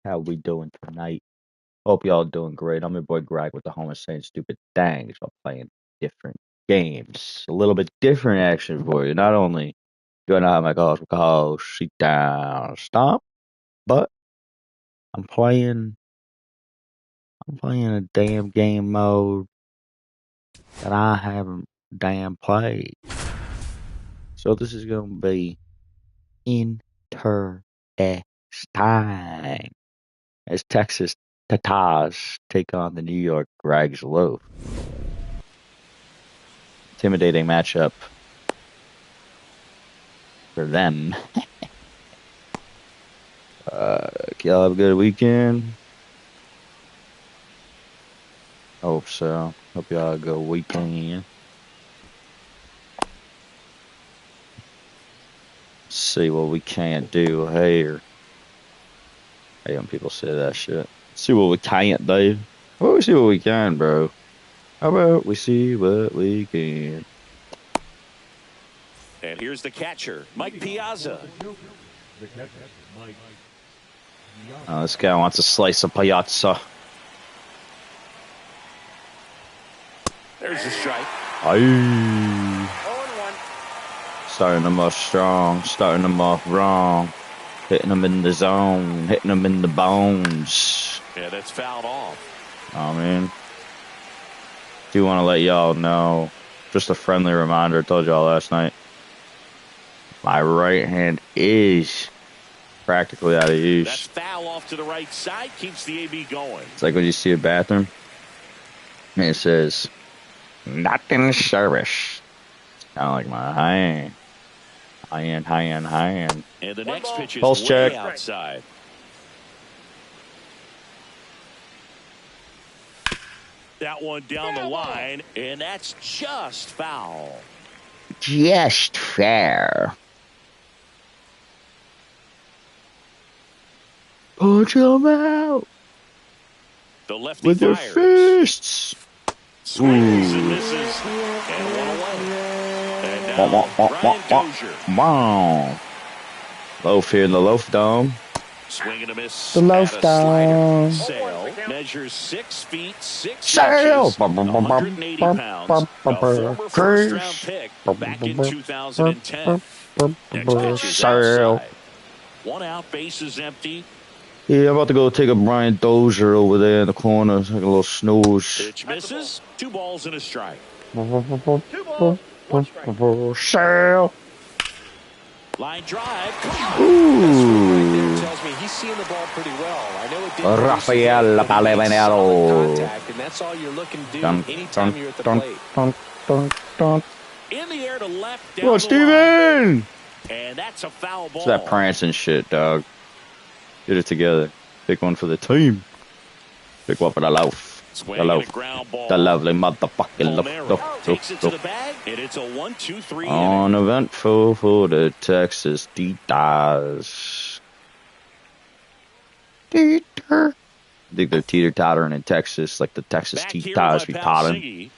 How we doing tonight? Hope y'all doing great. I'm your boy Greg with the home saying stupid things while playing different games. A little bit different action for you. Not only do I not have my co-host sit down stomp, but I'm playing a damn game mode that I haven't damn played. So this is gonna be interesting as Texas Tatars take on the New York Rags Loaf. Intimidating matchup for them. Y'all have a good weekend. Hope so. Hope y'all have a good weekend. See what we can't do here. Hey, when people say that shit. See what we can't do. Well, we see what we can, bro. How about we see what we can? And here's the catcher, Mike Piazza. This guy wants a slice of piazza. There's a strike. Aye. Starting them off strong, starting them off wrong. Hitting them in the zone, hitting them in the bones. Yeah, that's fouled off. I mean, do want to let y'all know, just a friendly reminder, I told y'all last night, my right hand is practically out of use. That's foul off to the right side, keeps the AB going. It's like when you see a bathroom, and it says, not in service. It's kind of like my hand. Hand. And the next pitch is Pulse way check. outside. That one down the line, and that's just foul. Just fair. Punch him out The lefty with your fires. fists. Swings and misses, and one away. And now Brian Dozier. Wow. Loaf here in the Loaf Dome. Swing and a miss. The Loaf at a Dome. slider. Sale measures 6 feet 6 Sale. inches, 180 pounds. A former first-round pick back in 2010. Next pitch is outside. 1 out, base is empty. Yeah, I'm about to go take a Brian Dozier over there in the corner. Take a little snooze. Pitch misses. 2 balls and a strike. 2 balls, 1 strike. Sale. Line drive. Ooh. Tells me he's seeing the ball pretty well. I know it didn't Rafael Palevanero. contact, and that's all you're looking to do anytime you're at the plate. In the air to left. Come on, Steven! And that's a foul ball. It's that prancing shit, dog. Get it together. Pick one for the team. Pick one for the loaf. The loaf. The lovely motherfucking loaf. Takes it to the bag, and it's a 1-2-3. Uneventful for the Texas Teeters. I think they're teeter-tottering in Texas, like the Texas Teeters be tottering.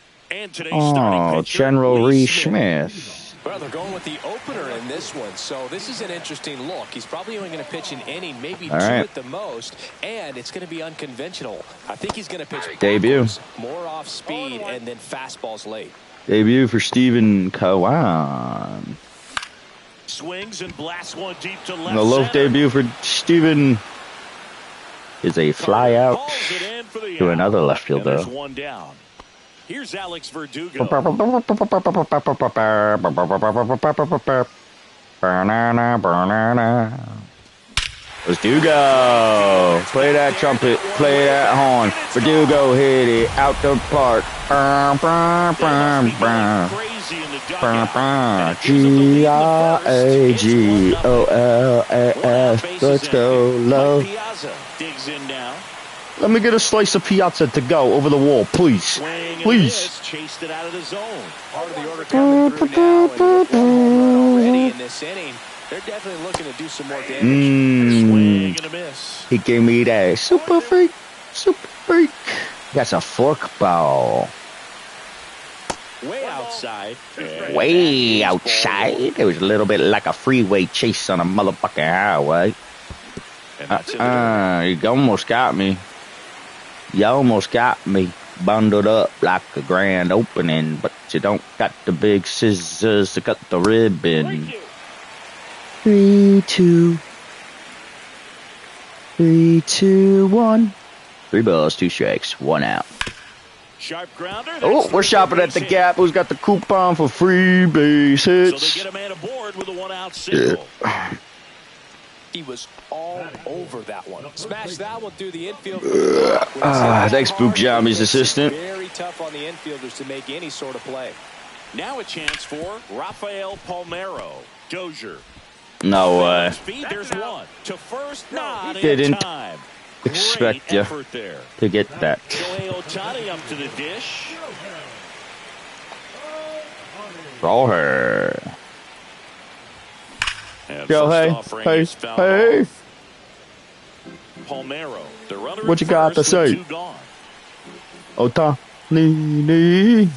Oh, General Reese Smith. Well, they're going with the opener in this one, so this is an interesting look. He's probably only going to pitch an inning, maybe 2 at the most, and it's going to be unconventional. I think he's going to pitch debut, more off speed, and then fastballs late. Debut for Stephen Cowan. Swings and blasts one deep to left. The Loaf debut for Stephen is a fly out to another left fielder. One down. Here's Alex Verdugo. Verdugo. Play that trumpet. Play that horn. Verdugo hit it out the park. G-R-A-G-O-L-A-S. Let's go, Loaf. Digs in now. Let me get a slice of piazza to go over the wall, please. Please. Chased it out of the zone. Part of the order coming through now, and with one home run already in this inning, they're definitely looking to do some more damage. Swing and a miss. He gave me that super freak. That's a fork ball. Way outside. Way outside. It was a little bit like a freeway chase on a motherfucking highway. And that's in the dirt. You almost got me. You almost got me bundled up like a grand opening, but you don't got the big scissors to cut the ribbon. 3, 2, 3, 2, 1. 3 balls, 2 strikes, 1 out. Sharp grounder. Oh, we're shopping at the Gap. Who's got the coupon for free base hits? So they get a man aboard with a 1-out single. He was all over that one. Smashed that one through the infield. Thanks, Boop Jami's assistant. Very tough on the infielders to make any sort of play. Now a chance for Rafael Palmeiro. Dozier. No way. Speed, there's one. To first, not Didn't in time. expect you to get that. Shohei Ohtani up to the dish. Roll her. And Yo, hey. Palmeiro, the runner What you got to say? Ohtani.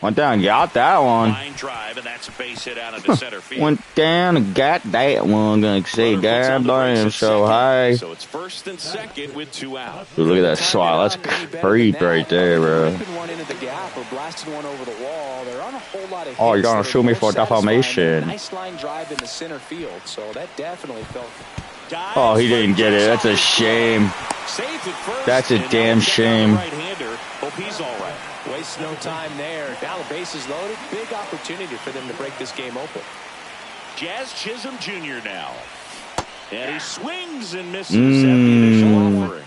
Went down and got that one. Line drive, and that's a base hit out into center field. Went down and got that one. Gonna say, God damn, so high. So it's first and second with 2 out. Ooh, look at that swat. That's creep right there, bro. Oh, you're gonna shoot me for defamation. Nice line drive in the center field, so that definitely felt. Oh, he didn't get it. That's a shame. That's a damn shame. Hope he's all right. Waste no time there. Now the base is loaded. Big opportunity for them to break this game open. Jazz Chisholm Jr. now. And he swings and misses at the initial offering.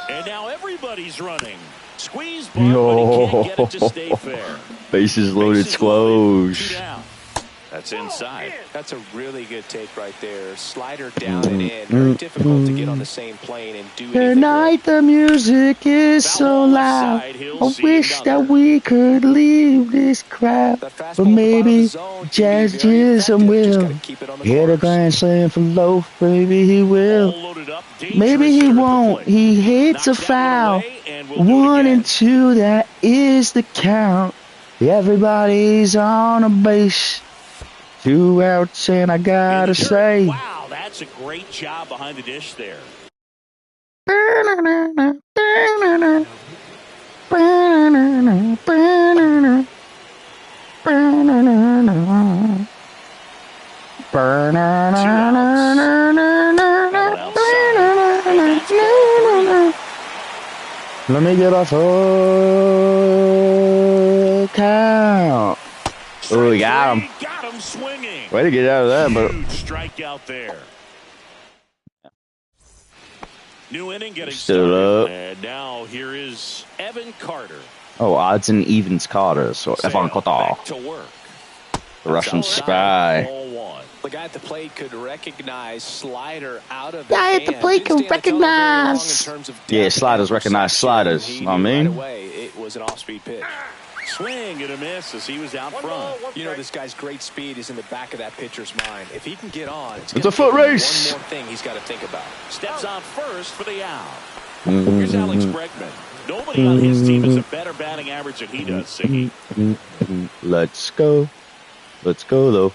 And now everybody's running. Squeeze ball, but he can't get it to stay fair. Bases loaded, squoze. That's inside. That's a really good take right there. Slider down and in. Very difficult to get on the same plane and do anything. Tonight the music is so loud. I wish that we could leave this crowd. But maybe Jazz Chisholm will. Hit a grand slam for low. Maybe he will. Maybe he won't. He hits a foul. 1 and 2, that is the count. Everybody's on a base. 2 outs, and I gotta say, wow, that's a great job behind the dish there. Let me get a full count. Oh, we got him. Swinging. Way to get out of that, but huge strikeout there. New inning getting still started. up. And now here is Evan Carter. Oh, odds and evens Carter. So Evan Carter, to work. the Russian spy. The guy at the plate could recognize slider out of the guy at the plate can recognize. Yeah, sliders recognize sliders. I mean, it was an off-speed pitch. Swing and a miss as he was out front. You know, this guy's great speed is in the back of that pitcher's mind. If he can get on, it's a foot race. One more thing he's got to think about. Steps on first for the out. Here's Alex Bregman. Nobody on his team has a better batting average than he does, Siggy. Let's go. Let's go, though.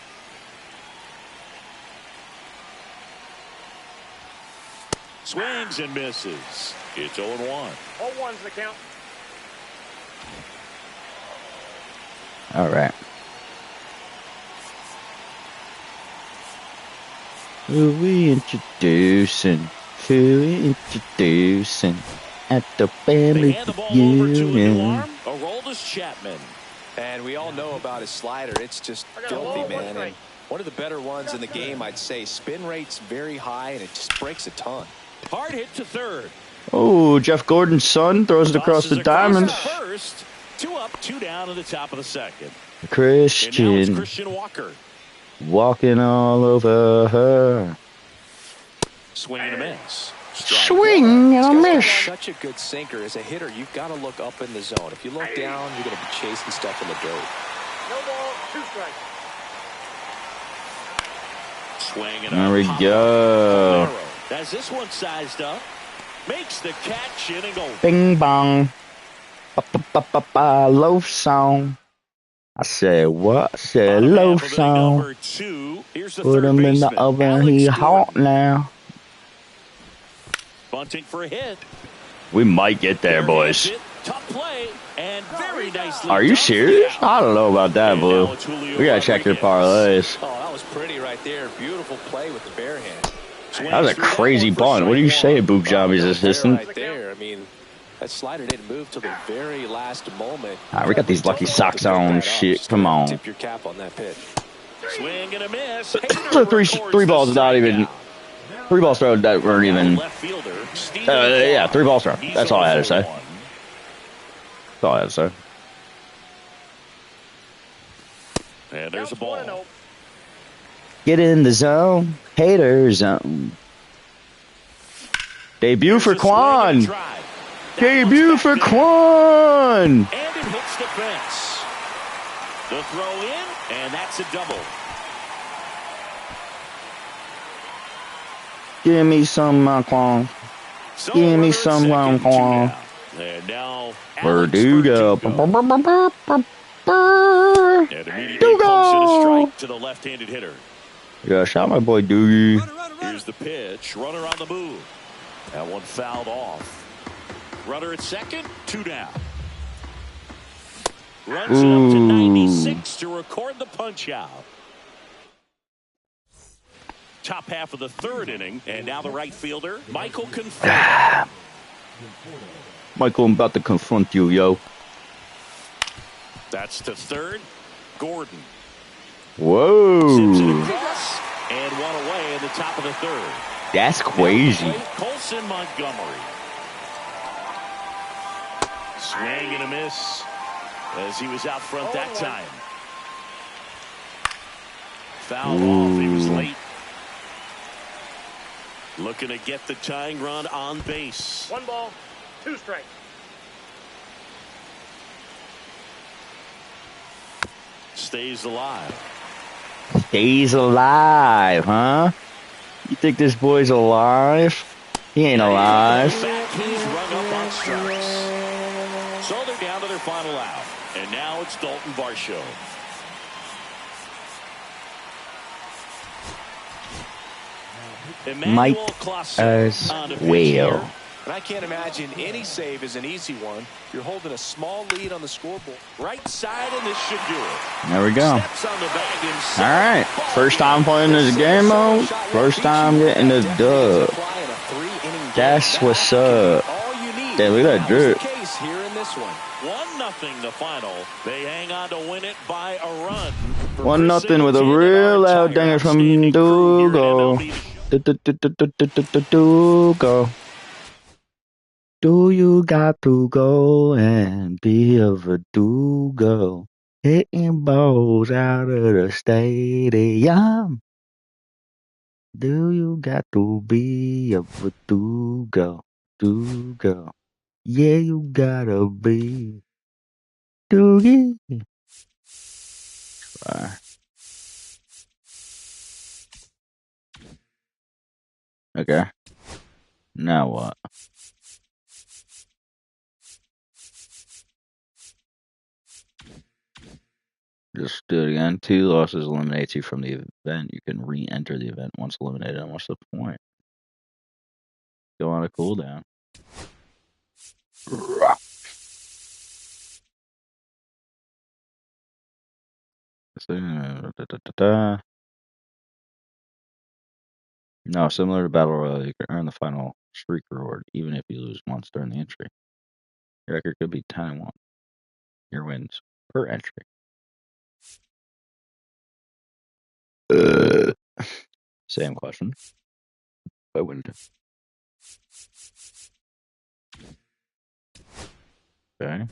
Swings and misses. It's 0-1. 0-1's the count. All right. Who we introducing? Who we introducing at the family reunion? Aroldis Chapman. And we all know about his slider. It's just filthy, man. And one of the better ones in the game, I'd say. Spin rate's very high, and it just breaks a ton. Hard hit to third. Oh, Jeff Gordon's son throws it across the diamond. First, 2 up, 2 down in the top of the second. Christian Walker. Walking all over her. Swing and a miss. Swing and a miss. Such a good sinker. As a hitter, you've got to look up in the zone. If you look down, you're going to be chasing stuff in the dirt. No ball, 2 strikes. Swing and there we go. As this one sized up, makes the catch in and goal. Bing bong. Ba, ba, ba, ba, ba, love song. I said what? I said Bottom low half of inning song. number 2. Here's the Put third him in the baseman, oven. He Alex hot Gordon. now. Bunting for a hit. We might get there, boys. It. Tough play and very nicely Are you done for the serious? out. I don't know about that, And Blue. now it's Julio We gotta check your parlays. Oh, that was pretty right there. Beautiful play with the bare hand. That was a crazy bunt. What do you say, Boop Johnny's assistant? Right there. I mean, that slider didn't move till the very last moment. We got these lucky socks on shit. Come on. Tip your cap on that pitch. Swing and a miss. three balls not even. 3 balls thrown that weren't even. Yeah, 3 balls thrown. That's all I had to say. That's all I had to say. And there's a ball. Get in the zone. Hater zone. Debut for Quan. Debut for Quan. And it hits the fence. The throw in, and that's a double. Give me some Quan. Give me some Quan. And now Verdugo. And immediately pumps in a strike to the left-handed hitter. Yeah, shout my boy Doogie. Here's the pitch. Runner on the move. That one fouled off. Runner at second. 2 down. Runs it up to 96 to record the punch out. Top half of the 3rd inning, and now the right fielder, Michael Conforto. Michael, I'm about to confront you, yo. That's to 3rd. Gordon. Whoa. Zips it across, and one away in the top of the 3rd. That's crazy. Colson Montgomery. Swing and a miss as he was out front that time. Fouled off. He was late. Looking to get the tying run on base. 1 ball, 2 strikes. Stays alive. Stays alive, huh? You think this boy's alive? He ain't alive. He's rung up on strikes. So they're down to their final out. And now it's Dalton Varsho. Might as well. And I can't imagine any save is an easy one. You're holding a small lead on the scoreboard. Right side, and this should do it. There we go. Steps on the bag himself. All right. First time playing this game mode. First time getting the dub. That's what's up. Hey, look at that drip. 1-0 the final. They hang on to win it by a run. 1-0 with a real loud dinger from Dugo. Dugo. Do you got to go and be a Verdugo? Hitting balls out of the stadium. Do you got to be a Verdugo? Dugo. Yeah, you gotta be. Doogie. Okay. Now what? Just do it again. 2 losses eliminates you from the event. You can re-enter the event once eliminated. And what's the point? Go on a cooldown. No, similar to Battle Royale, you can earn the final streak reward even if you lose once during the entry. Your record could be 10-1. Your wins per entry. Same question. I wouldn't. Okay.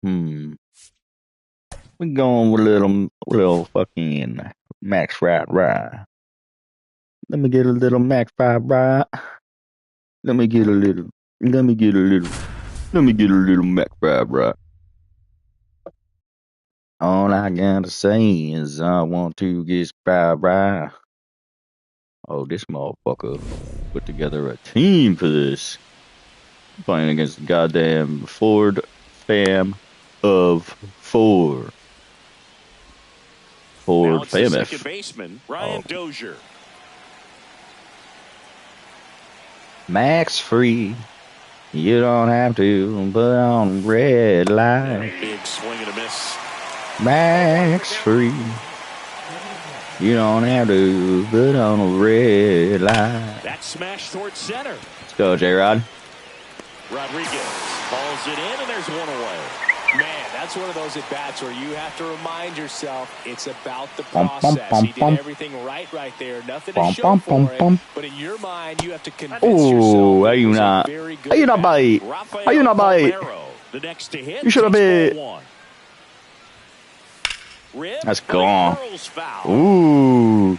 We're going with a little fucking max fried rye. Let me get a little max fried rye. Let me get a little max fried rye. All I gotta say is I want to get right. Oh, this motherfucker put together a team for this. Playing against the goddamn Ford fam of four. Now Ford it's the second Famous. baseman, Ryan Oh. Dozier. Max free. You don't have to put on red light. Big swing and a miss. Max free. You don't have to put on a red light. That smash towards center. Let's go, J-Rod. Rodriguez balls it in, and there's one away. Man, that's one of those at-bats where you have to remind yourself it's about the process. He did everything right there. Nothing to show for it. But in your mind, you have to convince yourself how you not? How you not bite? How you not bite? The next to hit. You should have bit. That's gone. Ooh.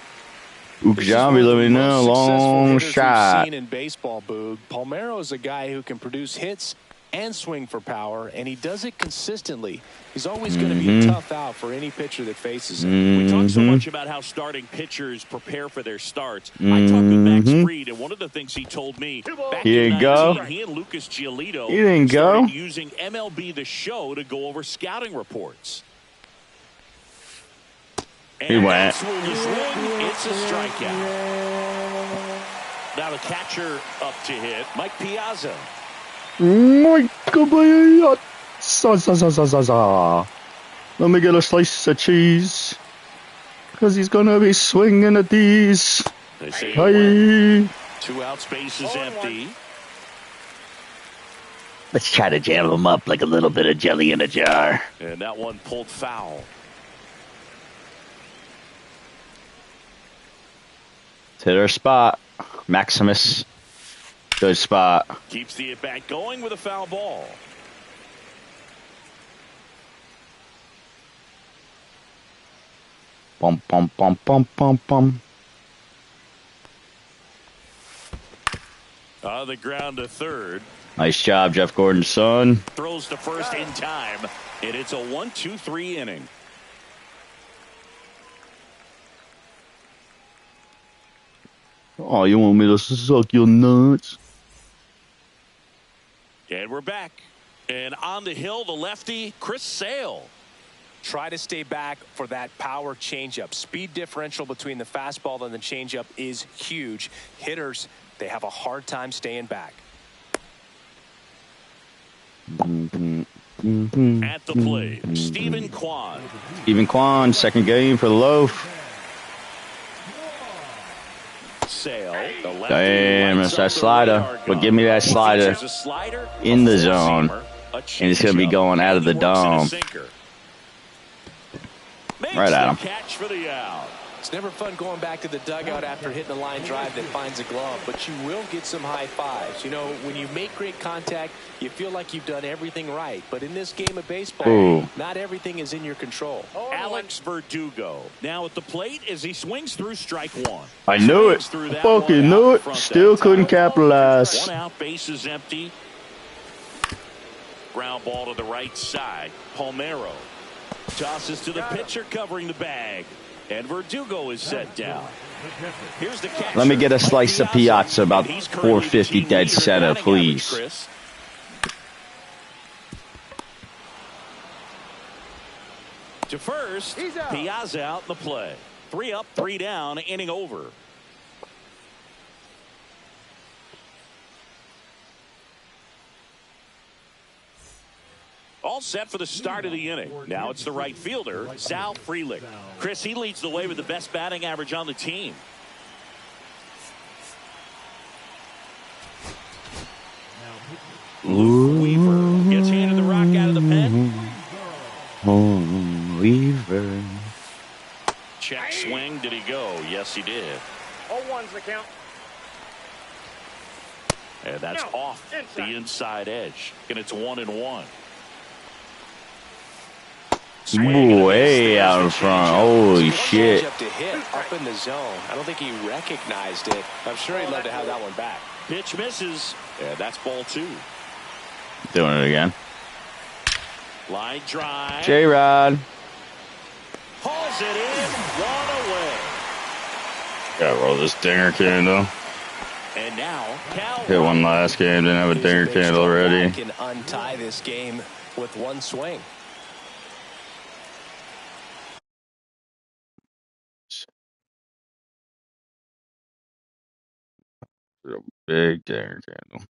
Ukjambi, let me know. Long shot. Seen in baseball, Boog. Palmeiro is a guy who can produce hits and swing for power, and he does it consistently. He's always going to be a tough out for any pitcher that faces him. We talk so much about how starting pitchers prepare for their starts. I talked with Max Fried, and one of the things he told me back in 2019, he and Lucas Giolito started using MLB The Show to go over scouting reports. He went. Swing, it's a strikeout. Now the catcher up to hit, Mike Piazza. Let me get a slice of cheese. Because he's going to be swinging at these. Hey. 2 out, space is empty. Let's try to jam him up like a little bit of jelly in a jar. And that one pulled foul. Hit our spot. Maximus. Good spot. Keeps the at-bat going with a foul ball. Bum, bum, bum, bum, bum, bum. The ground to third. Nice job, Jeff Gordon's son. Throws to first in time. And it's a 1-2-3 inning. Oh, you want me to suck your nuts? And we're back. And on the hill, the lefty, Chris Sale. Try to stay back for that power changeup. Speed differential between the fastball and the changeup is huge. Hitters, they have a hard time staying back. At the plate, Stephen Kwan. Stephen Kwan, second game for the Loaf. Sale, damn, it's that slider. But give me that slider in the zone. And it's going to be going out of the dome. Right at him. Catch for the out. It's never fun going back to the dugout after hitting a line drive that finds a glove, but you will get some high fives. You know, when you make great contact, you feel like you've done everything right. But in this game of baseball, not everything is in your control. Alex Verdugo now at the plate as he swings through strike one. I knew it. I fucking knew it. Still couldn't capitalize. 1 out, base is empty. Ground ball to the right side. Palmeiro tosses to the pitcher covering the bag. And Verdugo is set down. Here's the catcher. Let me get a slice of Piazza about 450 dead center, please. To first, Piazza out in the play. 3 up, 3 down, inning over. All set for the start of the inning. Now it's the right fielder, Sal Frelick. Chris, he leads the way with the best batting average on the team. Luke Weaver gets handed the rock out of the pen. Weaver. Check swing. Did he go? Yes, he did. 0-1's the count. And that's off the inside edge. And it's 1-1. Way out in front. Holy shit. Up to hit up in the zone. I don't think he recognized it. I'm sure he'd love to have that one back. Pitch misses. And that's ball 2. Doing it again. Line drive. J-Rod. Drills it in, one away. Gotta roll this dinger candle. And now, Cal hit one last game, didn't have a dinger candle already. Can untie this game with one swing. Real big dinger candle.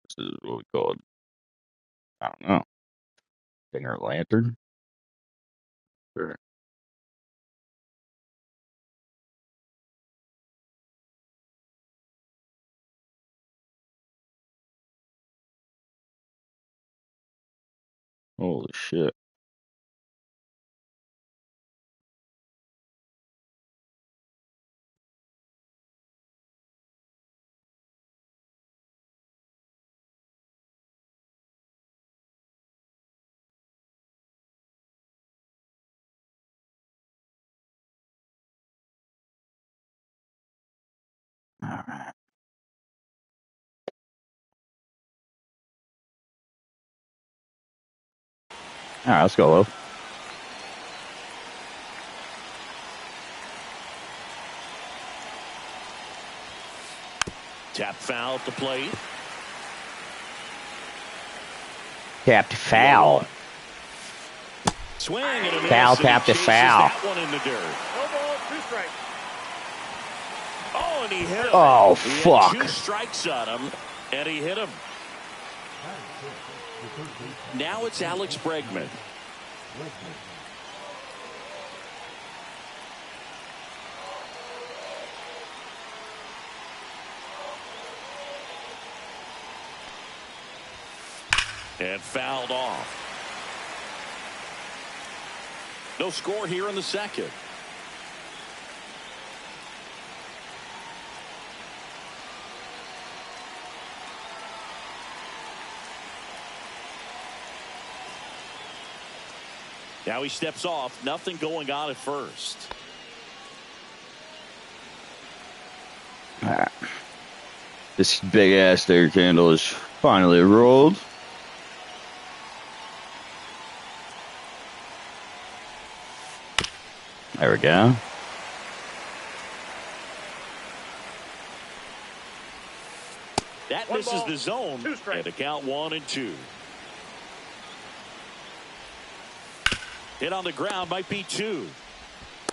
This is what we call it. I don't know. Dinger lantern. Sure. Holy shit. All right. All right, let's go low. Tap foul at the plate. Tapped foul. Swing and a miss. Foul, tapped to foul. That one in the dirt. No ball, 2 strikes. Oh, and he hit him. Oh, He had fuck. 2 strikes on him, and he hit him. Now it's Alex Bregman. And fouled off. No score here in the second. Now he steps off. Nothing going on at first. All right. This big ass dinger candle is finally rolled. There we go. That misses the zone. And a count 1-2. Hit on the ground, might be 2.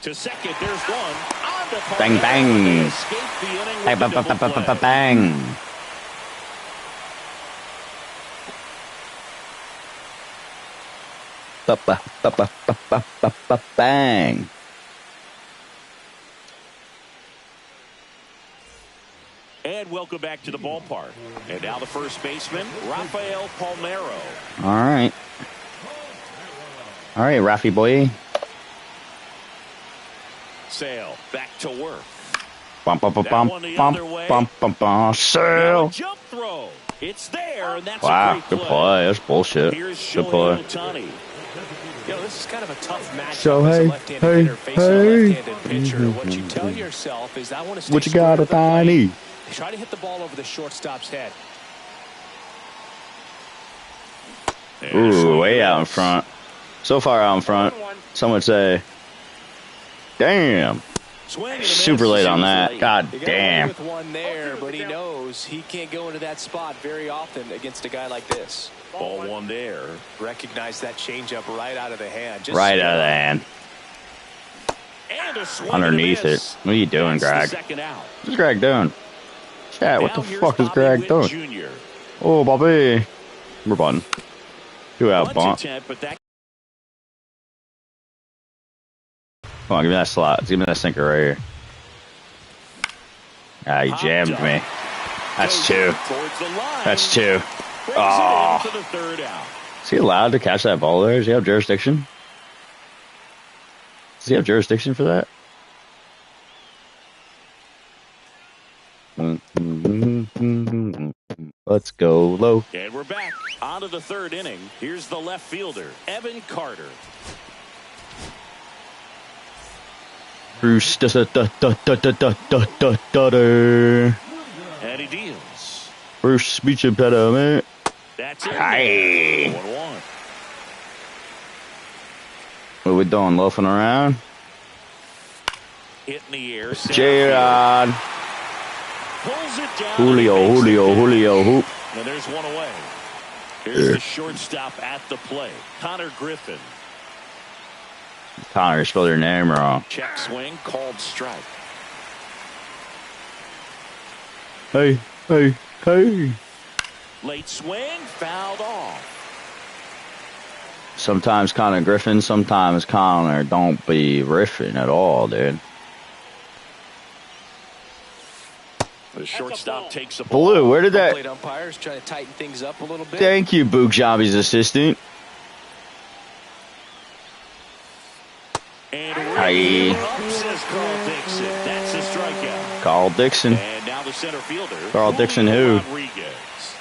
To second, there's 1. On to Bang, bang. Escape the inning Bang, with the bang, double play. bang. Bang. And welcome back to the ballpark. And now the first baseman, Rafael Palmeiro. All right. All right, Rafi boy. Sale back to work. Bump, bump, bump, bump, bump, bump, bump, bump. Sale. Jump throw. It's there, and that's Wow, a great good play. That's bullshit. Here's Good play. Ohtani. You know, this is kind of a tough matchup So, as a hey, left-handed hey, hitter facing a hey. left-handed pitcher. What you tell yourself is, I want to stay What you got, square to the plate. Ohtani? Try to hit the ball over the shortstop's head. Ooh, way out in front. So far out in front. Some would say, damn. Super late on that. God damn. With one there, but he knows he can't go into that spot very often against a guy like this. Ball 1 there. Recognize that changeup right out of the hand. Just Right out of the hand. And a swing Underneath and a it. miss. What are you doing, That's Greg? the second out. What's Greg doing? Chat, what Now the here's fuck is Bobby Greg Witt doing? Jr. Oh, Bobby. We're bunting. 2 out, Bunch bunt. attempt, but that Come on, give me that slot. Give me that sinker right here. Ah, you jammed me. That's 2. towards the line. That's 2. Brings Oh. it into the third out. Is he allowed to catch that ball there? Does he have jurisdiction? Does he have jurisdiction for that? Let's go low. And we're back on to the third inning. Here's the left fielder, Evan Carter. Bruce, And he deals. Bruce, speech impediment. That's it. Aye. 1-1. we doing? Loafing around? Hit in the air. J-Rod. Pulls it down. Julio, hoop. And there's one away. Here's the shortstop at the plate, Connor Griffin. Connor spelled your name wrong. Check swing, called strike. Hey. Late swing, fouled off. Sometimes Connor Griffin, sometimes Connor don't be riffing at all, dude. The shortstop takes a ball. Blue, where did that? Plate umpires trying to tighten things up a little bit. Thank you, Boog Zombie's assistant. And Hi. says Carl Dixon. That's a strikeout. Carl Dixon. And now the center fielder. Carl Dixon who? Rodriguez.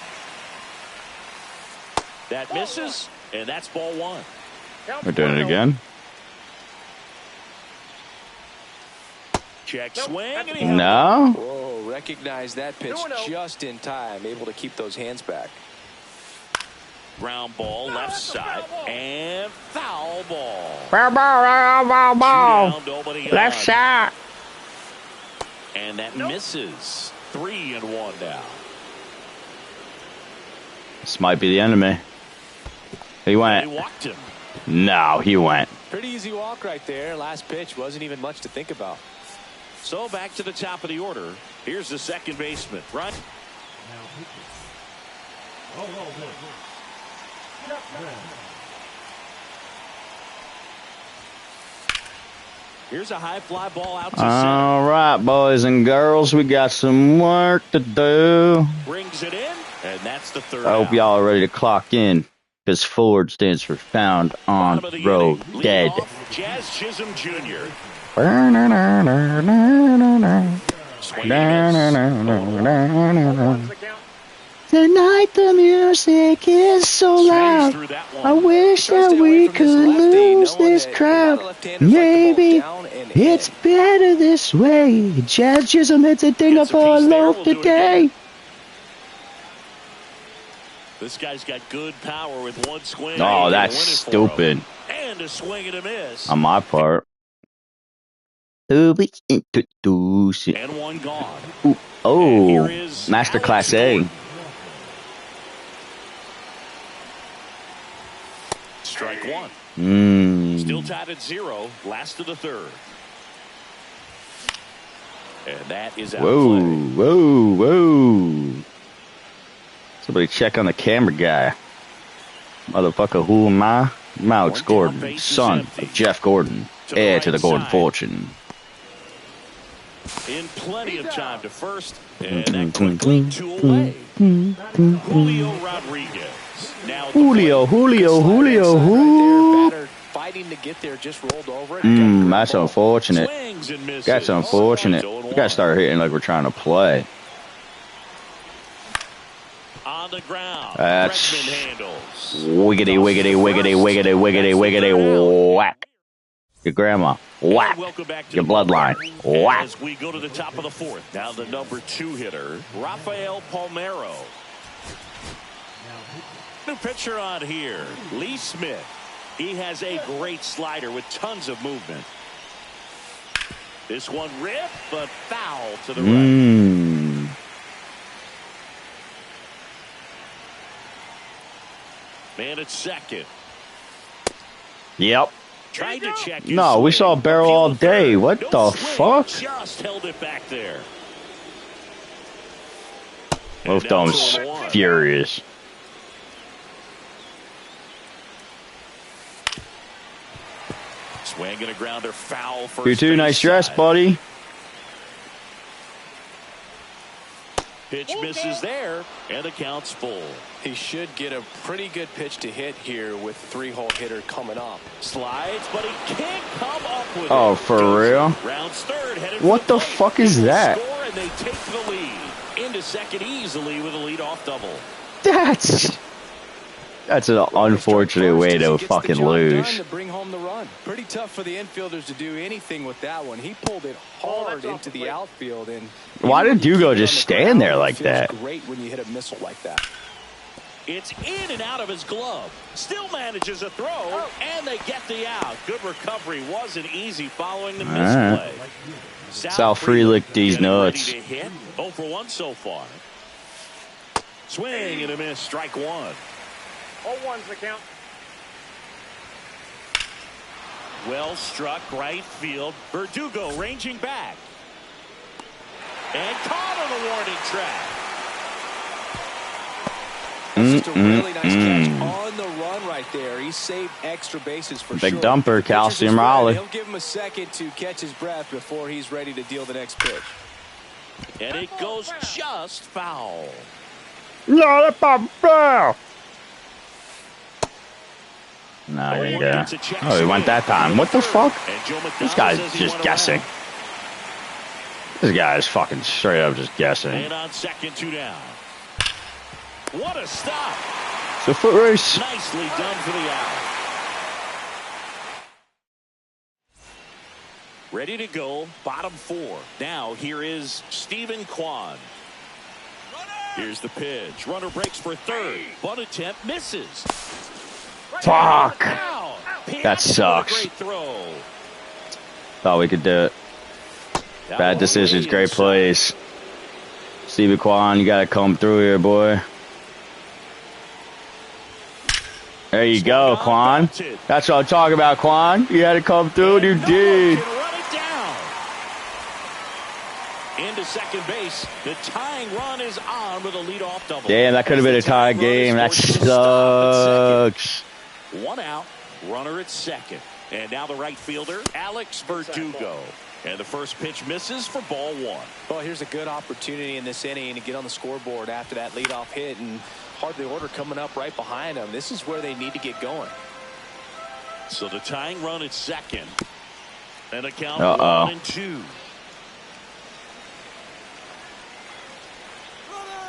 That misses, and that's ball one. We're doing it again. Check swing. No. Whoa, recognize that pitch just in time. Able to keep those hands back. Ground ball, left side, and foul ball. Foul ball. Left side. And that misses. 3-1 now. This might be the end of me. He went. They walked him. No, he went. Pretty easy walk right there. Last pitch wasn't even much to think about. So back to the top of the order. Here's the second baseman, right? Here's a high fly ball out to center. All right, boys and girls, we got some work to do. Brings it in, and that's the third. I hope y'all are ready to clock in, because Forward stands for Found on Road Dead. Jazz Chisholm Jr. Tonight the music is so loud. I wish that we could lose this crowd. Maybe it's better this way. Jazz Chisholm hits a thing up for a loaf today. This guy's got good power with one swing. Oh, that's stupid. And a swing and a miss. On my part. And one gone. Oh, Masterclass A. Strike one. Still tied at 0. Last of the third. And that is out of play. Whoa. Somebody check on the camera guy. Motherfucker, who am I? I'm Alex Gordon, son of Jeff Gordon, heir to the Gordon fortune. In plenty of time to first, and that quickly 2 away. Julio Rodriguez. Now Julio. Batter fighting to get there, just rolled over it. That's unfortunate. That's unfortunate. We gotta start hitting like we're trying to play. On the ground. That's handles. wiggity, whack. Your grandma, whack. Your bloodline, whack. As we go to the top of the fourth, now the number 2 hitter, Rafael Palmeiro. New pitcher on here, Lee Smith. He has a great slider with tons of movement. This one ripped, but foul to the right. Man at second. Yep. Tried to check. No, we saw a barrel all day. What the fuck? Just held it back there. Wolf Dome's furious. Swinging a grounder, foul first. 2-2, nice dress, buddy. Pitch misses there, and the count's full. He should get a pretty good pitch to hit here with 3-hole hitter coming up. Slides, but he can't come up with it. Oh, for real? Rounds third, headed what the fuck is that? Score, and they take the lead. Into second easily with a leadoff double. That's an unfortunate way to fucking lose. To bring home the run. Pretty tough for the infielders to do anything with that one. He pulled it hard into the outfield. And why did Dugo just stand there like that? Great when you hit a missile like that. It's in and out of his glove. Still manages a throw, and they get the out. Good recovery. Wasn't easy following the misplay. Sal Frelick these nuts. 0 for 1 so far. Swing and a miss. Strike one. 0-1's the count. Well struck right field. Verdugo ranging back. And caught on the warning track. Just a really nice catch on the run right there. He saved extra bases for sure. Big dumper, calcium Raleigh. He'll give him a second to catch his breath before he's ready to deal the next pitch. And it goes just foul. No, that's foul. No, he didn't. Oh, he went that time. What the fuck? This guy's just guessing. This guy is fucking straight up just guessing. And on second, 2 down. What a stop. It's a foot race. Nicely done for the out. Ready to go. Bottom 4. Now here is Stephen Kwan. Here's the pitch. Runner breaks for third. Bunt attempt misses. Fuck. That sucks. Great throw. Thought we could do it. Bad decisions, great plays. Stephen Kwan, you gotta come through here, boy. There you go, Kwan. That's what I'm talking about, Kwan. You had to come through, you did. Into second base. The tying run is on with a leadoff double. Damn, that could have been a tie game. That sucks. 1 out. Runner at second. And now the right fielder, Alex Verdugo. And the first pitch misses for ball 1. Well, here's a good opportunity in this inning to get on the scoreboard after that leadoff hit, and hardly order coming up right behind them. This is where they need to get going. So the tying run at second. And a count 1-2.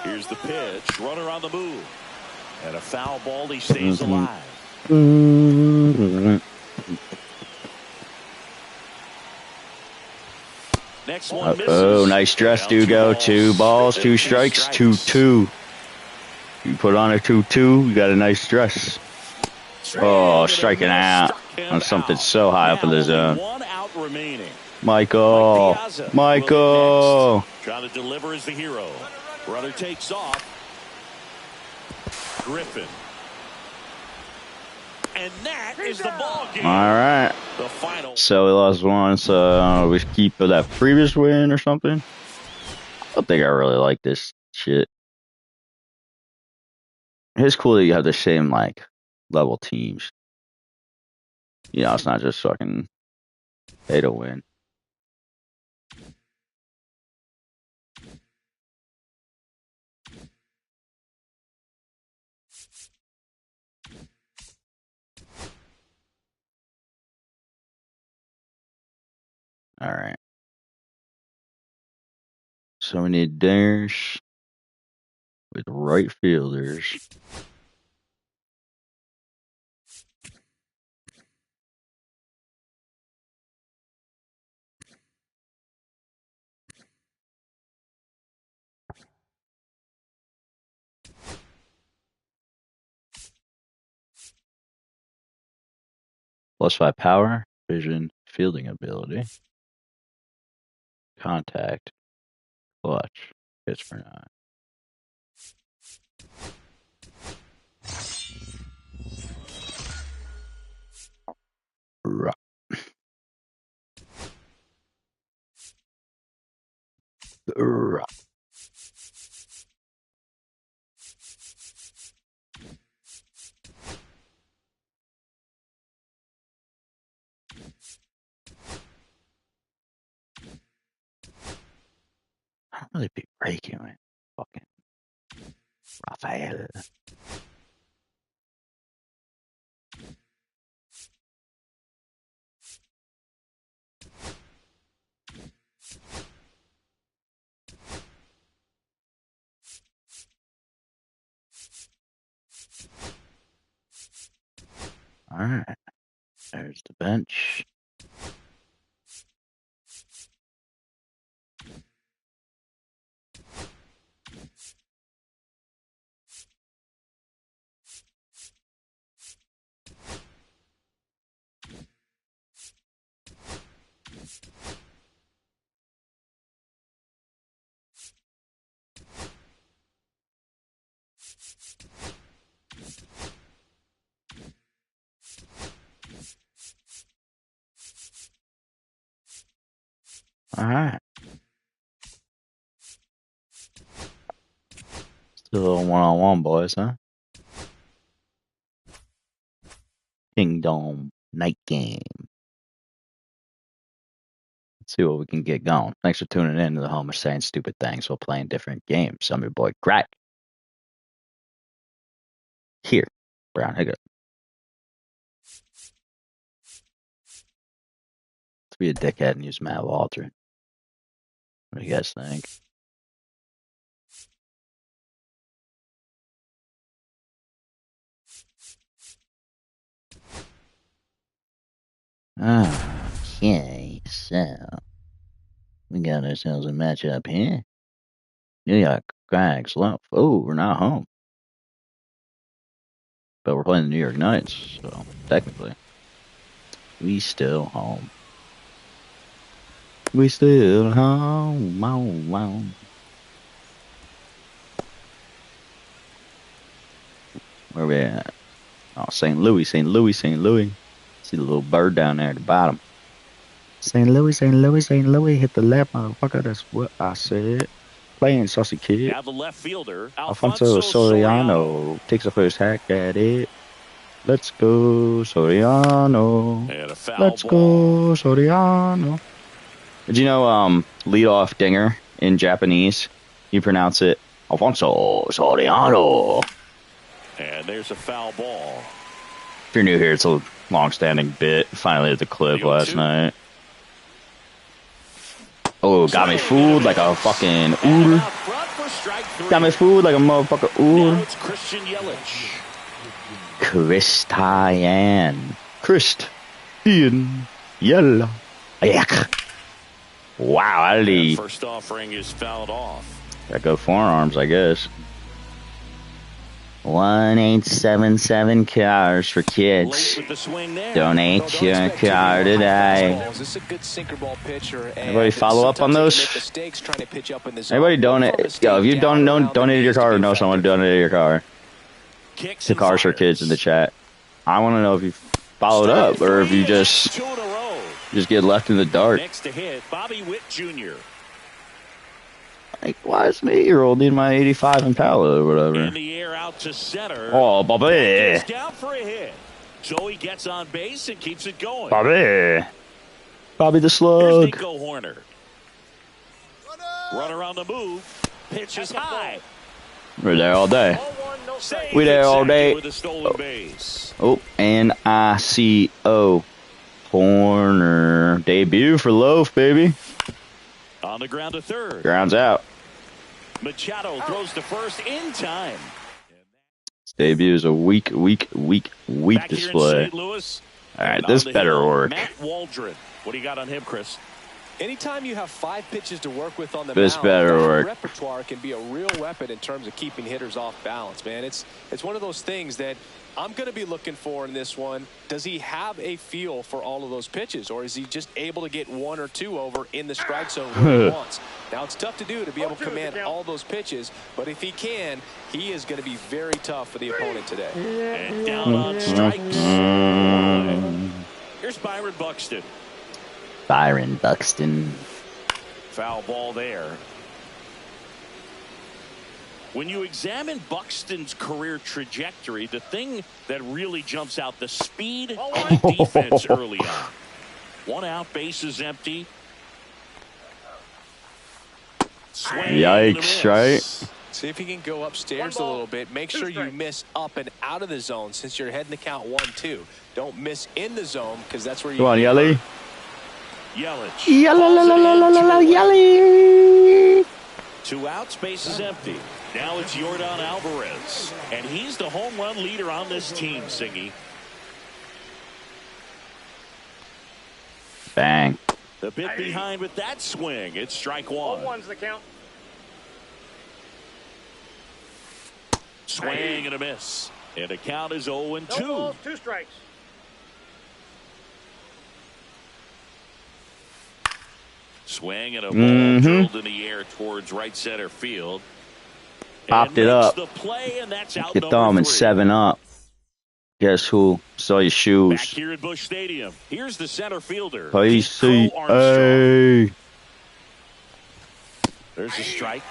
Here's the pitch. Runner on the move. And a foul ball. He stays alive. Next one misses. Oh, nice dress, Dugo. 2 balls, 2 strikes, 2-2. You put on a 2-2, you got a nice dress. Oh, striking out on something so high up in the zone. 1 out remaining. Michael. Michael. Trying to deliver as the hero. Runner takes off. Griffin. And that is the ball game. All right. The final. So we lost one, so we keep that previous win or something. I don't think I really like this shit. It's cool that you have the same, like, level teams. You know, it's not just fucking pay to win. All right. So we need dingers with right fielders. +5 power, vision, fielding ability, contact, clutch, pitch for 9. Right. Right. I don't really be breaking it. Fucking Rafael. All right. There's the bench. All right. Still a one-on-one, boys, huh? Kingdom night game. Let's see what we can get going. Thanks for tuning in to the home of saying stupid things while playing different games. I'm your boy Greg. Here, Brown Hiccup. Let's be a dickhead and use Matt Walter. What do you guys think? Okay, so we got ourselves a matchup here. New York Crags love. Oh, we're not home. But we're playing the New York Knights, so technically, we still home. We still home. Where we at? Oh, St. Louis. See the little bird down there at the bottom. St. Louis, hit the left, motherfucker. That's what I said. Playing Saucy Kid. Now the left fielder, Alfonso Soriano takes the first hack at it. Let's go, Soriano. And a foul Let's go, Soriano. Did you know leadoff dinger in Japanese? You pronounce it Alfonso Soriano. And there's a foul ball. If you're new here, it's a long-standing bit. Finally at the clip last night. Oh, got me fooled like a fucking oodle. Got me fooled like a motherfucker oodle. Now it's Christian Yelich. Christian Yella. Wow, Ali. First offering is fouled off. Gotta go forearms, I guess. 1877 cars for kids. Donate your car today. Anybody follow up on those? Anybody donate? Yo, if you donated your car or know someone donated your car to Cars for Kids in the chat, I want to know if you followed up or if you just get left in the dark. Next to hit, Bobby Witt Jr. Like, why is me 8-year-old need my 85 Impala or whatever? In the air out to center. Oh, Bobby. Down for a hit. So he gets on base and keeps it going. Bobby the Slug. Here's Nico Horner. Runner on the move. Pitch is high. We're there all day. We there all day. With a stolen base. Oh, Nico Horner. Debut for Loaf, baby. On the ground to third. Ground's out. Machado throws to first in time. This debut is a weak Back display. Here in St. Louis, all right, this better work. Matt Waldron. What do you got on him, Chris? Anytime you have 5 pitches to work with on the this mound, better work. Repertoire can be a real weapon in terms of keeping hitters off balance, man. It's one of those things that I'm going to be looking for in this one. Does he have a feel for all of those pitches, or is he just able to get 1 or 2 over in the strike zone where he wants? Now, it's tough to do to be able to command all those pitches, but if he can, he is going to be very tough for the opponent today. And down on strikes. Here's Byron Buxton. Foul ball there. When you examine Buxton's career trajectory, the thing that really jumps out, the speed and the defense early on. 1 out, bases empty. Swing. Yikes, right? See if you can go upstairs a little bit. Make sure you miss up and out of the zone since you're heading the count 1-2. Don't miss in the zone because that's where you Come on, Yelly. Yelich. Yelly. 2 outs, bases empty. Now it's Yordan Alvarez, and he's the home run leader on this team, Singy. Bang. The bit behind with that swing. It's strike 1. 0-1's the count. Swing and a miss. And the count is 0-2. No balls, 2 strikes. Swing and a ball drilled in the air towards right center field. Popped it up. The play, and that's out. Get thumb and 7 up. Guess who? Saw your shoes. Back here at Busch Stadium. Here's the center fielder. Hey. There's a strike.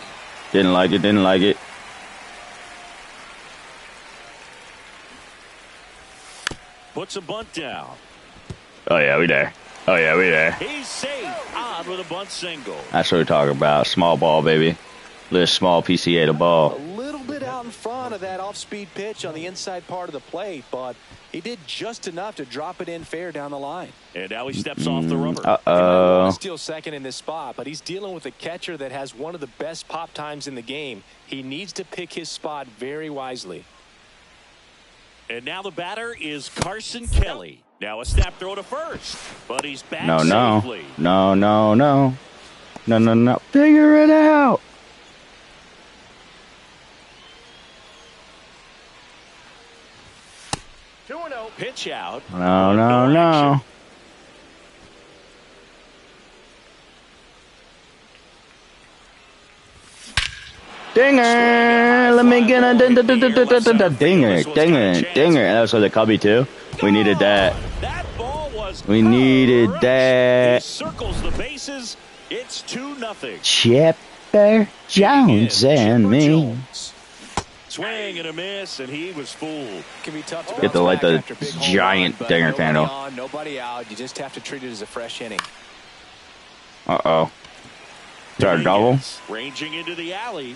Didn't like it. Didn't like it. Puts a bunt down. Oh, yeah, we there. Oh, yeah, we there. He's safe. On with a bunt single. That's what we're talking about. Small ball, baby. Little small PCA to ball. A little bit out in front of that off-speed pitch on the inside part of the plate, but he did just enough to drop it in fair down the line. And now he steps off the rubber. He might want to steal second in this spot, but he's dealing with a catcher that has one of the best pop times in the game. He needs to pick his spot very wisely. And now the batter is Carson Kelly. Now a snap throw to first, but he's back No. safely. No. Figure it out. 2-0. Pitch out. No. Dinger! Let me get a dinger. That's for the Cubby too. We needed that. That ball was We needed crushed. that. He circles the bases. It's 2-0. Chipper Jones and me. Jones. Swing and a miss, and he was fooled. Can be tough to Get the bounce like back the after a big home giant run, but dinger nobody candle. on, nobody out. You just have to treat it as a fresh inning. Uh-oh. Is that a double? Ranging into the alley.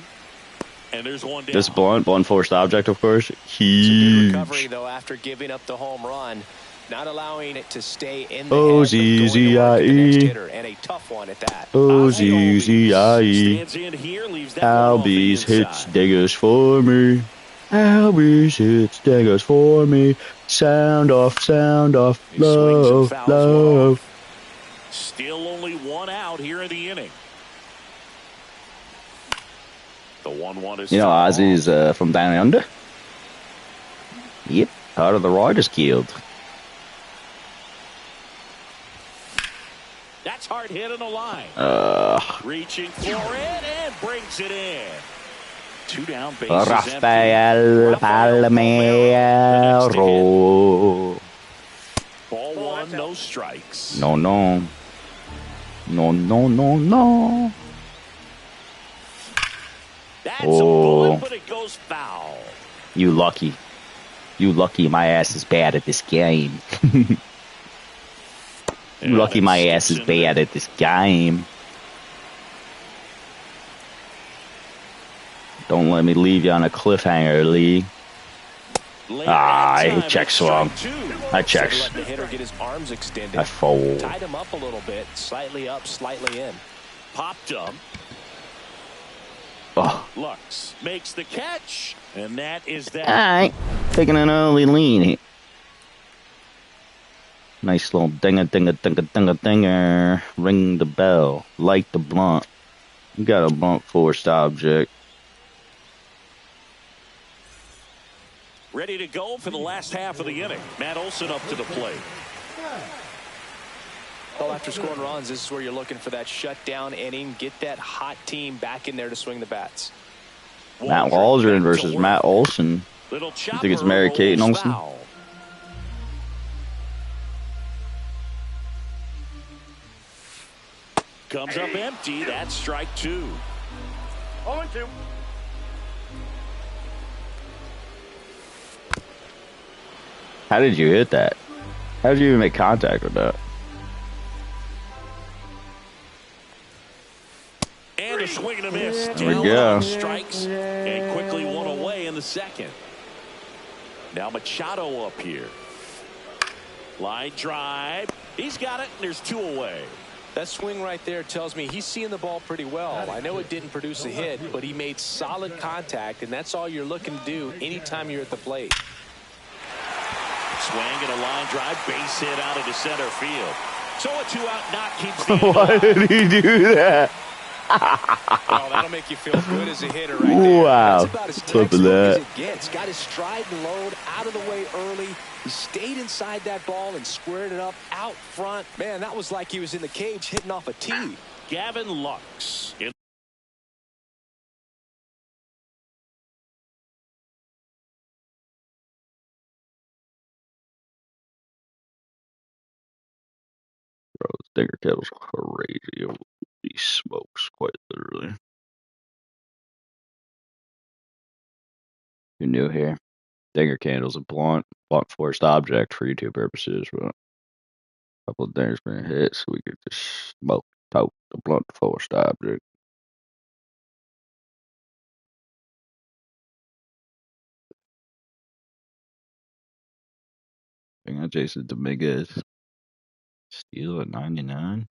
And there's one down. This blunt forced object, of course. It's a good Huge. recovery, though, after giving up the home run. Not allowing it to stay in the head, but O-Z-Z-I-E. going to work to the next hitter, and a tough one at that. O-Z-Z-I-E. Stands in here, leaves that one off the Albies hits inside. diggers for me. Albies hits diggers for me. Sound off, He swings and love, fouls one off. love. Still only one out here in the inning. The 1-1 is You know, fouled Ozzy's from down under. Yep, part of the Riders Guild. That's hard hit on the line. Reaching for it and brings it in. 2 down, bases empty. Rafael Palmeiro. Ball 1, no strikes. No. That's a Oh. bullet, but it goes foul. You lucky. My ass is bad at this game. You lucky my ass is bad at this game. Don't let me leave you on a cliffhanger, Lee. I check swung. I checks. Let the hitter get his arms extended. I fold. Tied him up a little bit, slightly up, slightly in. Popped up. Oh. Lux makes the catch, and that is that. Alright. Taking an early lead here. Nice little dinger. Ring the bell. Light the blunt. You got a blunt forced object. Ready to go for the last half of the inning. Matt Olson up to the plate. Well, after scoring runs, this is where you're looking for that shutdown inning. Get that hot team back in there to swing the bats. Matt Waldron versus Matt Olson. Little You think it's Mary Kate and Olsen? foul. Comes up empty. That's strike 2. 0-2. How did you hit that? How did you even make contact with that? And a swing and a miss. There we Down go. on strikes and quickly one away in the second. Now Machado up here. Line drive. He's got it, and there's 2 away. That swing right there tells me he's seeing the ball pretty well. I know it didn't produce a hit, but he made solid contact, and that's all you're looking to do anytime you're at the plate. Swing and a line drive, base hit out into center field. So a 2-out knock keeps the Why did he do that? Oh, that'll make you feel good as a hitter right there. Wow. That's about as Clip of textbook as that. it gets. Got his stride and load out of the way early. He stayed inside that ball and squared it up out front. Man, that was like he was in the cage hitting off a tee. Gavin Lux. Bro, this digger kettle's crazy. Holy smokes, quite literally. You're new here. Dinger candle's a blunt forced object for YouTube purposes, but a couple of dingers been hit, so we could just smoke the blunt forced object. I got Jason Dominguez. Steal at 99.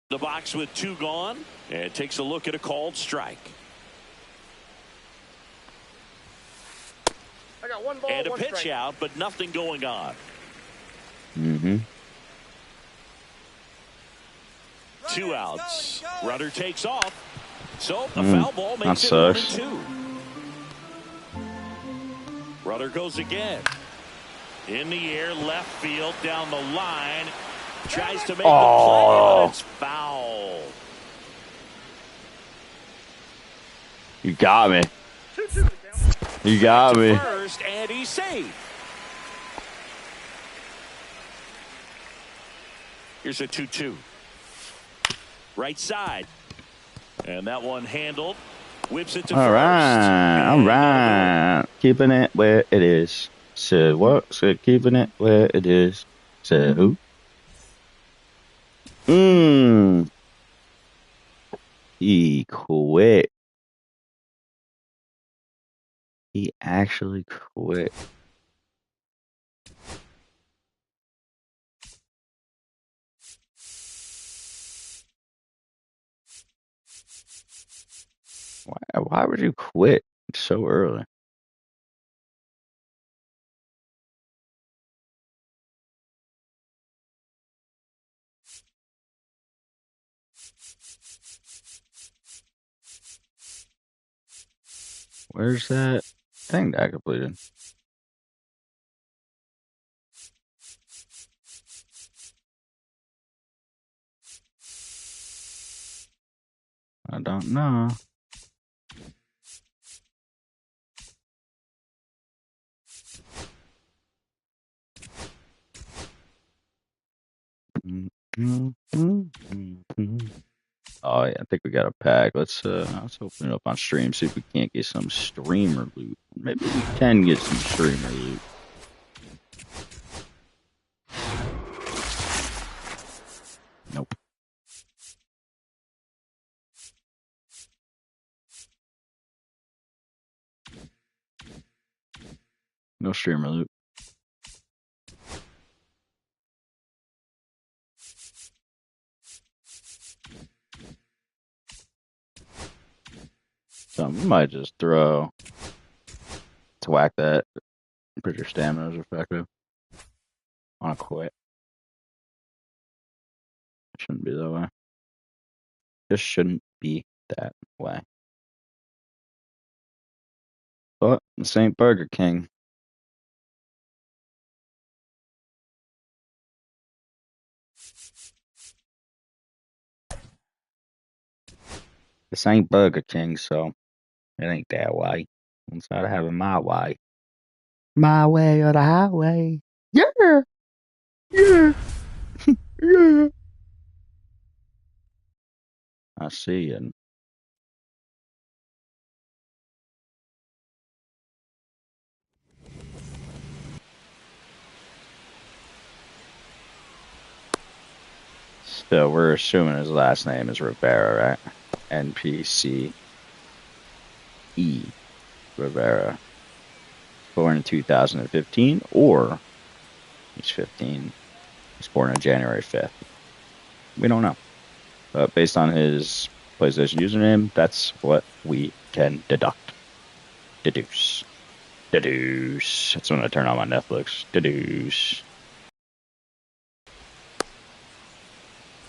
The box with 2 gone, and takes a look at a called strike. I got 1 ball, and a 1 pitch strike. out, but nothing going on. Mm-hmm. 2 outs. Runner takes off. So a foul ball makes it sucks. 1-2. Runner goes again. In the air, left field, down the line. Tries to make the play, but it's foul. You got me. You got me. First, and he's safe. Here's a 2-2. Right side. And that one handled. Whips it to All first. All right. Keeping it where it is. Said what? Said keeping it where it is. Said who? He quit. He actually quit. Why would you quit so early? Where's that thing that I completed? I don't know. Oh yeah, I think we got a pack. Let's open it up on stream, see if we can't get some streamer loot. Maybe we can get some streamer loot. Nope. No streamer loot. So we might just throw to whack that. I'm pretty sure stamina is effective on a quit. Shouldn't be that way. Just shouldn't be that way. But this ain't Burger King. This ain't Burger King, so it ain't that way. Instead of having my way. My way or the highway. Yeah. Yeah. Yeah. I see it. So we're assuming his last name is Rivera, right? NPCE Rivera. Born in 2015, or he's 15. He's born on January 5th. We don't know. But based on his PlayStation username, that's what we can deduce. That's when I turn on my Netflix. Deduce.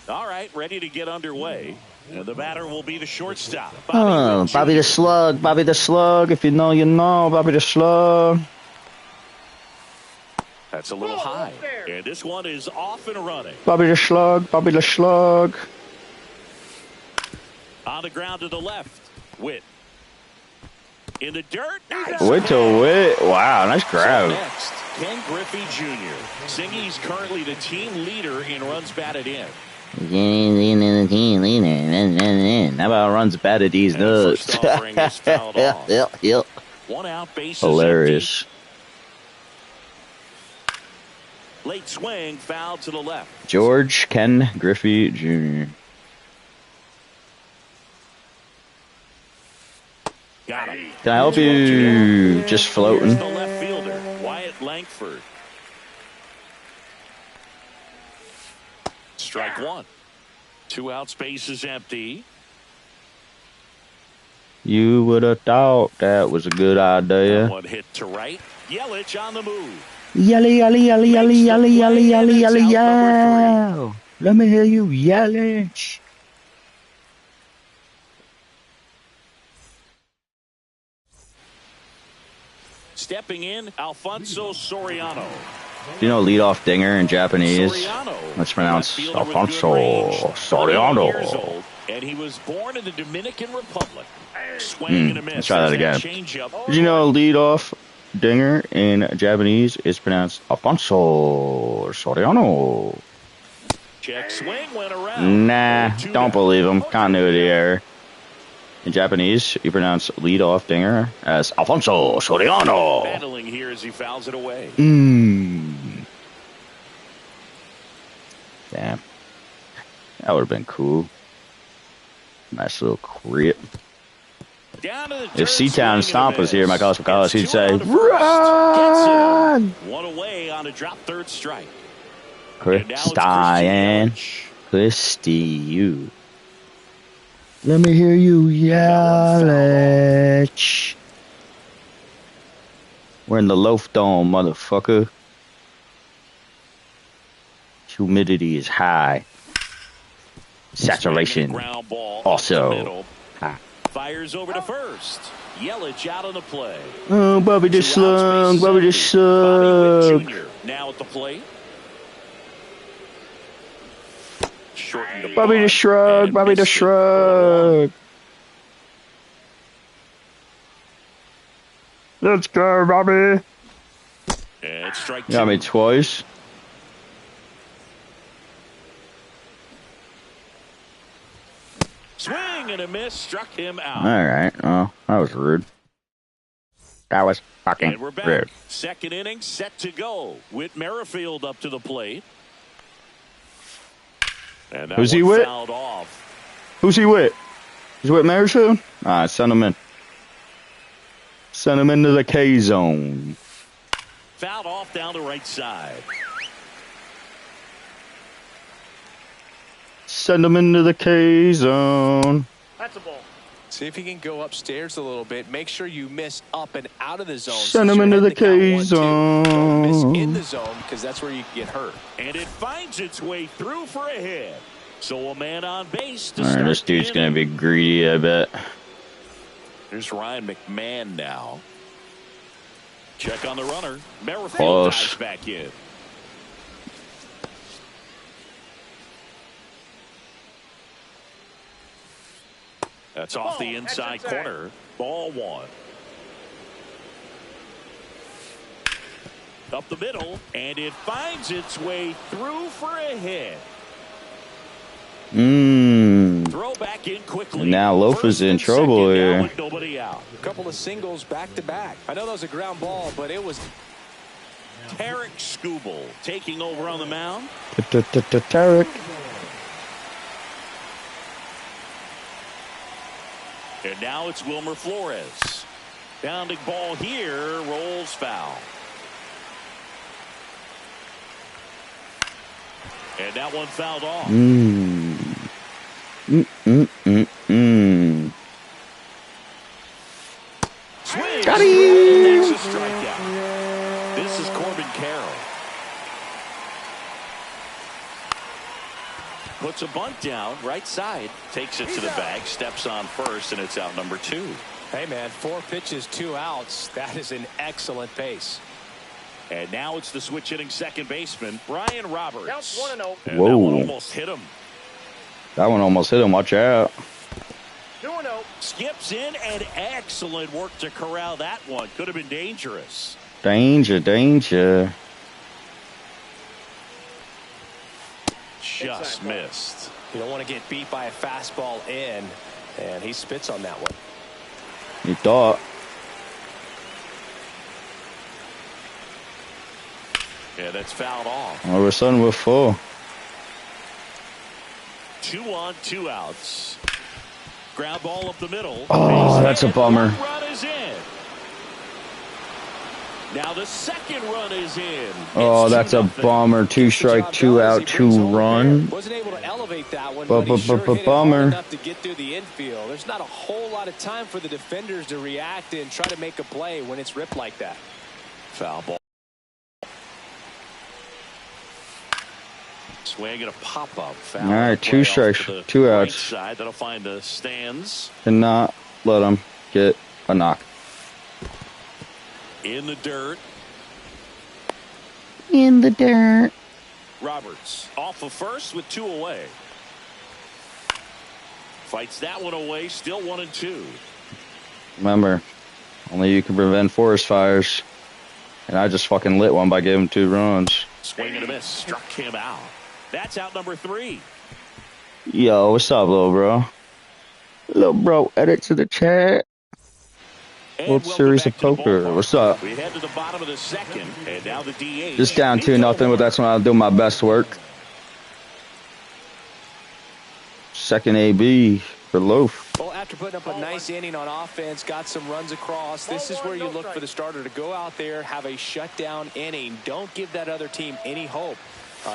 All right, ready to get underway. And the batter will be the shortstop. Bobby the Slug. Bobby the Slug. If you know, you know. Bobby the Slug. That's a little high. And this one is off and running. Bobby the Slug. Bobby the Slug. On the ground to the left. Witt. In the dirt. Nice. Witt to Witt. Wow, nice grab. So next, Ken Griffey Jr. Singy's currently the team leader in runs batted in. How about runs batted these nuts? Yep. 1 out, bases Hilarious. empty. Late swing, foul to the left. George Ken Griffey Jr. Got him. Can I help you? Just floating. Here's the left fielder, Wyatt Langford. Strike 1. 2 outs, bases empty. You would have thought that was a good idea. One hit to right. Yelich on the move. Yelly, yelly, yelly, yelly, yelly, yelly, yelly, yelly, yell. Let me hear you yelling. Stepping in, Alfonso Soriano. Do you know leadoff dinger in Japanese? Let's pronounce Alfonso Soriano. And he was born in the Dominican Republic. Swing and a miss. Let's try that again. Changeup. Did you know leadoff dinger in Japanese is pronounced Alfonso Soriano? Check swing went around. Nah, don't believe him. Continuity error. In Japanese, you pronounce leadoff dinger as Alfonso Soriano. Battling here as he fouls it away. Damn. That would have been cool. Nice little crip. If Seatown Stomp was here, my college, he'd say, run! 1 away on a drop, 3rd strike. Christian. Christy, you. Let me hear you yell it. We're in the loaf dome, motherfucker. Humidity is high. Saturation also high. Fires over to first. Yelich out on the play. Oh, Bobby just slung. Bobby just slung. Now at the plate. Bobby the shrug. Bobby the shrug. Let's go, Bobby. And strike 2. Got me twice. Swing and a miss, struck him out. All right. Oh, that was rude. That was fucking and we're back. rude. Second inning set to go. Whit Merrifield up to the plate. And who's he with? Off. Who's he with? He's with Merrifield? All right, send him in. Send him into the K zone. Fouled off down the right side. Send him into the K zone. That's a ball. See if you can go upstairs a little bit. Make sure you miss up and out of the zone. Send him into the K zone. Don't miss in the zone because that's where you can get hurt. And it finds its way through for a hit. So a man on base to All right, this dude's going to be greedy, I bet. Here's Ryan McMahon now. Check on the runner. Merrifield dives back in. That's off the inside corner. Ball 1. Up the middle, and it finds its way through for a hit. Throw back in quickly. Now Loaf is in trouble here. Nobody out. A couple of singles back to back. I know that was a ground ball, but it was. Tarek Skubal taking over on the mound. Tarek. And now it's Wilmer Flores. Bounding ball here, rolls foul. And that one fouled off. Swing. Got him. That's a strikeout. This is Corbin Carroll. Puts a bunt down, right side, takes it to the bag, steps on first, and it's out number 2. Hey, man, 4 pitches, 2 outs. That is an excellent pace. And now it's the switch hitting second baseman, Brian Roberts. Counts 1-0. And that one almost hit him. That one almost hit him. Watch out. 2-0. Skips in, and excellent work to corral that one. Could have been dangerous. Danger, danger. Just missed. You don't want to get beat by a fastball in, and he spits on that one. You thought. Yeah, that's fouled off. All of a sudden, we're full. 2 on, 2 outs. Ground ball up the middle. Oh, that's a bummer. Run is in. Now the second run is in. Oh, that's a bummer. 2 strike, 2 out, 2 run. Wasn't able to elevate that one, but he sure hit it hard enough to get through the infield. There's not a whole lot of time for the defenders to react and try to make a play when it's ripped like that. Foul ball. Swing and a pop-up. All right, 2 strikes, 2 outs. Side. That'll find the stands. Cannot let him get a knock. In the dirt. In the dirt. Roberts off of first with 2 away. Fights that one away. Still 1 and 2. Remember, only you can prevent forest fires. And I just fucking lit one by giving 2 runs. Swing and a miss. Struck him out. That's out number 3. Yo, what's up, little bro? Little bro, edit to the chat. World Series of Poker. What's up? We head to the bottom of the second, and now the DH. Just down 2-0, but that's when I'll do my best work. Second AB for Loaf. Well, after putting up a nice inning on offense, got some runs across, this is where you look for the starter to go out there, have a shutdown inning. Don't give that other team any hope.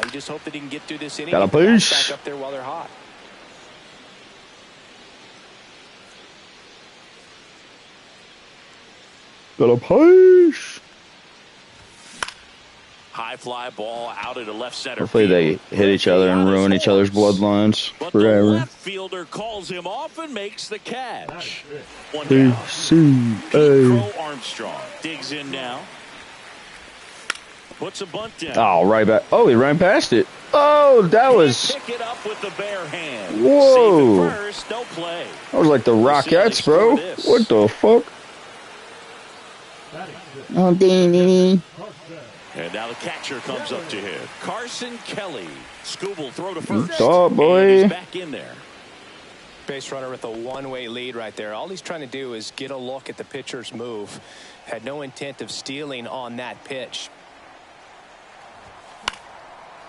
You just hope that he can get through this inning. Got a piece. Back up there while they're hot. Got a push. High fly ball out into left center. Hopefully they hit each other and ruin each other's bloodlines forever. The left fielder calls him off and makes the catch. One down. Crow Armstrong digs in now. Puts a bunt down. Oh, right back. Oh, he ran past it. Oh, that was. Pick it up with the bare hand. Whoa. Save it first, no play. That was like the Rockettes, bro. What the fuck? Oh, ding. And now the catcher comes up to him. Carson Kelly. Scoob will throw to first. Oh, boy. He's back in there. Base runner with a one-way lead right there. All he's trying to do is get a look at the pitcher's move. Had no intent of stealing on that pitch.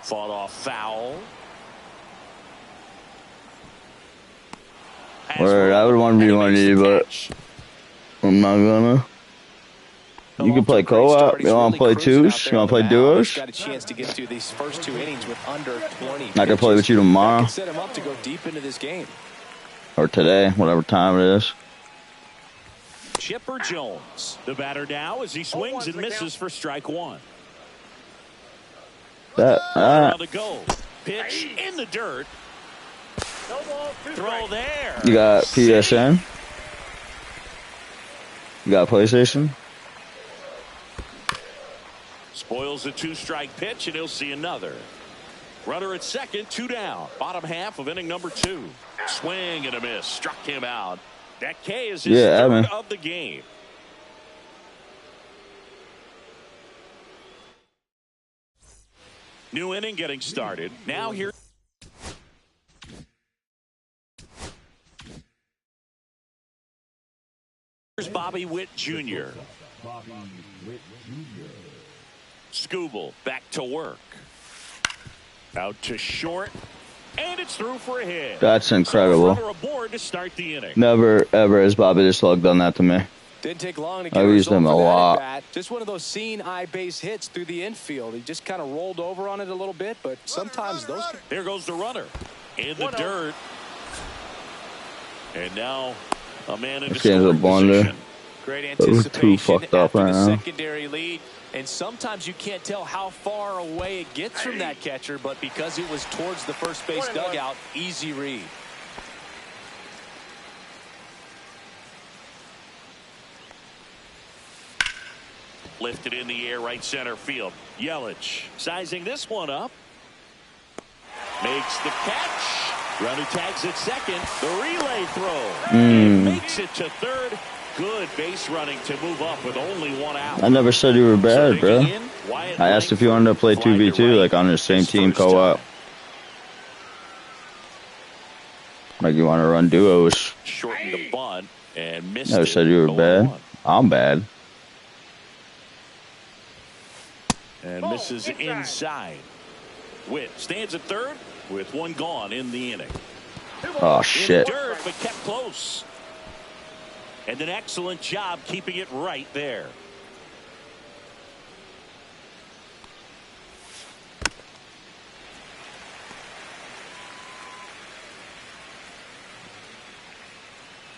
Fought off foul. Word, I would want to be one of you, but I'm not gonna. You can play co-op. You want to play twos? You want to play duos? Got a chance to get through these first 2 innings with under 20. I can play with you tomorrow. Set him up to go deep into this game. Or today, whatever time it is. Chipper Jones, the batter now as he swings and misses for strike 1. On the go. Pitch in the dirt. No ball, 2 Throw there. You got PSN? You got PlayStation? Spoils the 2-strike pitch, and he'll see another. Runner at second, 2 down. Bottom half of inning number 2. Swing and a miss. Struck him out. That K is his third of the game. New inning getting started. Now here's Bobby Witt Jr. Scooble back to work. Out to short. And it's through for a hit. That's incredible. So aboard to start the inning. Never, ever has Bobby Dislug done that to me. Didn't take long to get I've used him a lot. Just one of those seeing eye base hits through the infield. He just kind of rolled over on it a little bit, but sometimes those. There goes the runner in the dirt. And now a man in the scoring position. Great anticipation too fucked up after right the now. secondary lead. And sometimes you can't tell how far away it gets from that catcher, but because it was towards the first base dugout, easy read. Lifted in the air, right center field. Yelich sizing this one up. Makes the catch. Runner tags at second. The relay throw. Makes it to third. Good base running to move up with only 1 out. I never said you were bad, bro. I asked if you wanted to play 2v2, like on the same team co-op. Like you want to run duos. Shortened the bunt and missed Never it. said you were bad. I'm bad. And misses inside. Witt stands at third with one gone in the inning. Oh, shit. Dirt, but kept close. And an excellent job keeping it right there.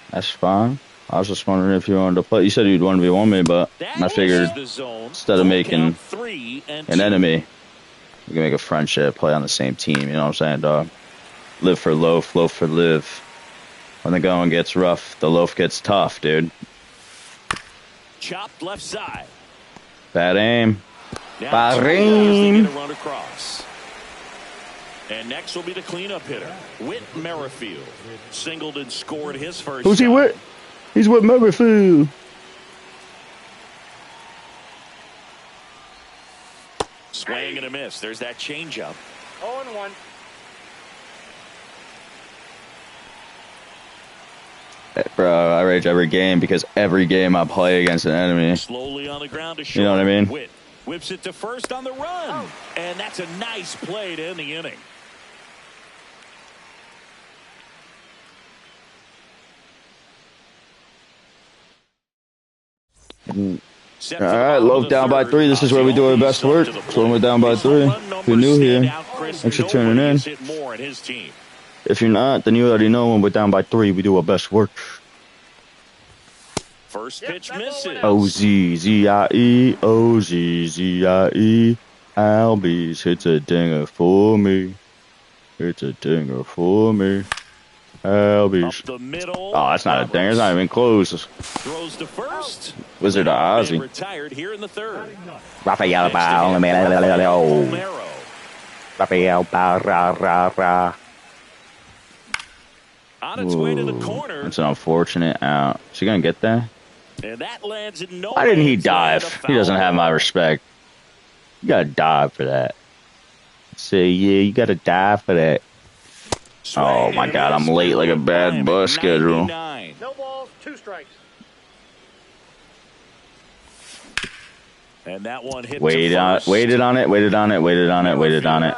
That's fine. I was just wondering if you wanted to play. You said you'd 1v1 me, but I figured instead of making an enemy, we can make a friendship, play on the same team. You know what I'm saying, dog? Live for loaf, loaf for live. When the going gets rough, the loaf gets tough, dude. Chopped left side. Bad aim. Bad aim. Run across. And next will be the cleanup hitter, Whit Merrifield. Singled and scored his first. Who's he with? He's with Merrifield. Swing and a miss. There's that changeup. 0-1. Bro, I rage every game because every game I play against an enemy. Slowly on the ground to you know what I mean? Whit whips it to first on the run. And that's a nice play to end the inning. All right, Loaf down by 3. This is where we do our best work. So when we're down by 3, if you're new here, thanks for tuning in. If you're not, then you already know when we're down by 3, we do our best work. First pitch misses. O-Z-Z-I-E, O-Z-Z-I-E. Albies hits a dinger for me. It's a dinger for me. Albies. Oh, that's not a dinger. It's not even close. Throws to first. Wizard of Ozzy. Retired here in the third. Rafael Rafael. On its way to the corner. That's an unfortunate out. Is he gonna get that? And that lands in no. Why didn't he dive? He doesn't have my respect. You gotta dive for that. Say, yeah, you gotta dive for that. Oh my God, I'm late like a bad bus schedule. No balls, 2 strikes. And that one hit. Waited on it.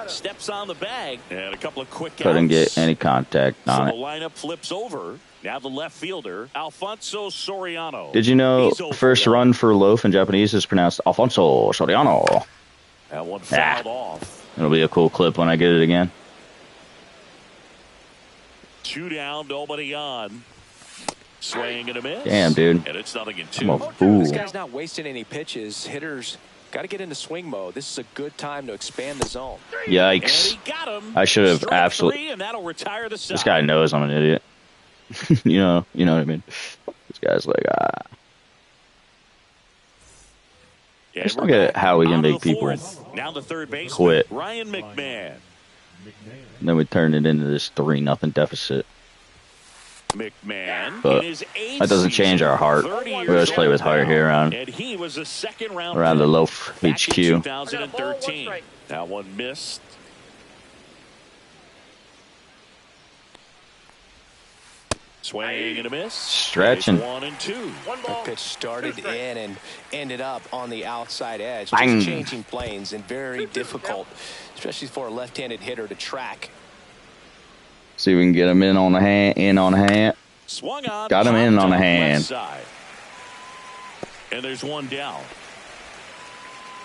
Steps on the bag and a couple of quick Couldn't get any contact on it. The lineup flips over. Now the left fielder, Alfonso Soriano. Did you know first run for Loaf in Japanese is pronounced Alfonso Soriano? That one fouled off. It'll be a cool clip when I get it again. 2 down, nobody on. Swing and a miss. Damn, dude. And it's nothing in 2. I'm a fool. This guy's not wasting any pitches. Hitters got to get into swing mode. This is a good time to expand the zone. Yikes. I should have absolutely. And that'll retire the side. This guy knows I'm an idiot. you know what I mean? This guy's like, I just don't get how we can make people now the third baseman, quit. Ryan McMahon. And then we turn it into this 3-0 deficit. McMahon, but that doesn't change our heart. We always play with heart here around the Loaf HQ. 2013. That one missed. Swing and a miss. Stretching. 1-2. The pitch started in and ended up on the outside edge. Bang. Just changing planes and very difficult, especially for a left-handed hitter to track. See if we can get him in on the hand. Swung on. Got him in on the hand. And there's one down.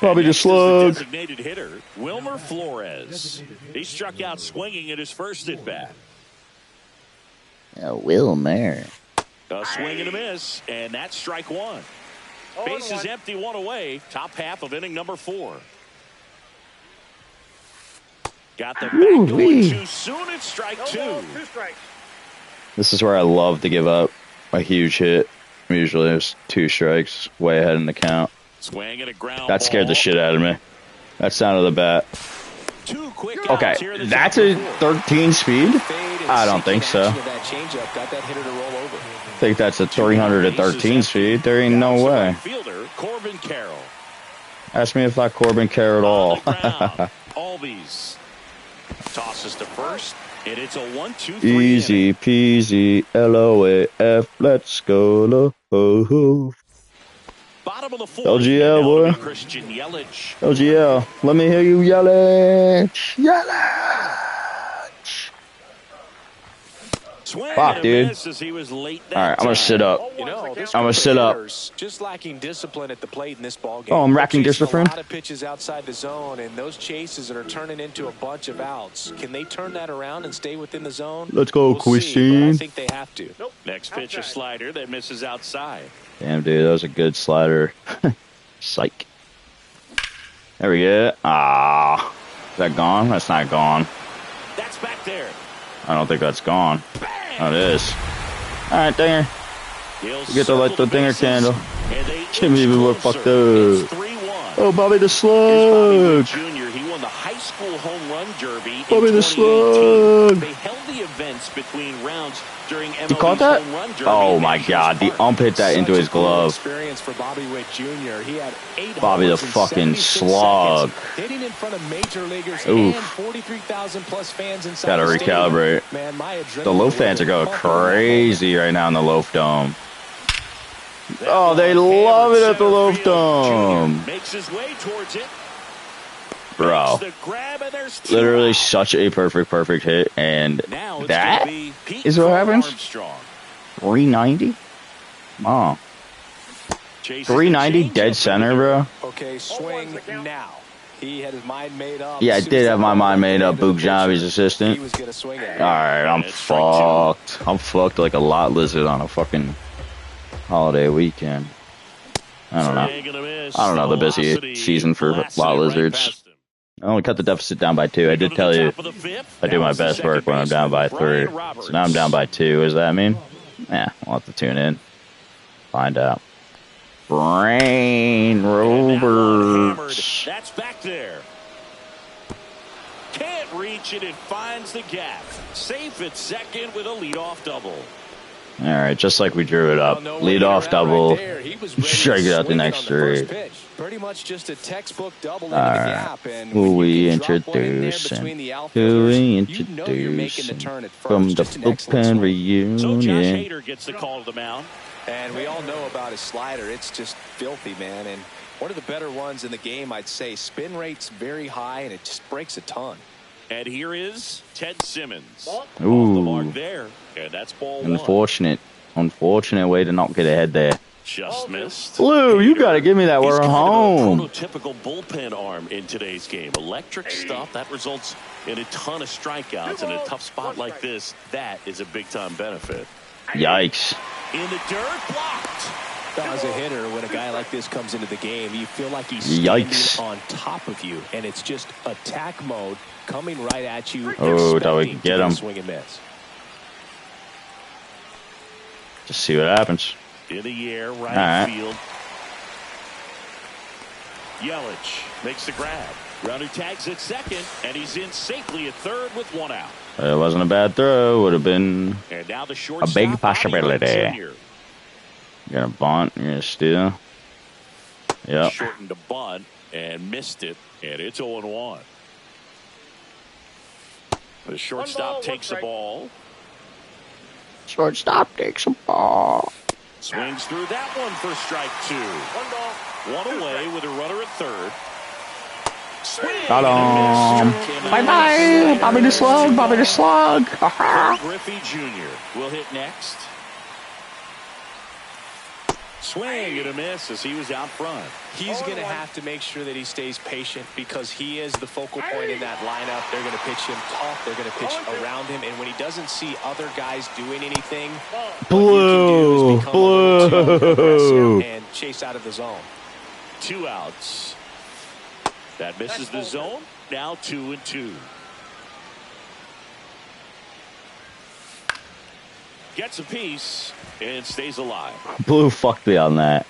Probably just slug. Designated hitter Wilmer Flores. He struck out swinging at his first at bat. Wilmer. A swing and a miss, and that's strike 1. Base is empty, 1 away. Top half of inning number 4. Got the back going too soon. It's strike 2. 2 strikes. This is where I love to give up a huge hit. Usually there's 2 strikes, way ahead in the count. Swing and a ground that scared the shit out of me. That sound of the bat. 2 quick okay, that's a 13 speed? I don't think so. I think that's a 313 speed. There ain't no way. Ask me if I Corbin Carr at all. Albies tosses to first, and it's a 1-2-3. Easy peasy, LOAF, let's go. Bottom of the fourth. LGL, boy. Christian Yelich. LGL. Let me hear you Yelich. Yelich. Fuck, dude. All right, I'm gonna sit up. You know, I'm gonna sit up. Just lacking discipline at the plate in this ball game. Oh, I'm racking discipline. A lot of pitches outside the zone, and those chases that are turning into a bunch of outs. Can they turn that around and stay within the zone? Let's go, Christian. I think they have to. Nope. Next pitch, a slider that misses outside. Damn, dude, that was a good slider. Psych. There we go. Ah, is that gone? That's not gone. That's back there. I don't think that's gone. Oh, it is. All right, dinger. You get to light the dinger candle. Jimmy, we were fucked up. Oh, Bobby the Slug. He won the high school home run derby. Bobby the Slug. They held the events between rounds during MLB. You caught that? Oh my God! The ump hit that into his glove. Experience for Bobby Witt Jr. He had Bobby the fucking Slug. Hitting in front of major leaguers Oof. and 43,000 plus fans inside. Gotta recalibrate. Man, the Loaf fans are going crazy right now in the Loaf Dome. Oh, they love it at the Loaf Dome. Makes his way towards it. Bro, literally such a perfect hit, and that is what happens. 390. Oh, 390 dead center, bro. Okay, swing now. He had his mind made up. Yeah, I did have my mind made up. Boog Javi's assistant. He was gonna swing it. All right, I'm fucked. I'm fucked like a lot lizard on a fucking holiday weekend. I don't know the busy season for lot lizards. I only cut the deficit down by 2. I did tell you I do my best work when I'm down by 3. So now I'm down by 2. What does that mean? Yeah, we'll have to tune in. Find out. Brain Rovers. That's back there. Can't reach it. It finds the gap. Safe at second with a leadoff double. All right, just like we drew it up. Lead off double. Strike it out the next 3. Pretty much just a textbook double into the gap. And who we introducing? Who we introducing? From the bullpen reunion. So Josh Hader gets the call to the mound. And we all know about his slider. It's just filthy, man. And one of the better ones in the game, I'd say. Spin rate's very high, and it just breaks a ton. And here is Ted Simmons. Ooh. Off the mark there. And that's ball unfortunate. 1. Unfortunate way to not get ahead there. Just missed. Blue, you got to give me that. We're home. Prototypical bullpen arm in today's game. Electric stuff that results in a ton of strikeouts. In a tough spot like this, that is a big-time benefit. Yikes. In the dirt, blocked. As a hitter, when a guy like this comes into the game, you feel like he's standing on top of you, and it's just attack mode coming right at you. Oh, that we can get him. Swing and miss. Just see what happens. In the air, right field. Yelich makes the grab. Runner tags at second, and he's in safely at third with 1 out. It wasn't a bad throw. Would have been a big possibility. You're gonna bunt. You're gonna steal. Yeah. Shortened the bunt and missed it, and it's 0-1. The shortstop takes the ball. Shortstop takes a ball. Swings through that one for strike 2. 1 away with a runner at third. Got him. Bye-bye. Bobby the Slug. Bobby the Slug. Griffey Jr. will hit next. Swing and a miss as he was out front. He's going to have to make sure that he stays patient because he is the focal point in that lineup. They're going to pitch him tough. They're going to pitch around him. And when he doesn't see other guys doing anything, Blue. Blue. And chase out of the zone. 2 outs. That misses the zone. Now 2-2. Gets a piece and stays alive. Blue fucked me on that.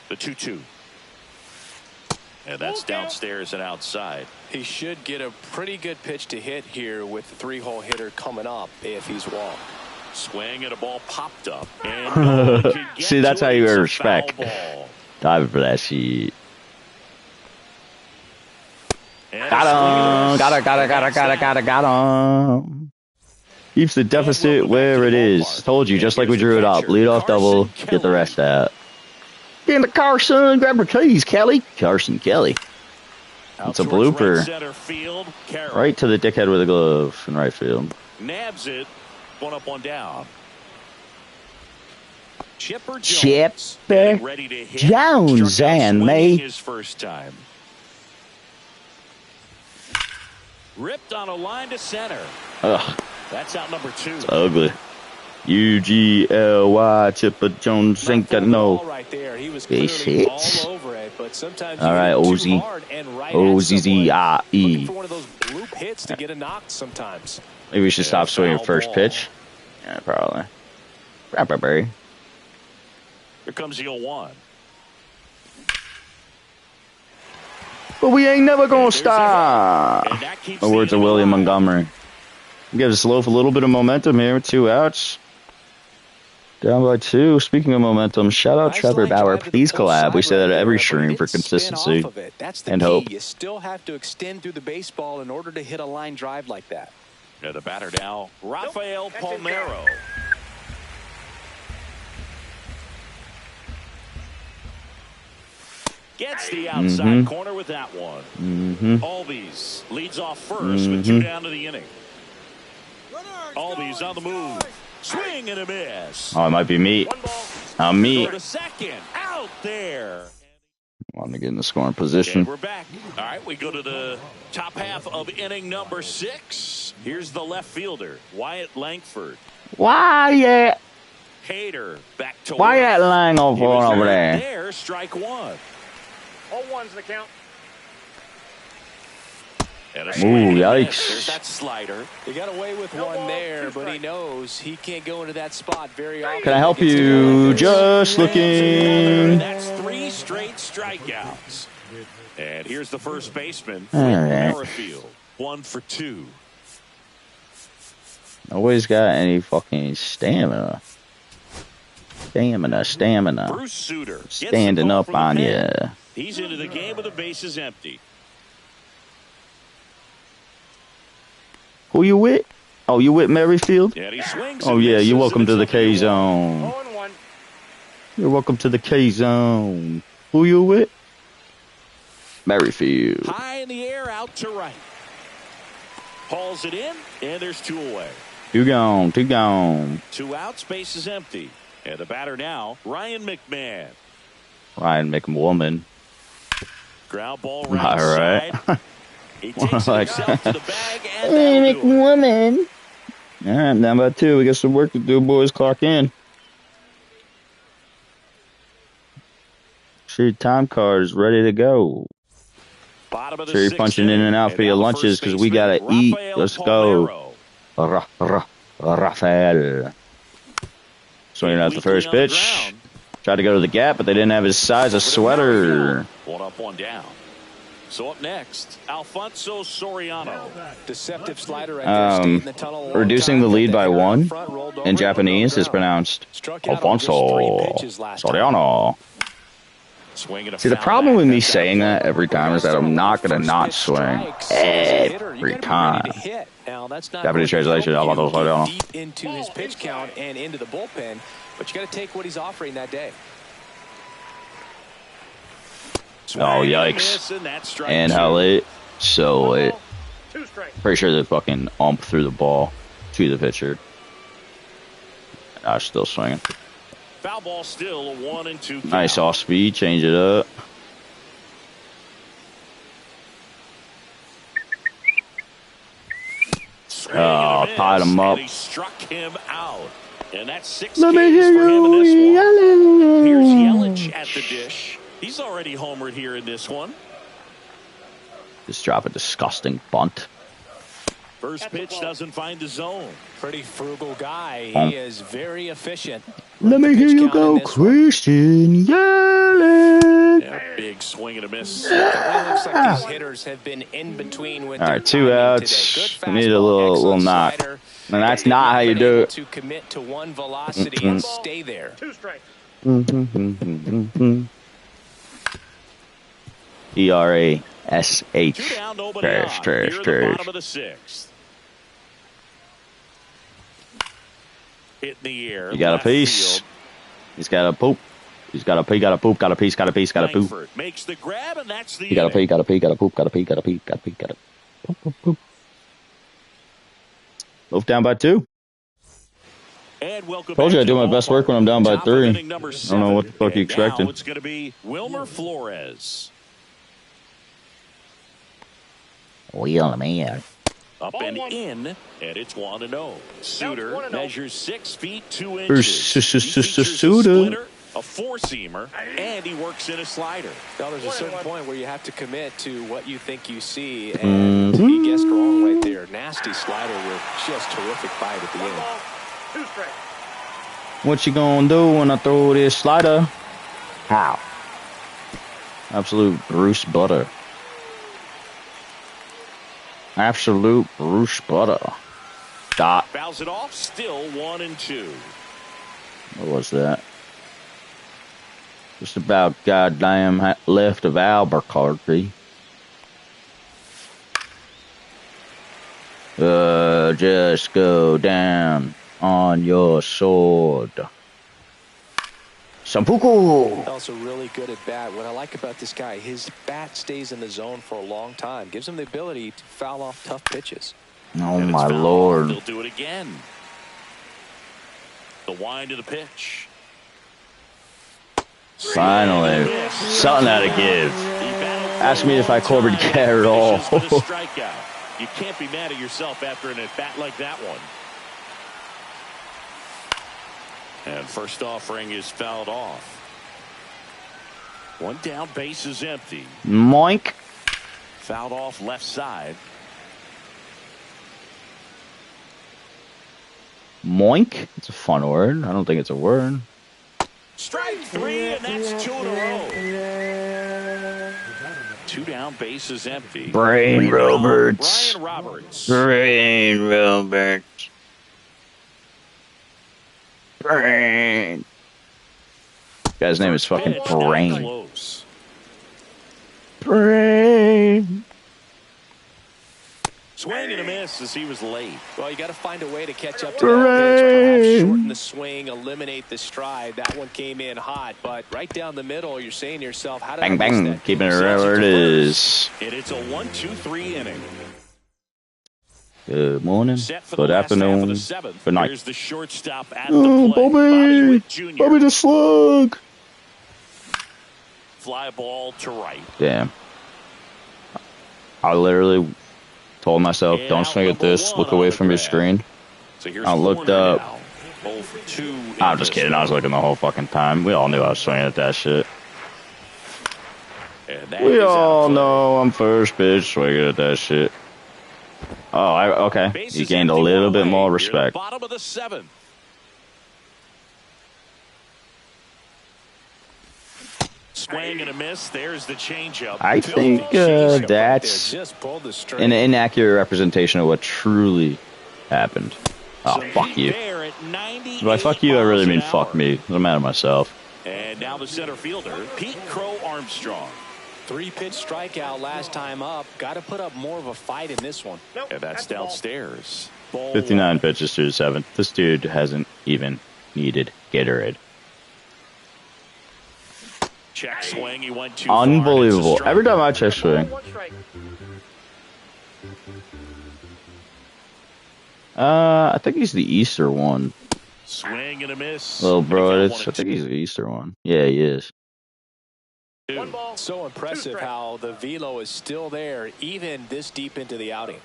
The 2-2. And that's downstairs and outside. He should get a pretty good pitch to hit here with the 3-hole hitter coming up if he's walked. Swing and a ball popped up. And see, that's how you earn respect. Diving for that shit. Got him. Got him. Keeps the deficit where it is. Told you, just like we drew it up. Lead off double, get the rest out. Get in the car, son. Grab your keys, Kelly. Carson Kelly. It's a blooper. Right to the dickhead with a glove in right field. Nabs it. One up, one down. Chipper Jones and me. His first time. Ripped on a line to center. Ugh. That's out number 2. It's ugly. UGLY Chipper Jones ain't got no. Right there. He was clearly all over it, but sometimes all right, OZ. OZZIE. For one of those loop hits to get a knock sometimes. Maybe we should stop swinging first pitch. Yeah, probably. Rapperberry. Here comes the 0-1. But we ain't never gonna stop. The words of William Montgomery. Give us Loaf a little bit of momentum here with 2 outs. Down by 2. Speaking of momentum, shout out Trevor Bauer. Please collab. We say that at every stream for consistency and hope. You still have to extend through the baseball in order to hit a line drive like that. Yeah, the batter now, Rafael Palmeiro. Gets the outside corner with that one. Albies leads off first with 2 down to the inning. Albies on the move. Swing and a miss. Oh, it might be me. I'm me. Go to second. Out there. Want to get in the scoring position. And we're back. All right, we go to the top half of inning number 6. Here's the left fielder, Wyatt Langford. Wyatt. Hader back to Wyatt Lang over there. There, strike 1. 0-1's the count. Ooh, yikes. There's that slider. He got away with one there, but he knows he can't go into that spot very often. Can I help you? Just looking. That's 3 straight strikeouts. And here's the first baseman, Merrifield. 1 for 2. Nobody's got any fucking stamina. Stamina. Bruce Sutter standing up on you. He's into the game with the bases empty. Who you with? Oh, you with Merrifield? Yeah, he swings. Oh, yeah, you're welcome to the K-Zone. 0-1. You're welcome to the K-Zone. Who you with? Merrifield. High in the air, out to right. Hauls it in, and there's 2 away. 2 gone, 2 gone. 2 out, space is empty. And the batter now, Ryan McMahon. Ryan McWoman. Ground ball right all right. side. He takes it himself to the bag and Ryan McWoman. All right, down by 2. We got some work to do, boys. Clock in. Sure, your time card is ready to go. Sure, you're punching in and out for your lunches because we got to eat. Let's go. Rafael. Swinging out the first pitch. Tried to go to the gap, but they didn't have his size of sweater. 1 up, 1 down. So up next, Alfonso Soriano. Deceptive slider in the tunnel. Reducing the lead by 1 in Japanese is pronounced Alfonso Soriano. See, the problem with me saying that every time is that I'm not going to not swing every time. Japanese translation, Alfonso Soriano. Deep into his pitch count and into the bullpen, but you got to take what he's offering that day. Oh, yikes. And how late? So late. Pretty sure they fucking threw the ball to the pitcher. I was still swinging. Foul ball still, a 1-2 count. Nice off speed, change it up. Oh, tied him up. He struck him out. And that's 6 Let me Ks hear for him in this you one. yelling. Here's Yelich at the dish. He's already homered here in this one. Just drop a disgusting bunt. First pitch doesn't find the zone. Pretty frugal guy. He is very efficient. Let me hear you go, Christian Yelich. Yeah, big swing and a miss. It looks like these hitters have been in between with all right, 2 outs. We need a little knock. And that's not how you do it. To commit to one velocity and stay there. 2 strikes. ERASH. 2 down, nobody on. Here in the bottom of the 6th. Hit in the air. You got a piece. Field. He's got a poop. He's got to pee, got to poop, got to pee, got to pee, got to poop. Makes the grab, and that's the You got to pee, got to pee, got to poop, got to pee, got to pee, got to pee, got to poop, poop, poop. Move down by 2. And welcome Told you I back do to my best work when I'm down by top 3. of I inning number don't know what the fuck you expected. Now it's going to be Wilmer Flores. Wheel man. Up Ball and one. in, and it's 1-0. Suter 1-0. measures 6 feet 2 inches. Suter. Splitter, a 4-seamer, and he works in a slider. Now, there's a certain point where you have to commit to what you think you see, and he guessed wrong right there. Nasty slider with just terrific bite at the end. 1 ball, 2 strikes. What you gonna do when I throw this slider? How? Absolute Bruce Butter. Absolute Bruce Butter. Dot. Fouls it off, still 1-2. What was that? Just about goddamn left of Albuquerque. Just go down on your sword. Sampuku! Also really good at bat. What I like about this guy, his bat stays in the zone for a long time. Gives him the ability to foul off tough pitches. Oh my lord. They'll do it again. The wind of the pitch. Finally. Something out of give. Ask me if I Corbin care at all. You can't be mad at yourself after an at-bat like that one. And first offering is fouled off. One down, base is empty. Moink. Fouled off left side. Moink? It's a fun word. I don't think it's a word. Strike 3, and that's 2 in a row. 2 down, base is empty. Brian Roberts. Brian Roberts. Brian Roberts. Brain. Guy's name is fucking Brain. Brain. Swing and a miss as he was late. Well, you got to find a way to catch up to that pitch. Perhaps shorten the swing, eliminate the stride. That one came in hot, but right down the middle, you're saying to yourself, how did bang bang, keeping it wherever it is. And it's a 1-2-3 inning. Good morning, good afternoon, good night. Here's the shortstop at the plate. Bobby the Slug. Fly ball to right. Damn. I literally told myself, don't swing at this, look away from your screen. I looked up. I'm just kidding, I was looking the whole fucking time. We all knew I was swinging at that shit. We all know I'm first pitch swinging at that shit. Oh, okay. You gained a little bit more respect. Bottom of the 7th. Swing and a miss. There's the changeup. I think that's an inaccurate representation of what truly happened. Oh, fuck you. By fuck you, I really mean fuck me. I'm mad at myself. And now the center fielder, Pete Crow Armstrong. 3-pitch strikeout last time up. Got to put up more of a fight in this one. And that's downstairs. 59 pitches to the 7th. This dude hasn't even needed Gatorade. Check swing. He went too unbelievable. Far. Every time I check swing. I think he's the Easter one. Swing and a miss. Little bro, I think he's the Easter one. Yeah, he is. So impressive how the velo is still there even this deep into the outing.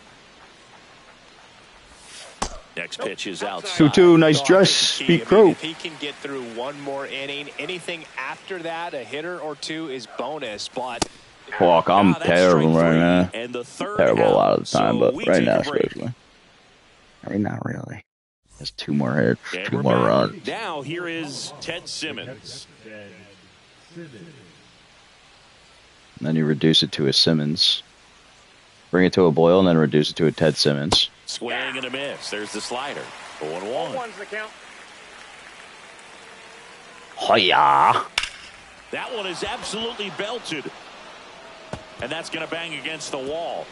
Next pitch is out. 2-2, nice dress, Pete Crow. If he can get through one more inning, anything after that, a hitter or two is bonus. But fuck, I'm terrible right now. Terrible a lot of the time, but right now especially. I mean, not really. There's 2 more hits, 2 more runs. Now here is Ted Simmons. And then you reduce it to a Simmons. Bring it to a boil and then reduce it to a Ted Simmons. Swing and a miss. There's the slider. 0-1. 1's the count. Hoya! That one is absolutely belted. And that's going to bang against the wall.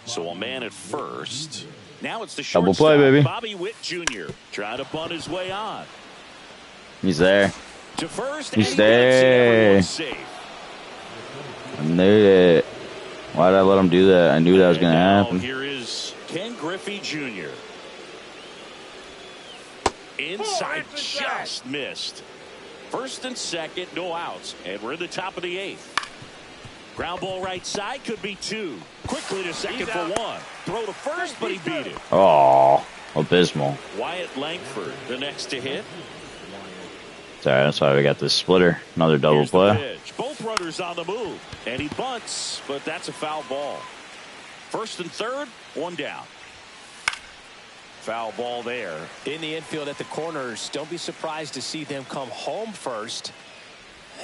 So a man at first. Now it's the Double shortstop, play, baby. Bobby Witt Jr. trying to bunt his way on. He's there. To first, He's there. I knew it. Why did I let him do that? I knew that was going to happen. Here is Ken Griffey Jr. Inside, just missed. First and second, no outs. And we're in the top of the 8th. Ground ball right side, could be 2. Quickly to second for 1. Throw to first, but he beat it. Oh, abysmal. Wyatt Langford, the next to hit. Sorry, that's why we got this splitter. Another double play. Both runners on the move. And he bunts, but that's a foul ball. First and third, 1 down. Foul ball there. In the infield at the corners, don't be surprised to see them come home first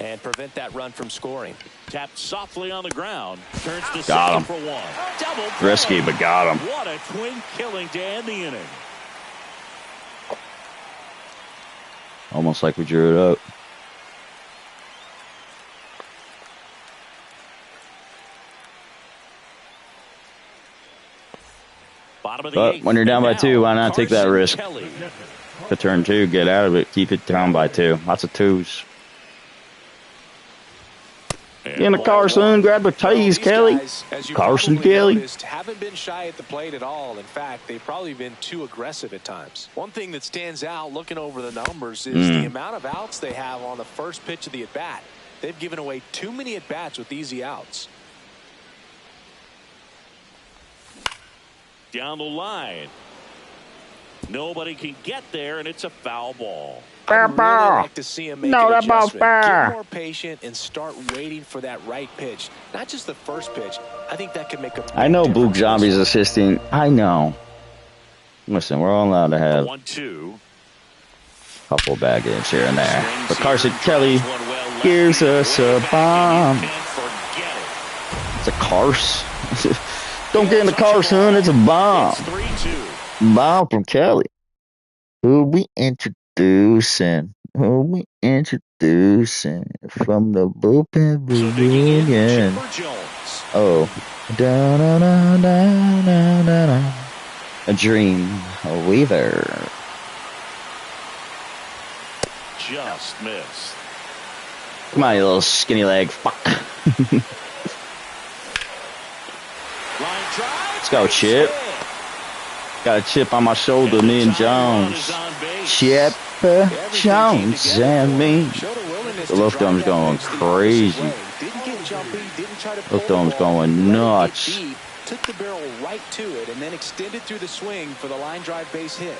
and prevent that run from scoring. Tapped softly on the ground. Turns to got second him. for 1. Double play. Risky, but got him. What a twin killing to end the inning. Almost like we drew it up. But when you're down by 2, why not take that risk? To turn 2, get out of it, keep it down by 2. Lots of 2s. Get in the car, son. Grab the tees, Kelly. Carson Kelly. Haven't been shy at the plate at all. In fact, they've probably been too aggressive at times. One thing that stands out looking over the numbers is the amount of outs they have on the first pitch of the at-bat. They've given away too many at-bats with easy outs. Down the line. Nobody can get there, and it's a foul ball. I'd really like to see him make an adjustment. Get more patient and start waiting for that right pitch. Not just the first pitch. I think that could make a I know Boog Zombie's assisting. I know. Listen, we're all allowed to have 1-2. a couple bad games here and there. But Carson Kelly gives us a bomb. It's a Carse. Don't get in the car, son. It's a bomb. Bomb from Kelly. Who we introducing? From the bullpen reunion? Oh. Da-da-da-da-da-da-da. A dream. A weaver. Just missed. Come on, you little skinny leg. Fuck. Let's go, Chip. Got a chip on my shoulder, me and Jones. Chip Jones and me. The left arm's going crazy. Left arm's going nuts. Took the barrel right to it and then extended through the swing for the line drive base hit.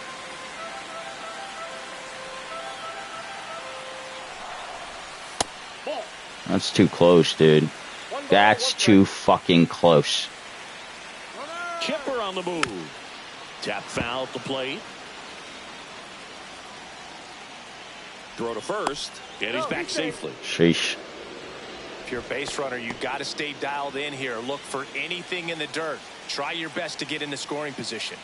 That's too close, dude. That's too fucking close. Kipper on the move. Tap foul at the plate. Throw to first, and he's back safely. Sheesh. If you're a base runner, you've got to stay dialed in here. Look for anything in the dirt. Try your best to get into scoring position.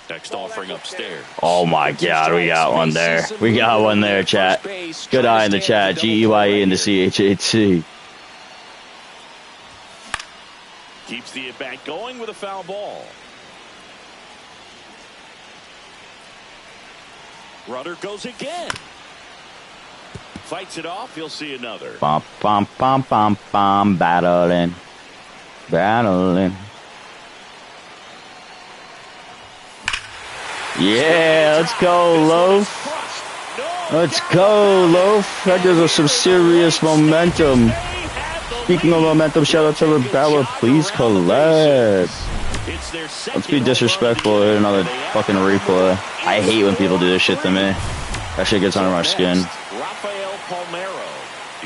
Next offering upstairs. Oh my God, we got one there. We got one there, chat. Good eye in the chat. GEYE in the CHAT. Keeps the at-bat going with a foul ball. Runner goes again. Fights it off. He'll see another. Bum, bum, bum, bum, bum. Battling. Battling. Yeah, let's go, Loaf. Let's go, Loaf. That gives us some serious momentum. Speaking of momentum, shout out to Rebella. Please collect. Let's be disrespectful in another fucking replay. I hate when people do this shit to me. That shit gets under my skin.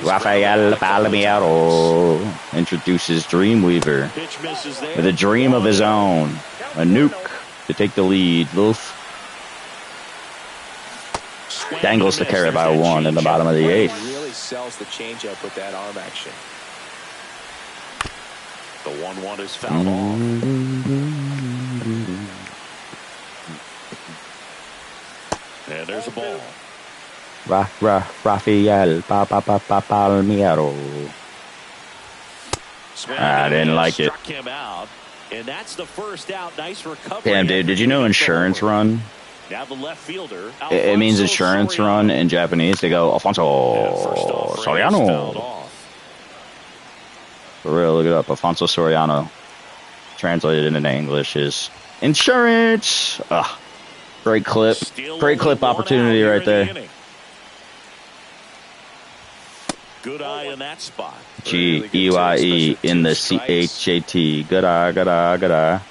Rafael Palmeiro introduces Dreamweaver with a dream of his own. A nuke to take the lead. Wolf dangles the carrot by 1 in the bottom of the 8th. Really sells the changeup with that arm action. The 1-1 is fouled off. And there's a ball. Rafael Palmeiro. I didn't like it. Struck him out. And that's the first out. Nice recovery. Damn, dude, did you know insurance run? Now the left fielder. It means insurance run in Japanese. They go, Alfonso Soriano. For real, look it up. Alfonso Soriano, translated into English, is insurance. Ugh. Great clip. Great clip opportunity right there. Good eye in that spot. G-E-Y-E in the C-H-A-T. Good eye, good eye, good eye.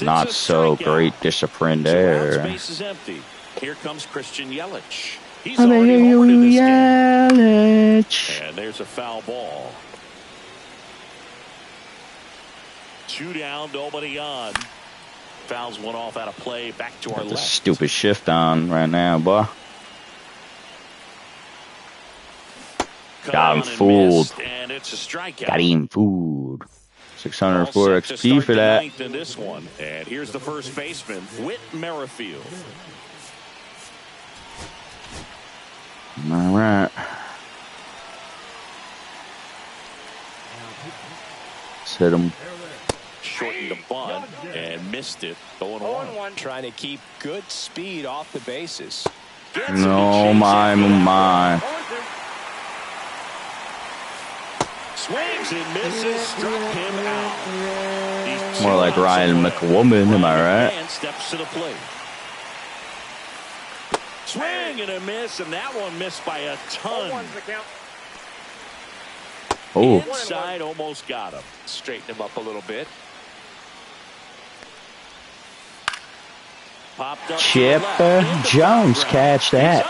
Not so great discipline there. Base is empty. Here comes Christian Yelich. He's already homered in this game. And there's a foul ball. 2 down, nobody on. Fouls one off out of play. Back to our left. Stupid shift on right now, boy. Got him fooled. And it's a strikeout. Got him fooled. 604 XP for that. In this one. And here's the first baseman, Whit Merrifield. All right. Let's hit him. Shortened the bunt and missed it. 0-1. Trying to keep good speed off the bases. No, my. Swings and misses, struck him out. More like Ryan McWoman, am I right? Steps to the plate. Swing and a miss, and that one missed by a ton. Oh. Inside, almost got him. Straighten him up a little bit. Popped up. Chipper Jones, catch that.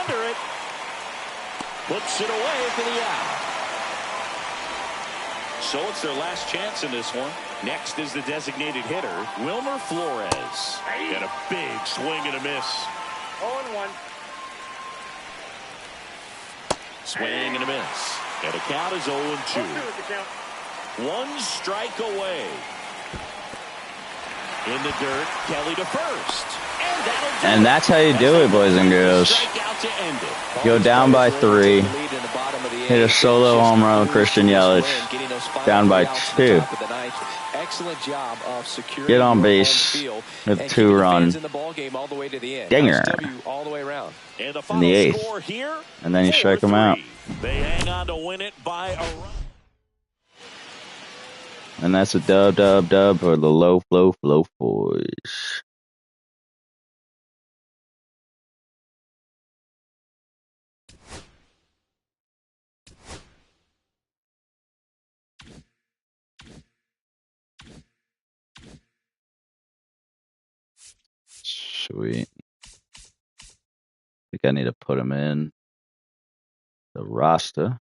Puts it away for the out. So it's their last chance in this one. Next is the designated hitter, Wilmer Flores. And a big swing and a miss. 0-1. Swing and a miss. And the count is 0-2. 1 strike away. In the dirt, Kelly to first. And that's how you do it, boys and girls. Go down by 3. Hit a solo home run with Christian Yelich. Down by 2. Excellent job of securing. Get on base with 2 runs. Dinger. All the way around. In the 8th. And then you strike them out. They hang on to win it by a run. And that's a dub for the low flow boys. Sweet. I think I need to put him in the roster.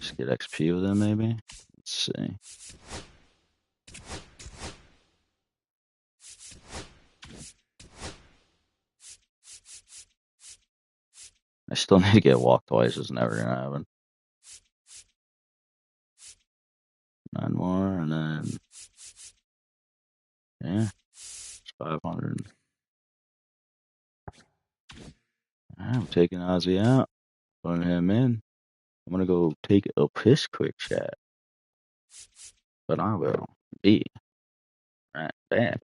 Just get XP with him, maybe. Let's see. I still need to get walked twice. It's never gonna happen. 9 more, and then yeah, it's 500. I'm taking Ozzy out, putting him in. I'm gonna go take a piss quick chat, but I will be right back.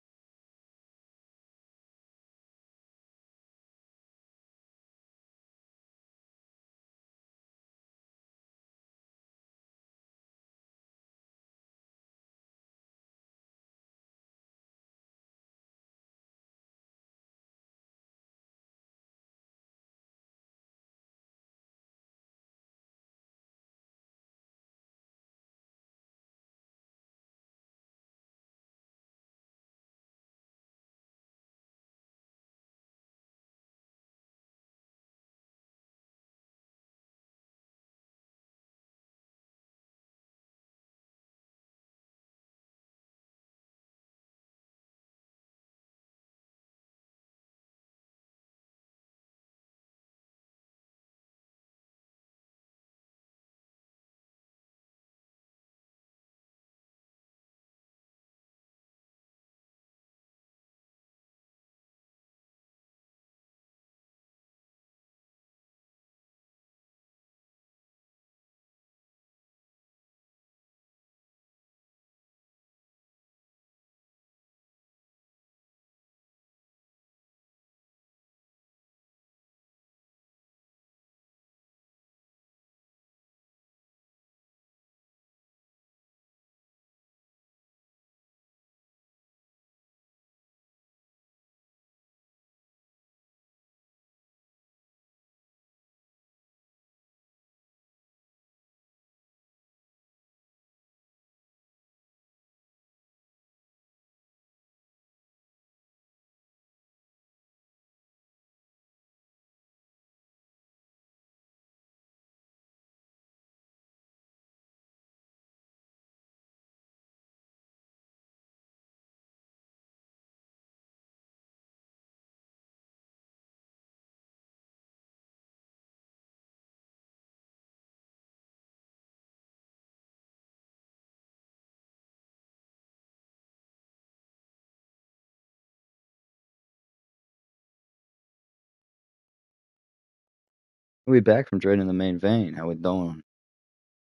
We back from draining the main vein. How we doing?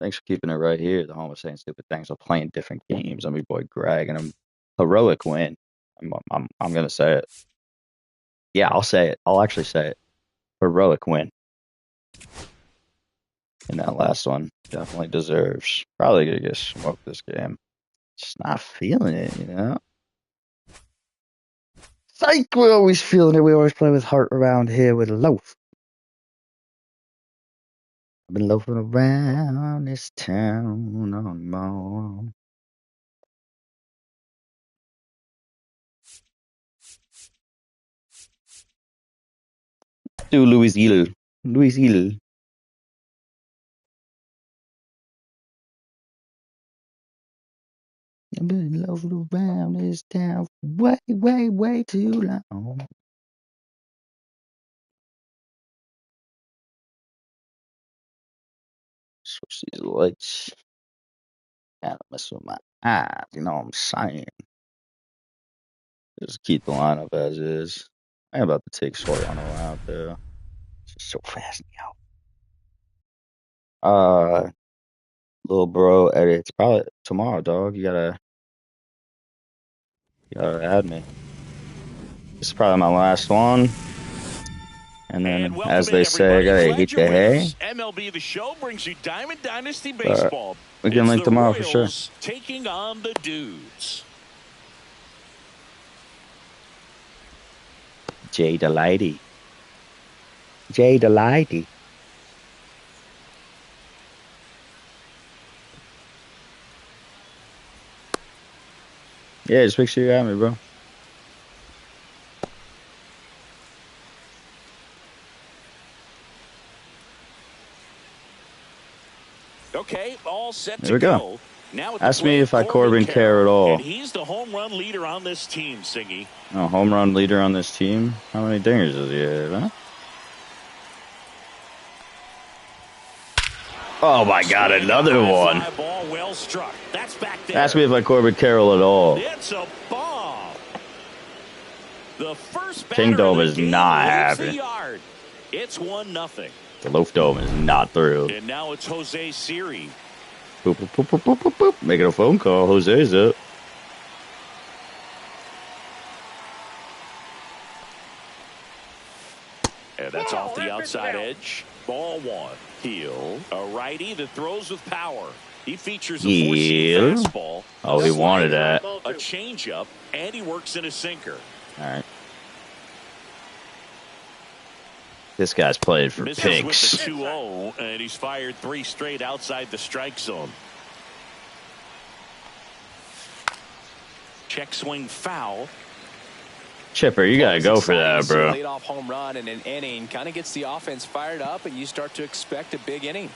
Thanks for keeping it right here. The home of saying stupid things. I'm playing different games. I'm your boy Greg, and I'm heroic win. I'm gonna say it. Yeah, I'll say it. I'll actually say it. Heroic win. And that last one definitely deserves. Probably gonna get smoked this game. Just not feeling it, you know. Psych, we're always feeling it. We always play with heart around here with loaf. I've been loafing around this town on my own. Do Louis Hill. Louis Hill. I've been loafing around this town for way too long. Switch these lights. Gotta mess with my eyes, you know what I'm saying? Just keep the lineup as is. I'm about to take Soriano out there. It's just so fast now. Little bro, it's probably tomorrow, dog. You gotta add me. This is probably my last one. And then, as they say, I gotta hit the hay. MLB The Show brings you Diamond Dynasty Baseball. We can link tomorrow for sure. Taking on the Dudes. Jay Delighty. Jay Delighty. Yeah, just make sure you got me, bro. Okay, all set There we go. Now ask me if I Corbin care at all. And he's the home run leader on this team, Singy. Oh, home run leader on this team? How many dingers does he have, huh? Oh my God, another one. Ball well struck. That's back there. Ask me if I Corbin Carroll at all. It's a bomb. The first King Dome is not happy. It's 1-0. The Loaf Dome is not through. And now it's Jose Siri. Boop, boop, boop, boop, boop, boop, boop. Making a phone call. Jose's up. And that's off the outside edge. Ball one. Heel. A righty that throws with power. He features a four-seam fastball. Oh, he wanted that. A changeup, and he works in a sinker. All right. This guy's playing for Misses pinks. with the 2-0, and he's fired 3 straight outside the strike zone. Check swing foul. Chipper, you gotta go for that, bro. Leadoff home run in an inning kind of gets the offense fired up, and you start to expect a big inning.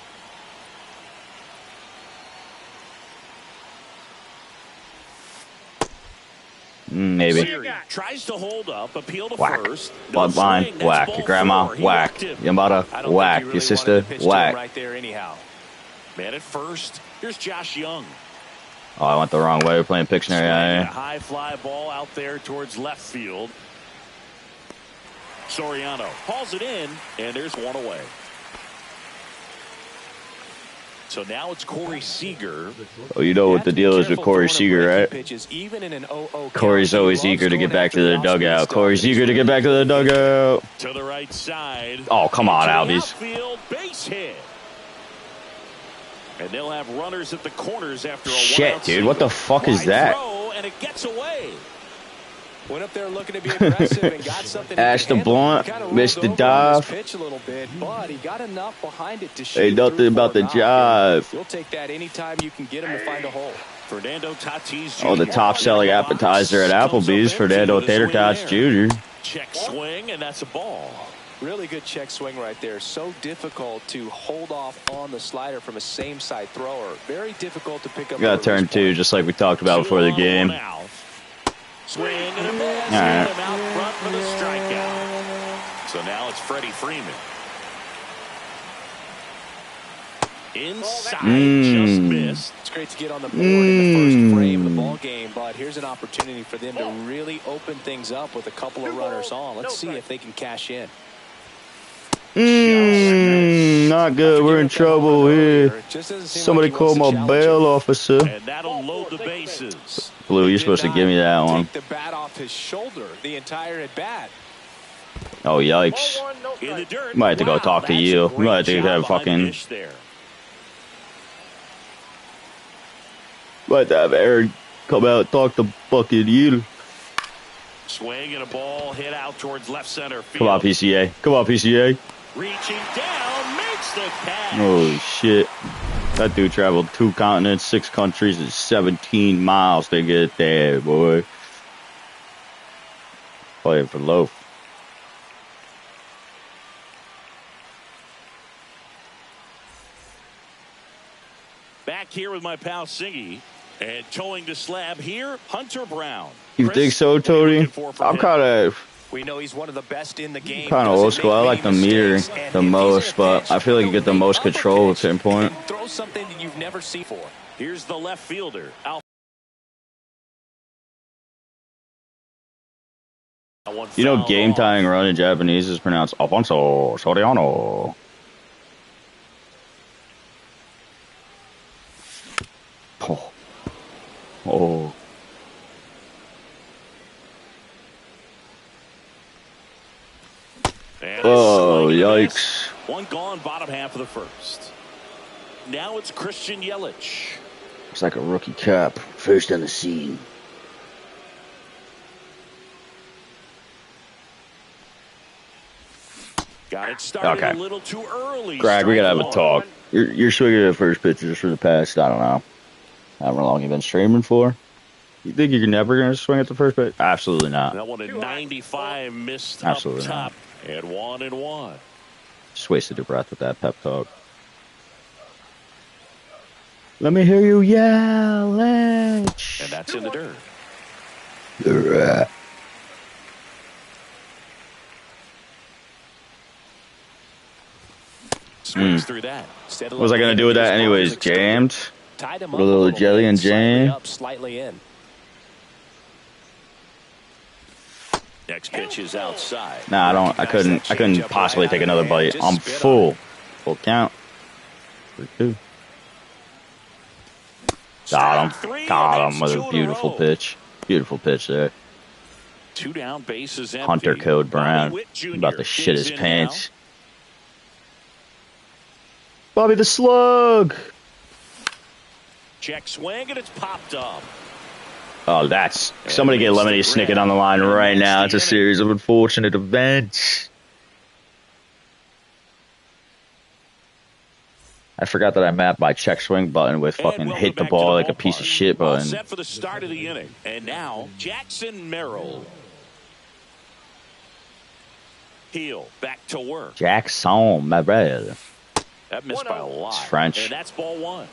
Maybe. Siri tries to hold up, appeal to Whack. first. Bloodline, whack. Your grandma, whack. Your mother, whack. Your sister, whack. Right there, anyhow. Man at first. Here's Josh Young. Oh, I went the wrong way. We're playing Pictionary. A high fly ball out there towards left field. Soriano hauls it in, and there's one away. So now it's Corey Seager. Oh, you know what the deal is with Corey Seager, right? Corey's always eager to get back to the dugout. Corey's eager to get back to the dugout. To the right side. Oh, come on, Albies. Outfield base hit. And they'll have runners at the corners after a shit, dude. What the fuck is that? And it gets away. Went up there looking to be aggressive and got something. Ash the blunt, missed the dive. Pitch a little bit, but he got enough behind it to shoot. Ain't nothing about the jive. You'll take that anytime you can get him to find a hole. Fernando Tatis Jr. Oh, the top selling appetizer at Applebee's, Fernando Tater Tots Jr. Check swing, and that's a ball. Really good check swing right there. So difficult to hold off on the slider from a same side thrower. Very difficult to pick up. Got turn 2, just like we talked about before the game. Swing and a miss. Get him out front for the strikeout. So now it's Freddie Freeman. Inside, just missed. It's great to get on the board in the first frame of the ball game, but here's an opportunity for them to really open things up with a couple of runners on. Let's see if they can cash in. not good. We're in trouble here. Somebody call my bail officer. And that'll load the bases. Blue, you're supposed to give me that one. Take the bat off his shoulder the entire at bat. Oh, yikes. In the dirt. Might have to go talk to you. Might have to have fucking... Might have Aaron come out and talk to fucking you. Swing and a ball hit out towards left center field. Come on, PCA. Come on, PCA. Reaching down, makes the catch. Holy shit. That dude traveled 2 continents, 6 countries, and 17 miles to get there, boy. Playing for loaf. Back here with my pal Siggy. And towing the slab here, Hunter Brown. You think so, Tony? I'm kind of... We know he's one of the best in the game. Kind of old school. I like the meter the most, but I feel like you get the most control at a certain point. Throw something that you've never seen before. Here's the left fielder. You know, game tying run in Japanese is pronounced Alfonso Soriano. Oh. Oh. Oh, yikes. One gone, bottom half of the first. Now it's Christian Yelich. It's like a rookie cap. First on the scene. Got it started a little too early. Greg, we gotta have a talk. You're swinging at first pitches for the past, I don't know, however long you've been streaming for. You think you're never gonna swing at the first pitch? Absolutely not. That one at 95 missed Absolutely up top. Not. And 1-1. Just wasted your breath with that pep talk. Let me hear you yell, Edge. And that's in the dirt. Swings through that. What was I gonna do with that anyways? Jammed? Tied him Put a little jelly and jam. Up, slightly in. Next pitch is outside. Nah, I couldn't possibly take another bite. I'm full. Full count. 3-2. Got him with a beautiful pitch. Beautiful pitch there. 2 down, bases empty. Hunter Code Brown. About to shit his pants. Bobby the Slug. Check swing and it's popped up. Oh, that's... Somebody get Lemony Snicket on the line right now. It's a series of unfortunate events. I forgot that I mapped my check swing button with fucking hit the ball like a piece of shit button. Set for the start of the inning. And now, Jackson Merrill. Heel, back to work. Jackson Merrill. That missed by a lot. It's French. And that's ball 1.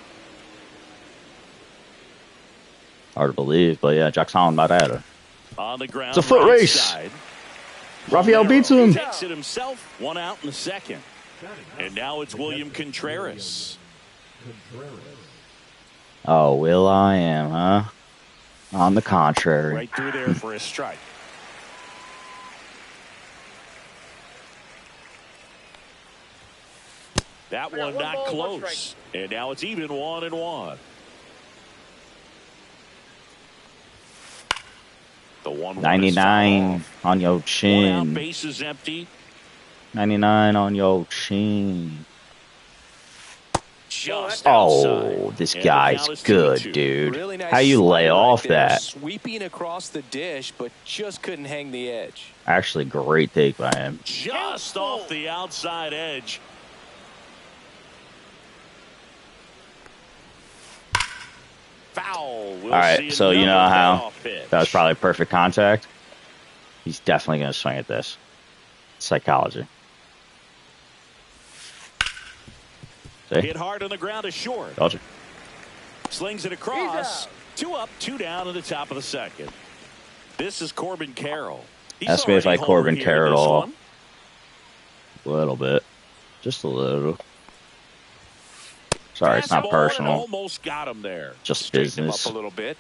Hard to believe, but yeah, Jackson Merrill. On the ground, it's a foot race. Raphael beats him. Takes it himself. 1 out in the second. And now it's William Contreras. Oh, Will I am, huh? On the contrary. Right through there for a strike. That one not close. And now it's even 1-1. The 1-1 99 on your 1 out, chin. bases empty. 99 on your chin. Just oh, this guy's good, dude. Really nice. How you lay off that? Sweeping across the dish, but just couldn't hang the edge. Actually, great take by him. Just off the outside edge. Foul. All right, so you know how that was probably perfect contact? He's definitely going to swing at this. Psychology. See? Hit hard on the ground is short. Told you. Slings it across. 2 up, 2 down in the top of the second. This is Corbin Carroll. Ask me if I Corbin Carroll. A little bit. Just a little. Sorry, it's not personal. Almost got him there. Just business. Him up a little bit.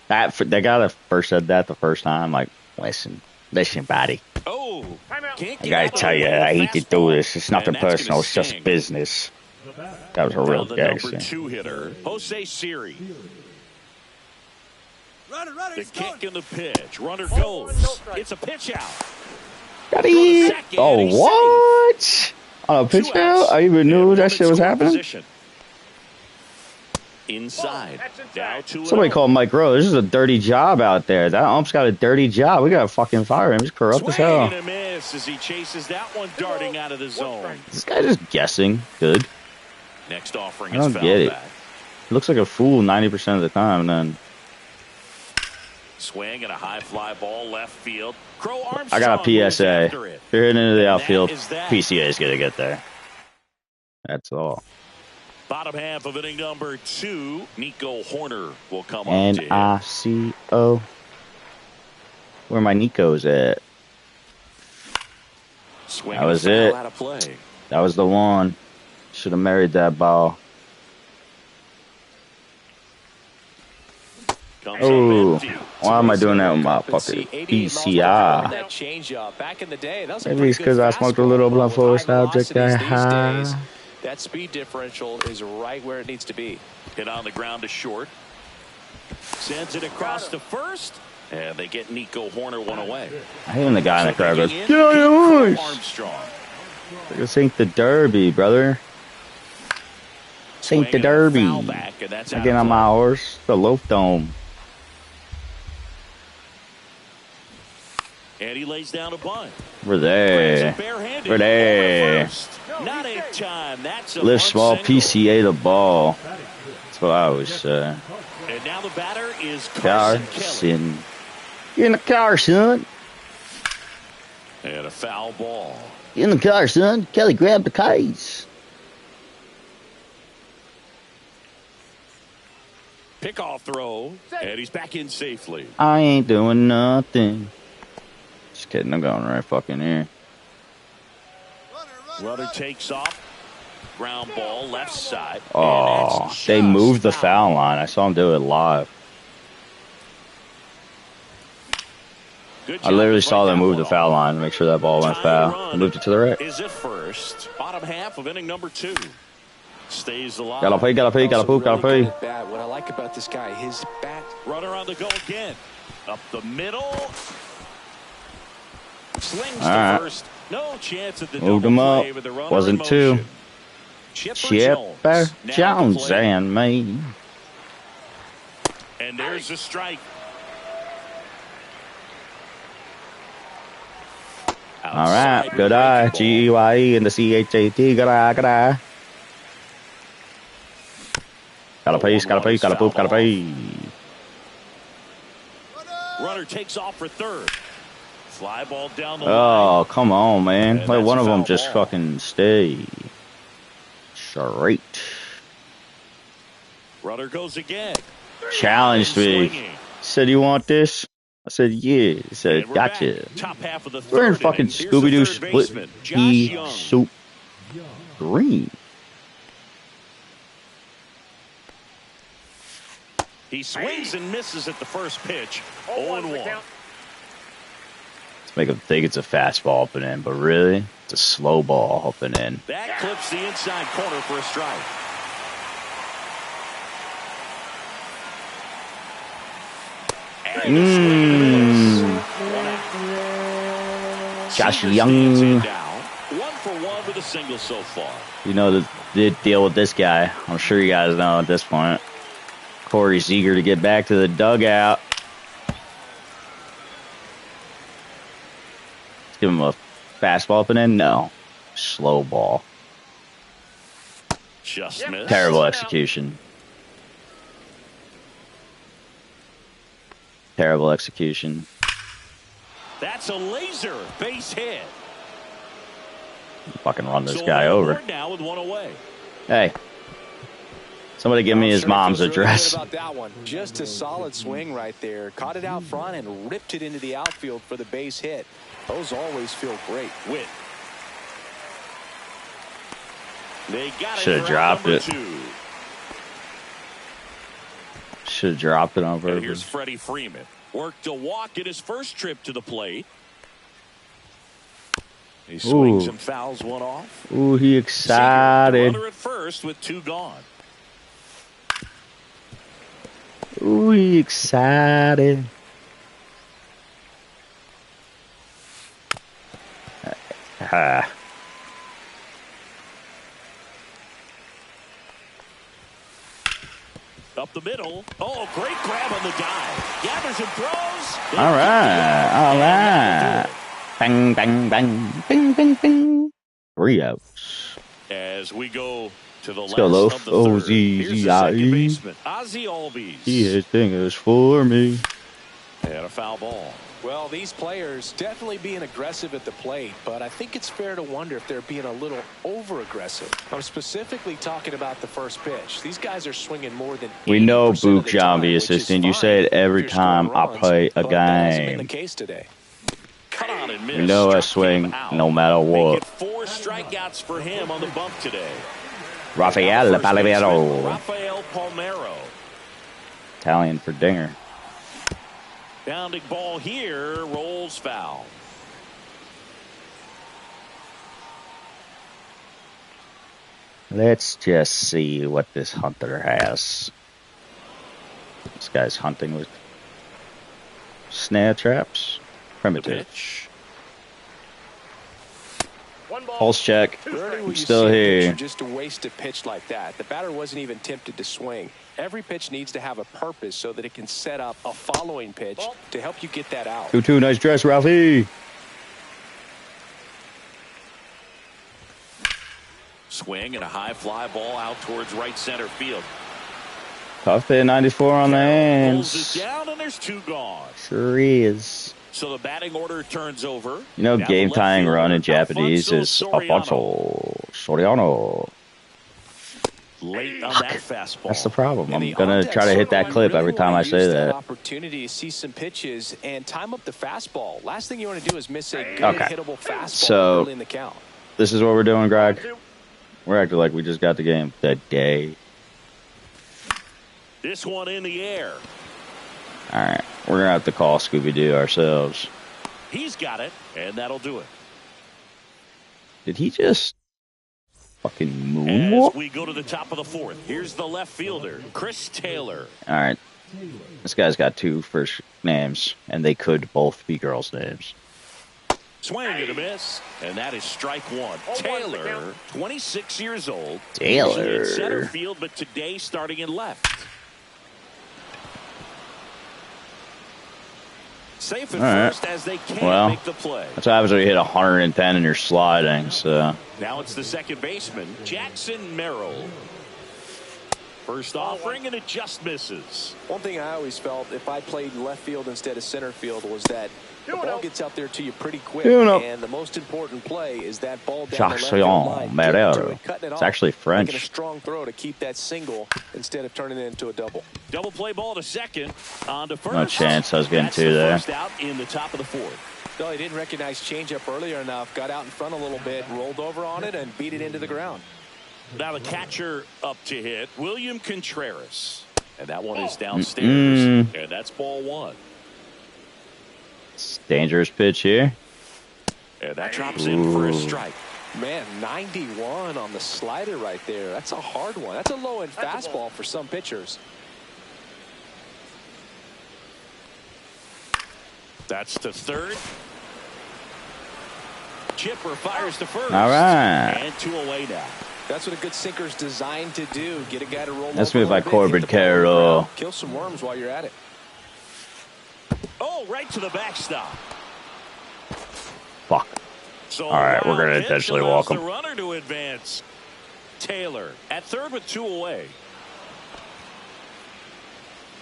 That guy that first said that the first time, like, listen, buddy. Oh, Can't I get gotta out of tell the you, way of I the hate to do fastball. this. It's nothing And that's personal. gonna It's just sting. business. That was a real The gangster. number 2 hitter, Jose Siri. The kick and the pitch. Runner goes. It's a pitch out. Got it. Oh, what? On a pitch out? I even knew that shit was happening. Position. Inside. Down 2-0. Somebody called Mike Rose. This is a dirty job out there. That ump's got a dirty job. We gotta fucking fire him. He's corrupt as hell. Swing and a miss as he chases that one darting out of the zone. This guy just guessing. Good. Next offering I don't is foul get it. back. He looks like a fool 90% of the time. Then Swing and a high fly ball left field. Crow Armstrong I got a PSA. If you're hitting into the outfield, that. PCA is gonna get there. That's all. Bottom half of inning number 2, Nico Horner will come up. Nico. Where my Nico's at? Swing That was it. out of play. That was the one. Should have married that ball. Oh, why am I doing that with my fucking PCI? That changeup back in the day. That was Maybe it's because I smoked a little blunt force object that high. That speed differential is right where it needs to be. Hit on the ground to short. Sends it across to first. And they get Nico Horner one away. I hate when the guy in the crowd goes, "Get on your horse!" Armstrong. This ain't the Derby, brother. This ain't the Derby. I get on my horse. The Loaf Dome. And he lays down a bunt. We're there. We're there. Not in time. That's a Lift small single. PCA the ball. That's what I always say. And now the batter is Carson. Get in the car, son. And a foul ball. Get in the car, son. Kelly, grab the keys. Pickoff throw. And he's back in safely. I ain't doing nothing. Just kidding. I'm going right fucking here. Runner takes off. Ground ball left side. Oh, they moved the foul line. I saw him do it live. I literally saw them move the foul line to make sure that ball went foul. Moved it to the right. Is it first? Bottom half of inning number 2. Stays alive. Gotta play, gotta play, gotta poop, gotta play. What I like about this guy, his bat. Runner on the go again. Up the middle. Slings All right. to first. No chance at the Moved double him up. play with the runner Wasn't in two. motion. Chipper Jones and me. And there's a strike. All right, good eye. GEYE and the CHAT. Good eye, good eye. Gotta play, gotta play, gotta poop, gotta play. Runner takes off for third. Fly ball down the line. Oh, come on, man. And Let one of them foul just ball. fucking stay straight. Runner goes again. Challenged me. Swinging. Said, you want this? I said, yeah. He said, And we're gotcha. back. Top half of the We're in third fucking inning. Here's the Scooby-Doo third split baseman, Josh pea Young. soup green. He swings and misses at the first pitch. 0-1. Let's make them think it's a fastball up and in, but really, it's a slow ball up and in. That clips the inside corner for a strike. Josh Young. 1 for 1 with a single so far. You know the deal with this guy. I'm sure you guys know at this point. Corey's eager to get back to the dugout. Let's give him a fastball up and in. No. Slow ball. Just missed. Terrible execution. Terrible execution. That's a laser base hit. Fucking run this So guy on over. board now with 1 away. Hey. Somebody give me his mom's address. About that one. Just a solid swing right there. Caught it out front and ripped it into the outfield for the base hit. Those always feel great. Witt. They got Should have dropped it. 2. Should have dropped it on And here's purpose. Freddie Freeman. Worked a walk in his first trip to the plate. He swings and fouls one off. Ooh, he excited. Runner at first with 2 gone. Ooh, he excited. Up the middle. Oh, great grab on the dive. Gathers and throws. All right. Bang, bang, bang. Bing, bing, bing. 3 outs. As we go to the Let's last go, Loaf. of the third. Here's the second O-Z-Z-I-E. baseman, Ozzie Albies. He has things for me. And a foul ball. Well, these players definitely being aggressive at the plate, but I think it's fair to wonder if they're being a little over-aggressive. I'm specifically talking about the first pitch. These guys are swinging more than 80% We know, of Book the John, time, the which is assistant. You fine say it every if you're scoring time I runs, play a but that hasn't been the game. case today. Cut on and miss. You know I Struck swing him out. no matter Make what. it 4 strikeouts for him on the bump today. Rafael First baseman, Palomero. Rafael Palmero. Italian for dinger. Bounding ball here, rolls foul. Let's just see what this hunter has. This guy's hunting with snare traps. Primitive. Pitch. Pulse check. I'm still here. Just to waste a pitch like that. The batter wasn't even tempted to swing. Every pitch needs to have a purpose so that it can set up a following pitch to help you get that out. 2-2, nice dress, Ralphie. Swing and a high fly ball out towards right center field. Tough hit, 94 on the Pulls hands. it down and there's 2 gone. Sure is. So the batting order turns over. You know, Now game the left tying fielder, run in Japanese Alfonso is Soriano. Alfonso Soriano. Late on that fastball. That's the problem. And I'm the going to on-deck try to hit that circle clip really every time I wanna say use that. Opportunity to see some pitches and time up the fastball. Last thing you want to do is miss a good Okay. hittable fastball So, early in the count. This is what we're doing, Greg. We're acting like we just got the game today. This one in the air. All right. We're going to have to call Scooby-Doo ourselves. He's got it, and that'll do it. Did he just fucking As moonwalk? we go to the top of the 4th, here's the left fielder, Chris Taylor. All right. This guy's got 2 first names, and they could both be girls' names. Swing and a miss, and that is strike 1. Taylor, 26 years old. Taylor. Usually in center field, but today starting in left. Safe at first as they can't make the play. That's what happens when you hit 110 and you're sliding. So Now it's the second baseman, Jackson Merrill. First offering, and it just misses. One thing I always felt if I played left field instead of center field was that the ball gets out there to you pretty quick. And the most important play is that ball down the left field line. Merrill. It's actually French. Making a strong throw to keep that single instead of turning it into a double. Double play ball to second. On to first. No chance I was getting That's 2 there. First out in the top of the 4th. No, he didn't recognize changeup earlier enough. Got out in front a little bit, rolled over on it, and beat it into the ground. Now the catcher up to hit, William Contreras. And that one is downstairs. And that's ball 1. It's dangerous pitch here. And that drops in for a strike. Man, 91 on the slider right there. That's a hard one. That's a low-end fastball for some pitchers. That's to third. Chipper fires to first. All right. And 2 away now. That's what a good sinker's designed to do. Get a guy to roll. That's over moved by a little bit, Corbin hit the ball Carroll. around, kill some worms while you're at it. Oh, right to the backstop. Fuck. So all right, we're going to pitch intentionally allows walk him. the runner to advance. Taylor at third with 2 away.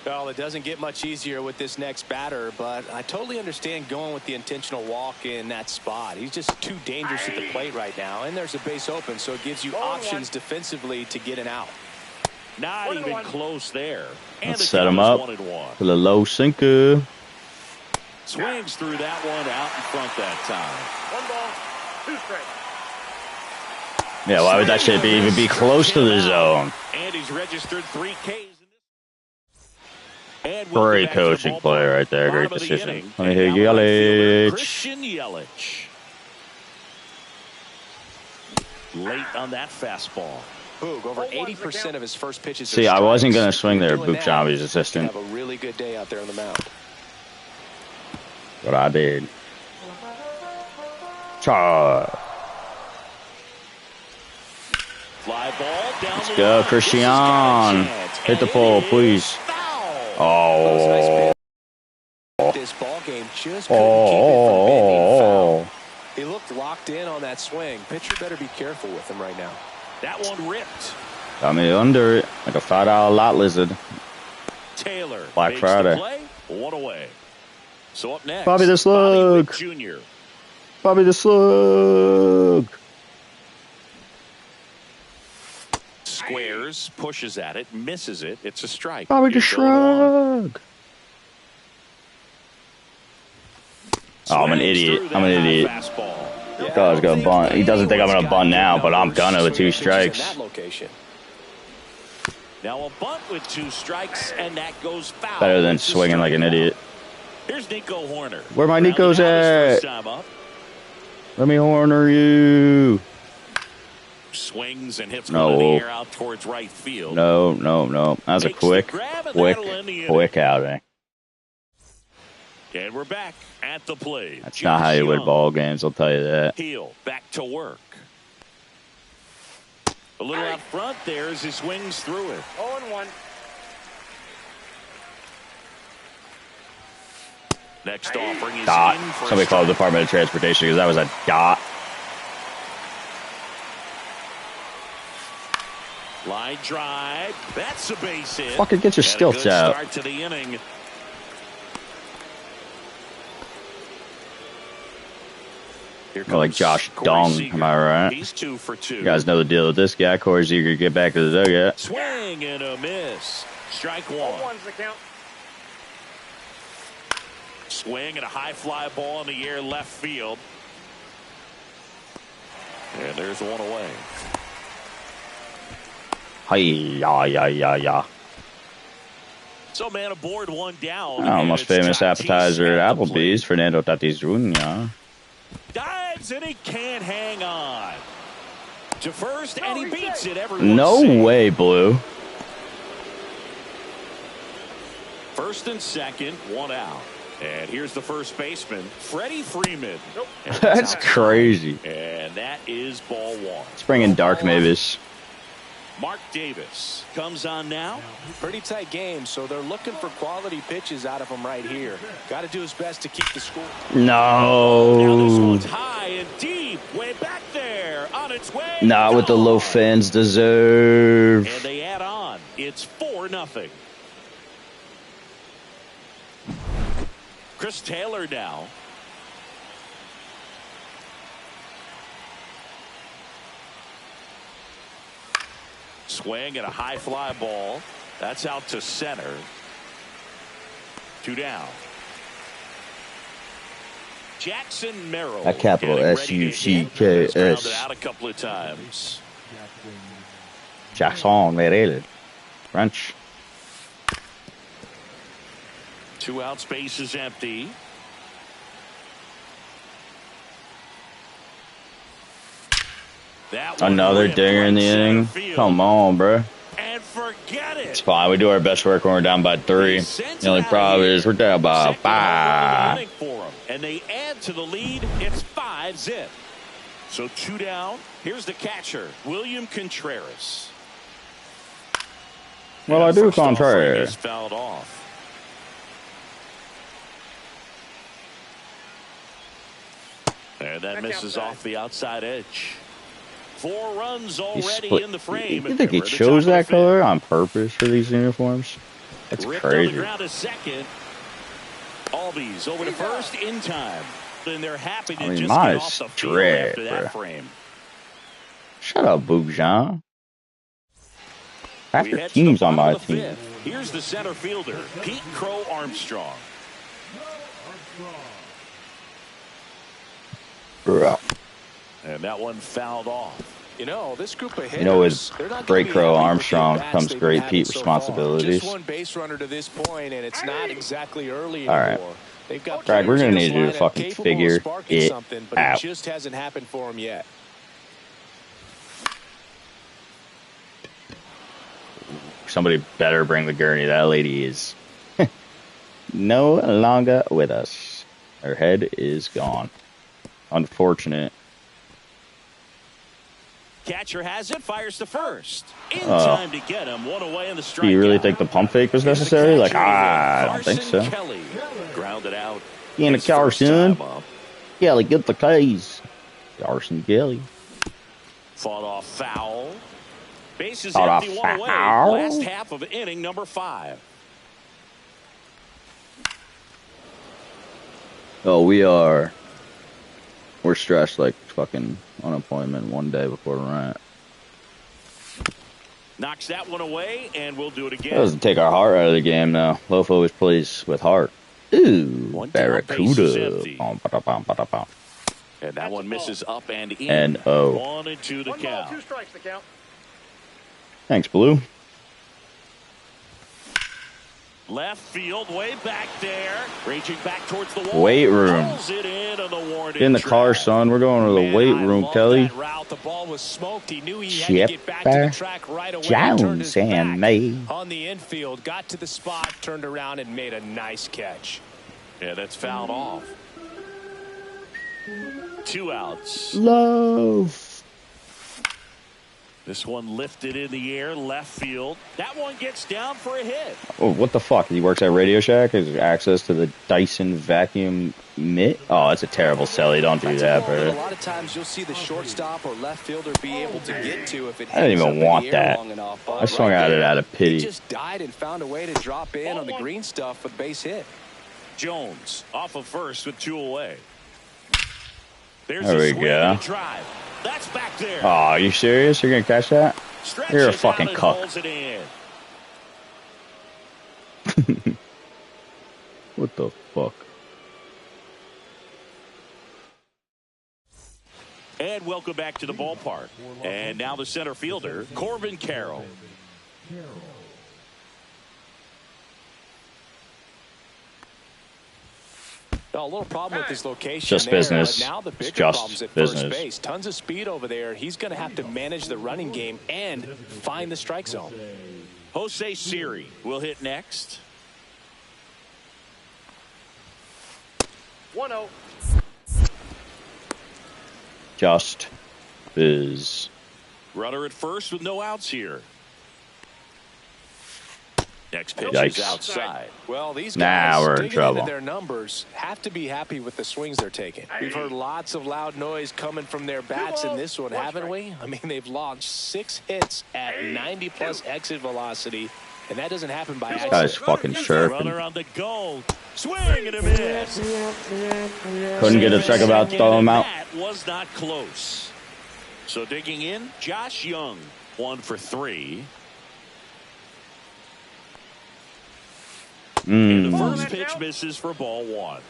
Well, it doesn't get much easier with this next batter, but I totally understand going with the intentional walk in that spot. He's just too dangerous at the plate right now, and there's a base open, so it gives you options defensively to get an out. Not even close there. And Let's the set him count up is 1-1. for the low sinker. Swings through that one out in front that time. 1 ball, 2 strikes. Yeah, why would that shit even be close to the zone? And he's registered 3 Ks. Great coaching play right there. Great decision. Let me hear Christian Yelich. Yelich. Late on that fastball. Boog, over 80% of his first pitches. See, I wasn't going to swing there, Boog Zombie's assistant. Have a really good day out there on the mound. What I did. Charge. Fly ball down. Let's go, Christian. Hit the pole, please. Oh. This ball game just couldn't keep it from being foul. He looked locked in on that swing. Pitcher better be careful with him right now. That one ripped. Got me under it like a $5 lot lizard. Taylor. Black Friday. One away. So up next, Bobby the Slug. Jr. Bobby the Slug. Squares, pushes at it, misses it. It's a strike. Bobby the Slug. Oh, I'm an idiot. I'm an idiot. God's gonna bunt. He doesn't think I'm gonna bunt now, but I'm gonna with 2 strikes. Now a bunt with 2 strikes, and that goes foul. Better than swinging like an idiot. Here's Nico Horner. Where my Nico's at? Let me Horner you. Swings and hits one in the air out towards right field. No. That was a quick outing. And we're back at the plate. That's not how you win ball games, I'll tell you that. Heel back to work. A little out front there as he swings through it. 0-1. Next offering is dot. In for Somebody called the Department of Transportation because that was a dot. Line drive. That's a base hit. Fucking get your stilts out. Start to the inning. Like Josh Dong, am I right? He's 2 for 2. You guys know the deal with this guy. Corey's eager to get back to the dugout. Swing and a miss. Strike 1. 0-1's the count. Swing and a high fly ball in the air left field. And there's 1 away. Hi-ya. So man aboard 1 down. Our most famous appetizer at Applebee's, Fernando Tatis Jr. Dives and he can't hang on. To first, and he beats it. No way, Blue. First and second, 1 out. And here's the first baseman, Freddie Freeman. Nope. That's crazy. And that is ball 1. Let's bring in Dark Mavis. Mark Davis comes on now. Pretty tight game, so they're looking for quality pitches out of him right here. Got to do his best to keep the score. No. Now this one's high and deep, way back there, on its way. Not what the low fans deserve. And they add on. It's 4-0. Chris Taylor now. Swing and a high fly ball. That's out to center. 2 down. Jackson Merrill. A capital S-U-C-K-S. Out a couple of times. Jackson Merrill. French. 2 out, space is empty. Another dinger in the inning. Come on, bro. And forget it. It's fine. We do our best work when we're down by 3. The only problem is we're down by 5. And they add to the lead. It's 5-0. So 2 down. Here's the catcher, William Contreras. Well, I do Contreras. Fouled off. And that misses off the outside edge. 4 runs already in the frame. You think he chose that color on purpose for these uniforms? That's crazy. On the ground a second. Albies over to first in time. And they're happy to just get off the field after that frame. Shut up, Boogjan. Half your team's on my team. Here's the center fielder, Pete Crow Armstrong. And that one fouled off. You know, this group of hitters, you know, with great Crow Armstrong comes great Pete responsibilities. Just 1 base runner to this point, and it's not exactly early anymore. All right. They've got Greg, we're going to need you to fucking figure it but out. It just hasn't happened for him yet. somebody better bring the gurney. That lady is no longer with us. Her head is gone. Unfortunate. Catcher has it, fires to first. In time to get him, one away in the strike. Do you really think the pump fake was necessary? Like, I don't think so. Kelly grounded out. In the Carson. Kelly, get the K's. Carson Kelly. Fought off foul. Bases empty, one away. Last half of inning number 5. Oh, we're stressed like fucking unemployment one day before rent. Knocks that one away, and we'll do it again. That doesn't take our heart out of the game, though. Loaf always plays with heart. Ooh, Barracuda. And that one misses up and in. And 1 and 2 the count. 1 ball, 2 strikes the count. Thanks, Blue. Left field, way back there. Reaching back towards the wall. Weight room. Get in the car, son. We're going to the weight room, Kelly. The ball was smoked. He knew he had to get back to the track right away. Jones and me. On the infield, got to the spot, turned around, and made a nice catch. Yeah, that's fouled off. 2 outs. Love. This one lifted in the air, left field. That one gets down for a hit. Oh, what the fuck? He works at Radio Shack? Has access to the Dyson vacuum mitt? Oh, that's a terrible sell. Don't do that, bro. A lot of times you'll see the shortstop or left fielder be able to get to if it I didn't even want that. I swung at it out of pity. He just died and found a way to drop in on the green stuff with base hit. Jones off of first with 2 away. There's there we go. Drive. That's back there. Oh, are you serious? You're going to catch that? You're a fucking cuck. What the fuck? And welcome back to the ballpark. And now the center fielder, Corbin Carroll. A little problem with his location. Just there, business. Now the bigger it's just problems at business. First base. Tons of speed over there. He's going to have to manage the running game and find the strike zone. Jose Siri will hit next. 1-0. Just is. Runner at first with no outs here. Next pitch Yikes. is outside. Well, these Now guys we're in digging trouble. into their numbers have to be happy with the swings they're taking. We've heard lots of loud noise coming from their bats in this one, haven't we? I mean, they've launched 6 hits at 90+ exit velocity, and that doesn't happen by accident. Guy's fucking chirping. Runner on the go. Swing and a miss. Couldn't get a check about throw him out. That was not close. So digging in, Josh Young, 1 for 3. And the first pitch misses for ball 1.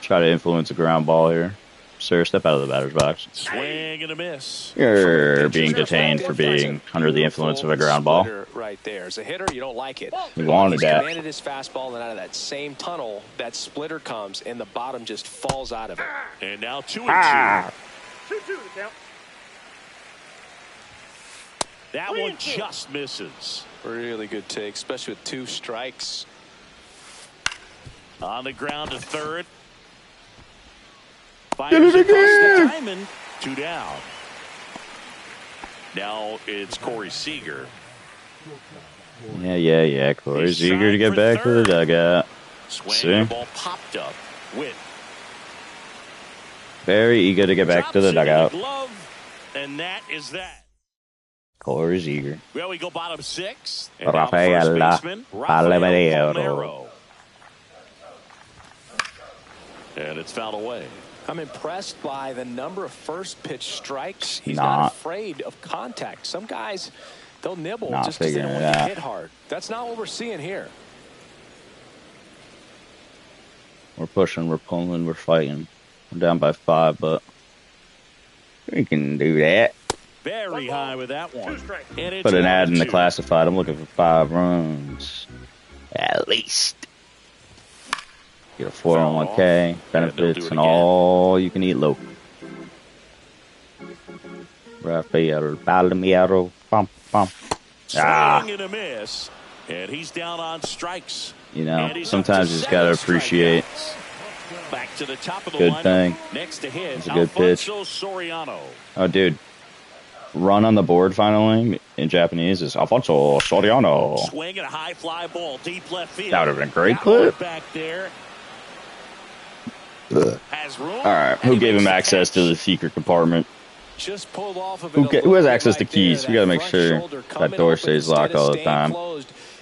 Try to influence a ground ball here. Sir, step out of the batter's box. Swing and a miss. You're being detained for being under the influence of a ground ball. Right there. As a hitter, you don't like it. You wanted He's that. commanded his fastball, and out of that same tunnel, that splitter comes, and the bottom just falls out of it. And now 2 and 2. 2-2 the count. That one just misses. Really good take, especially with 2 strikes. On the ground to third. Fires across the diamond. 2 down. Now it's Corey Seager. Yeah. Corey's eager to get back to the dugout. Swing, the ball popped up. Witt. Very eager to get back to the dugout. Glove, and that is that. Corey's eager. Well, we go bottom 6. And now Rafael first baseman, Rafael Palmeiro. And it's fouled away. I'm impressed by the number of first pitch strikes. He's not afraid of contact. Some guys, they'll nibble just because they don't want to hit hard. That's not what we're seeing here. We're pushing, we're pulling, we're fighting. We're down by 5, but we can do that. Very high with that one. Put an ad in the classified. I'm looking for 5 runs. At least. Get a 401k, benefits, and all you can eat local. Rafael Palmeiro. Bum, bum. Swing and a miss. And he's down on strikes. You know, sometimes you just got to appreciate back to the top of the good lineup. thing. Next to hit, it's a good pitch. Soriano. Oh, dude. Run on the board finally in Japanese is Alfonso Soriano. Swing and a high fly ball deep left field. That would have been a great clip. Back there. Has room. All right, who gave him access to the secret compartment? Just pulled off of who has access to keys? We got to make sure that door stays locked all the time.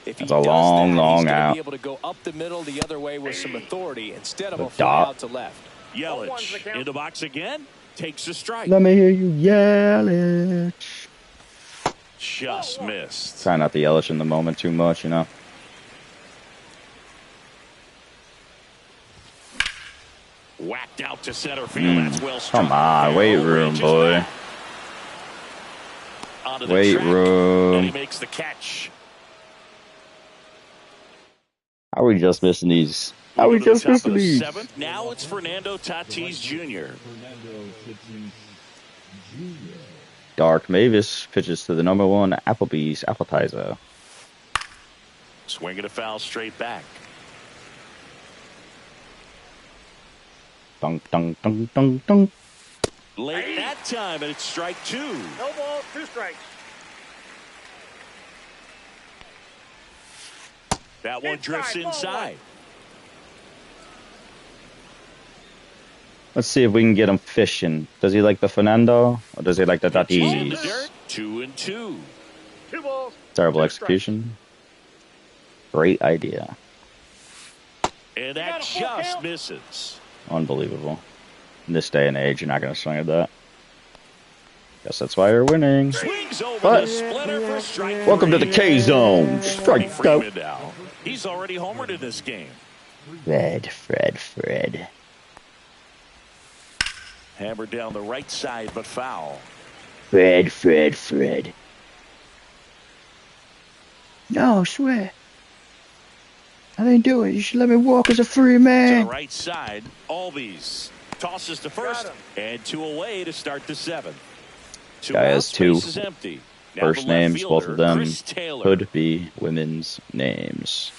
That's a long, long out. Be able to go up the middle the other way with some authority instead of a fly out to left. Yelich in the box again. Takes a strike. Let me hear you, Yelich. Just missed. Try not to Yelich in the moment too much, you know. Whacked out to center field. That's well struck. Come on, weight room, boy. Weight room. And he makes the catch. How are we just missing these? How are we just missing these? Now it's Fernando Tatis Jr. Dark Mavis pitches to the #1 Applebee's appetizer. Swinging a foul straight back. Dunk, dunk, dunk, dunk, dunk. Late that time, and it's strike 2. No balls, 2 strikes. That one drifts inside. Let's see if we can get him fishing. Does he like the Fernando or does he like the Tatis? 2-2. 2 balls. Terrible execution. Great idea. And that just misses. Unbelievable. In this day and age, you're not going to swing at that. Guess that's why you're winning. But welcome to the K Zone. Strike out. He's already homered in this game. Fred. Hammered down the right side, but foul. Fred. No, I swear. I didn't do it. You should let me walk as a free man. To the right side, Albies tosses to first, and 2 away to start the 7th. Guy has 2 empty. first names, both of them could be women's names.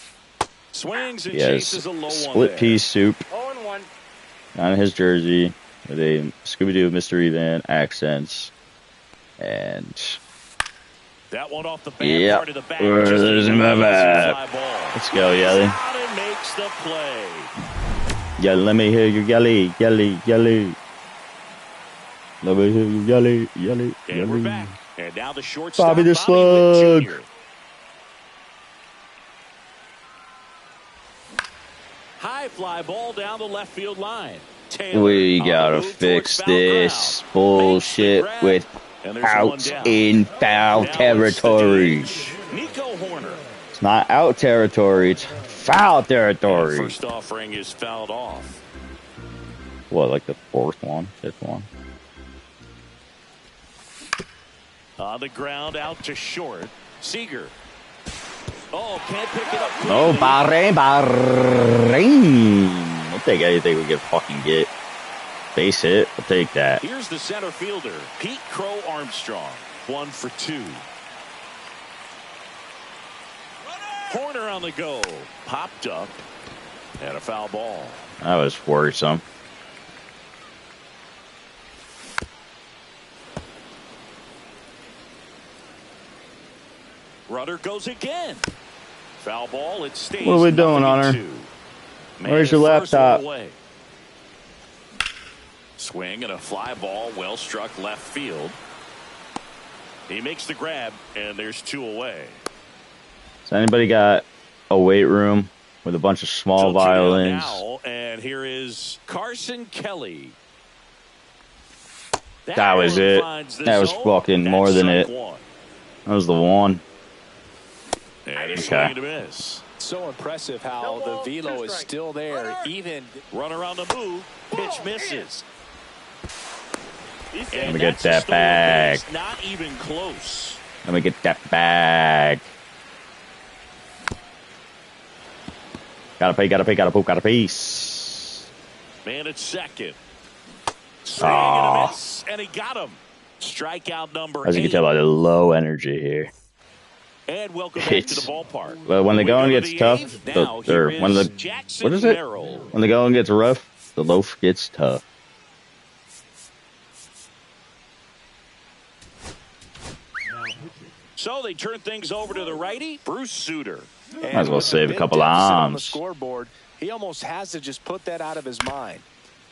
Swings and he has split pea soup on his jersey with a Scooby-Doo mystery van accents, and that one off the part of the back. There's my back. Let's go, Yelly. Makes the play. Yeah, let me hear you, Yelly. Let me hear you, Yelly. And we're back. And now the shortstop, Bobby the Slug. High fly ball down the left field line. Taylor we gotta fix this bullshit with outs in foul territory. Nico Horner. It's not out territory, it's foul territory. First offering is fouled off. What, like the 4th one, 5th one? On the ground, out to short. Seager. Oh, can't pick it up. Oh, Bahrain. We'll take anything we can fucking get. Base hit, we'll take that. Here's the center fielder, Pete Crow Armstrong. 1 for 2. Horner on the go. Popped up. And a foul ball. That was worrisome. Runner goes again. Foul ball. It stays. What are we doing, Hunter? Where's your laptop? Swing and a fly ball, well struck left field. He makes the grab, and there's 2 away. Has anybody got a weight room with a bunch of small violins? Now, and here is Carson Kelly. That was it. That was fucking more than it. That was the one. Okay. So impressive how the velo is still there. Even runner on the move. Pitch misses. Let me get that bag. Not even close. Let me get that bag. Gotta piece. Man at second. Swing and a miss, and he got him. Strikeout number 8. As you can tell by the low energy here. And welcome back to the ballpark. Well, when the going gets tough, when the going gets rough, the loaf gets tough. So they turn things over to the righty, Bruce Sutter. Might as well save a couple of on the arms. scoreboard, he almost has to just put that out of his mind.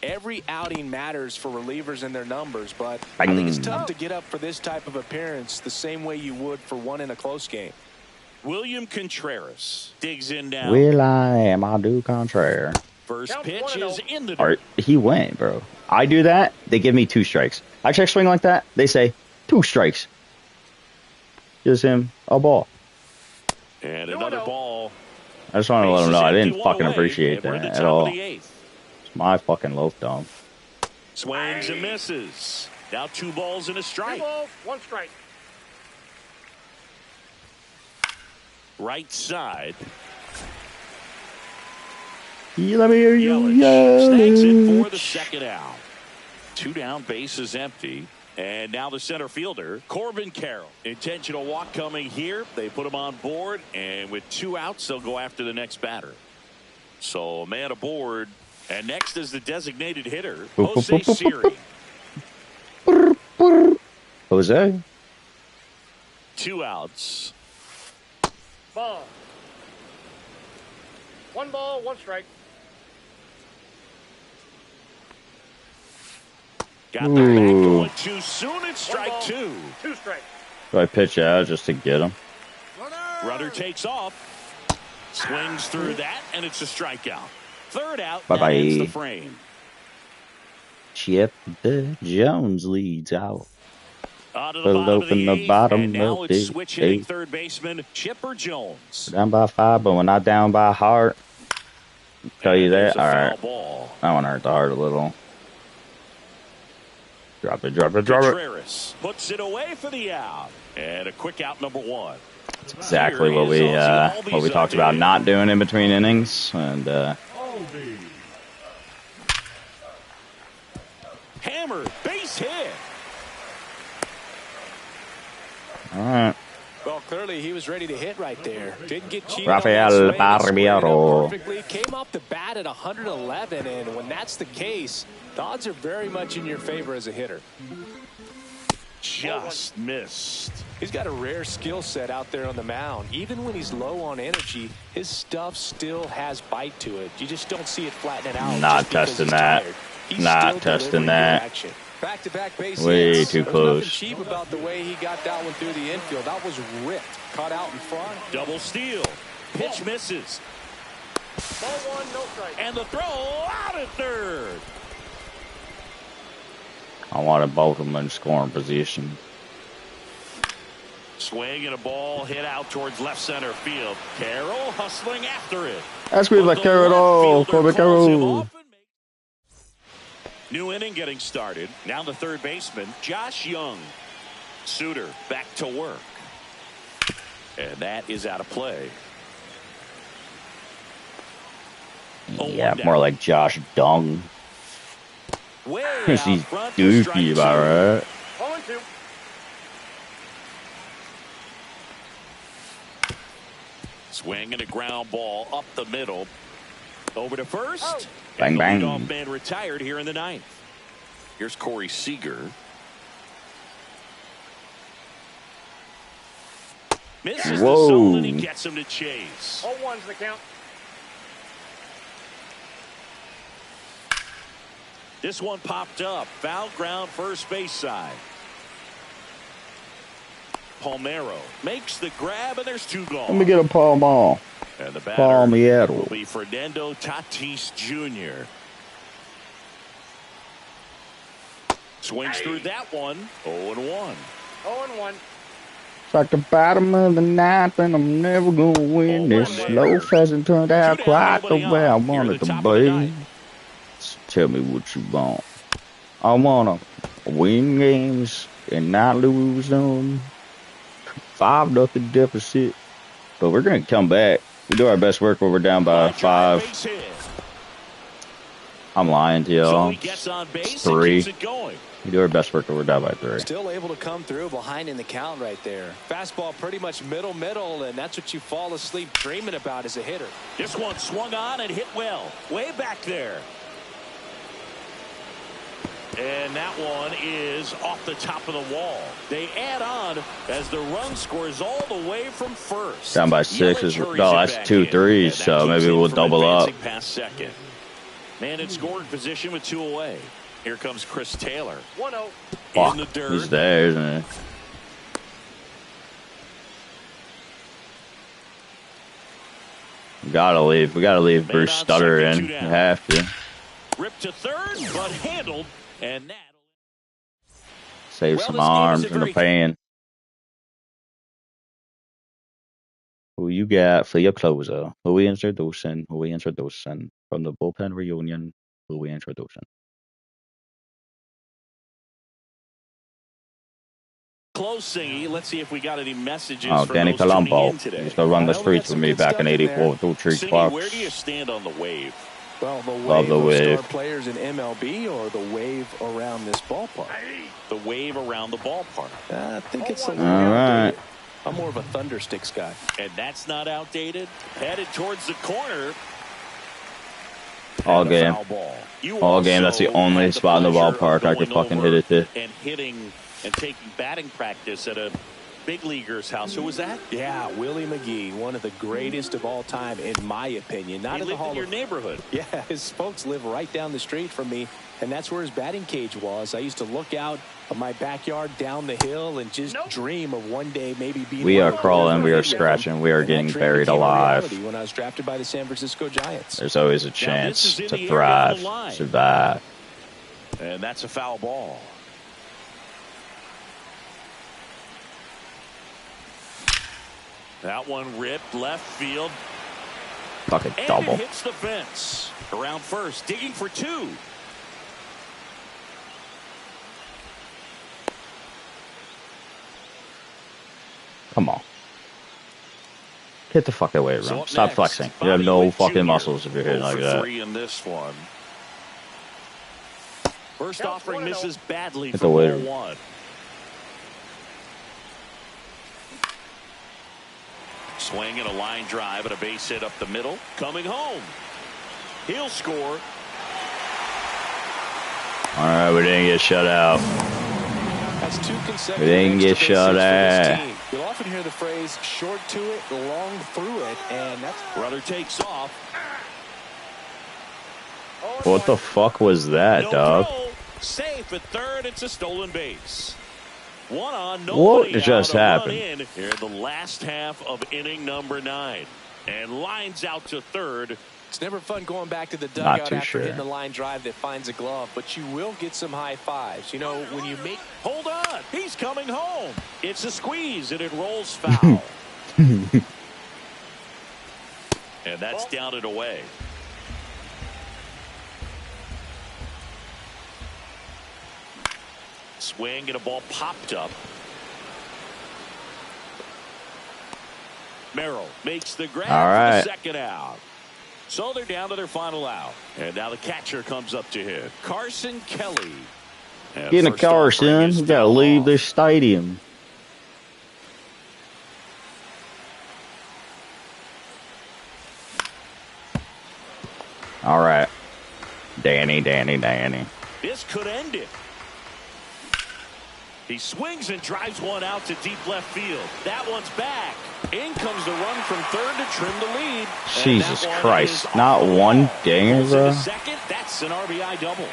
Every outing matters for relievers and their numbers, but I think it's tough to get up for this type of appearance the same way you would for one in a close game. William Contreras digs in now. I do contrary. First pitch is in the dirt. He went, bro. I do that, they give me 2 strikes. I check swing like that, they say 2 strikes. Gives him a ball. And another ball. I just want to let him know I didn't fucking appreciate that at all. It's my fucking loaf dome. Swings and misses. Now 2 balls and a strike. 2 balls, 1 strike. Right side. Let me hear you. Snags it for the second out. 2 down, bases empty. And now the center fielder, Corbin Carroll. Intentional walk coming here. They put him on board, and with 2 outs, they'll go after the next batter. So a man aboard, and next is the designated hitter, Jose Siri. Jose. 2 outs. Ball. 1 ball, 1 strike. Got the back going too soon. It's strike 2. 2 strikes. Do I pitch out just to get him? Runner takes off. Swings through that, and it's a strikeout. 3rd out. Bye-bye. That ends the frame. Chip the Jones leads out. Onto the bottom of the 8th, bottom and now of it's the switch hitting 8th. third baseman Chipper Jones. Down by 5, but we're not down by heart. Tell you that. All right. Ball. I want to hurt the heart a little. Drop it. Contreras puts it away for the out, and a quick out, number 1. That's exactly what we talked about not doing in between innings, and hammered base hit. all right. Well, clearly he was ready to hit right there. Didn't get cheated Rafael on that swing. Barriero. Perfectly. Came off the bat at 111, and when that's the case, the odds are very much in your favor as a hitter. Just missed. He's got a rare skill set out there on the mound. Even when he's low on energy, his stuff still has bite to it. You just don't see it flattening out. Not testing that. Not testing that. Back-to-back base Way hits. too There's close. nothing cheap about the way he got that one through the infield. That was ripped. Caught out in front. Double steal. Pitch misses. Ball 1, no strike. And the throw out at third. I wanted both of them in scoring position. Swing and a ball hit out towards left center field. Carroll hustling after it. That's me like Carroll. Corbin Carroll. New inning getting started. Now the third baseman, Josh Young. Sutter back to work. And that is out of play. Yeah, more like Josh Dung. He's goofy about it. 0-2. Swing and a ground ball up the middle. Over to first. Bang, bang. The leadoff man retired here in the 9th. Here's Corey Seager. Misses the zone and he gets him to chase. 0-1's the count. This one popped up. Foul ground first base side. Palmeiro makes the grab, and there's 2 gone. Let me get a palm ball. And the batter will Palmeiro. be Fernando Tatis Jr. Swings through that one. 0-1. 0-1. It's like the bottom of the 9th, and I'm never gonna win this. Loaf hasn't turned out quite the way I wanted to be. So tell me what you want. I wanna win games and not lose them. 5-0 deficit. But we're gonna come back. We do our best work when we're down by 5. I'm lying to y'all. So he gets on base it's 3. And keeps it going. We do our best work, but we're down by 3. Still able to come through behind in the count right there. Fastball pretty much middle, and that's what you fall asleep dreaming about as a hitter. This one swung on and hit well. Way back there. And that one is off the top of the wall. They add on as the run scores all the way from first. Down by 6 is that's 2 threes, so maybe we'll double up. Past second. Man in scoring position with 2 away. Here comes Chris Taylor. 1-0. In the dirt. He's there, isn't he? We gotta leave Bruce Stutter in. We have to. Ripped to third, but handled. And that save some arms from the pan. Who you got for your closer? Who we introducing? From the bullpen reunion? Who we introducing? Closing. Let's see if we got any messages. Oh, from Danny those Colombo today. used to run the streets with me back in '84 through Tree Park. Where do you stand on the wave? Well, the wave Love the wave. Star players in MLB or the wave around this ballpark? The wave around the ballpark. I think it's a little all right. I'm more of a thundersticks guy. And that's not outdated. Headed towards the corner. All game. All game. That's the only spot in the ballpark I could fucking hit it to. And hitting and taking batting practice at a big leaguer's house. Who was that? Yeah, Willie McGee, one of the greatest of all time, in my opinion. Not in the Hall in your neighborhood. Yeah, his folks live right down the street from me, and that's where his batting cage was. I used to look out of my backyard down the hill and just dream of one day maybe being. We are crawling, we are scratching, we are getting buried alive. When I was drafted by the San Francisco Giants. There's always a chance to thrive, survive. And that's a foul ball. That one ripped left field. Fucking and double. It hits the fence. Around first, digging for 2. Come on. Hit the fucking way around. So Stop next, flexing. You have no fucking Jr. muscles if you're hitting like that. 3 in this one. First offering misses badly Hit for the way. ball 1. Swing and a line drive and a base hit up the middle. Coming home. He'll score. All right, we didn't get shut out. That's 2 consecutive. We didn't get shut out. You'll often hear the phrase "short to it, long through it," and that's. Runner takes off. What the fuck was that, dog? Safe at third. It's a stolen base. 1 on, nobody What out, just happened? In here in the last half of inning number 9, and lines out to third. It's never fun going back to the dugout after sure. hitting the line drive that finds a glove, but you will get some high fives. You know, when you make. Hold on, he's coming home. It's a squeeze and it rolls foul. And that's down and away. Swing and a ball popped up. Merrill makes the grab for the second out. So they're down to their final out. And now the catcher comes up to hit. Carson Kelly. Get in the car, son. We gotta leave this stadium. All right. Danny. This could end it. He swings and drives one out to deep left field. That one's back. In comes the run from third to trim the lead. Jesus Christ. Not one dinger, bro. Second, that's an RBI double.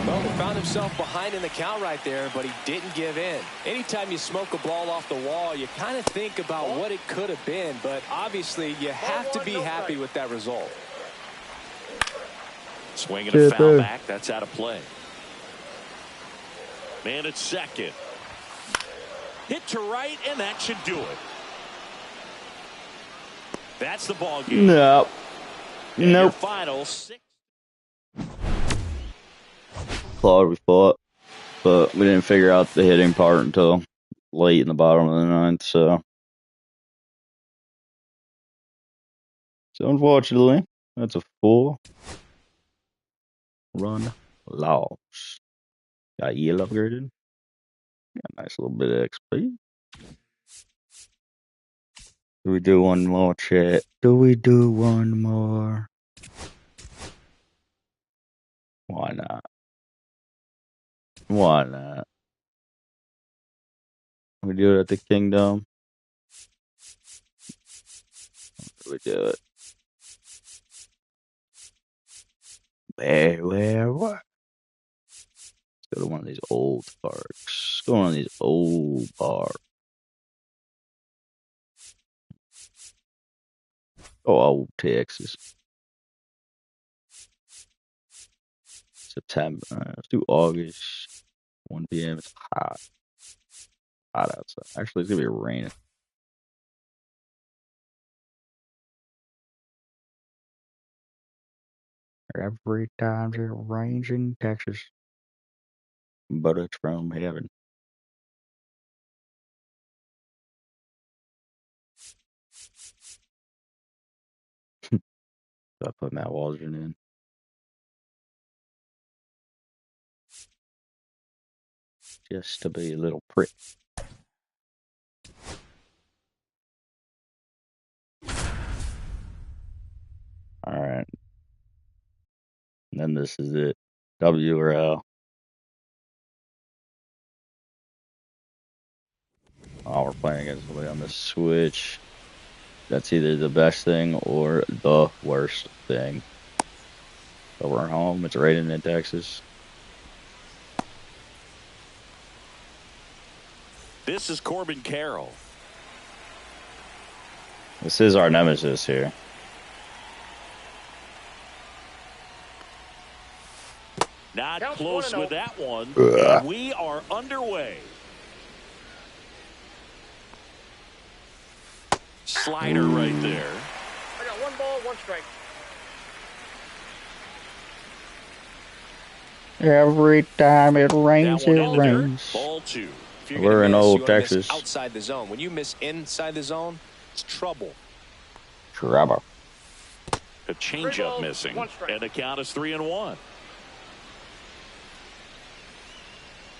Well, he found himself behind in the count right there, but he didn't give in. Anytime you smoke a ball off the wall, you kind of think about what it could have been, but obviously you have to be happy with that result. Swinging a foul back. That's out of play. Man at second. Hit to right, and that should do it. That's the ball game. Nope. Nope. Final 6. Claude we fought, but we didn't figure out the hitting part until late in the bottom of the ninth, so unfortunately, That's a full run loss. Got yield upgraded. Got a nice little bit of XP. Do we do one more, chat? Do we do one more? Why not? Why not? We do it at the Kingdom. We do it. Where, what? Let's go to one of these old parks. Let's go to one of these old parks. Oh, old Texas. September. Let's do August. 1 p.m. It's hot. Hot outside. Actually, it's going to be raining. Every time it rains in Texas. But it's from heaven. So I put Matt Waldron in. Just to be a little prick. Alright. And then this is it. W or L. Oh, we're playing against somebody on the Switch. That's either the best thing or the worst thing. So we're home. It's raining in Texas. This is Corbin Carroll. This is our nemesis here. Not close with that one. And we are underway. Slider right there. I got 1 ball, 1 strike. Every time it rains, it rains. Ball 2. We're in old Texas. Outside the zone. When you miss inside the zone, it's trouble. Trouble. A changeup missing. And the count is 3-1.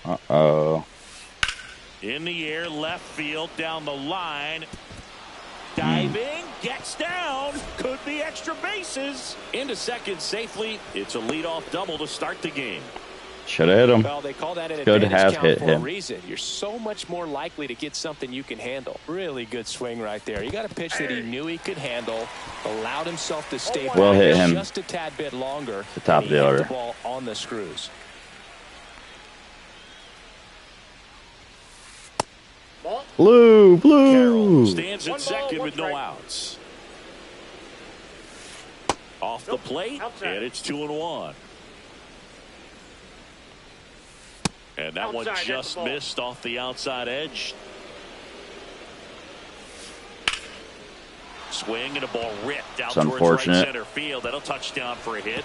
Uh-oh. In the air, left field, down the line. Diving, gets down, could be extra bases. Into second safely. It's a leadoff double to start the game. Should have hit him. Well, they call that an Good to advantage have count hit for him. a reason. You're so much more likely to get something you can handle. Really good swing right there. You got a pitch that he knew he could handle, allowed himself to stay We'll hit back him. just a tad bit longer. The top of the order. The ball on the screws. Blue. Carroll stands at second with no outs. Off the plate, and it's 2-1. And that one just missed off the outside edge. Swing and a ball ripped out towards right center field. That'll touchdown for a hit.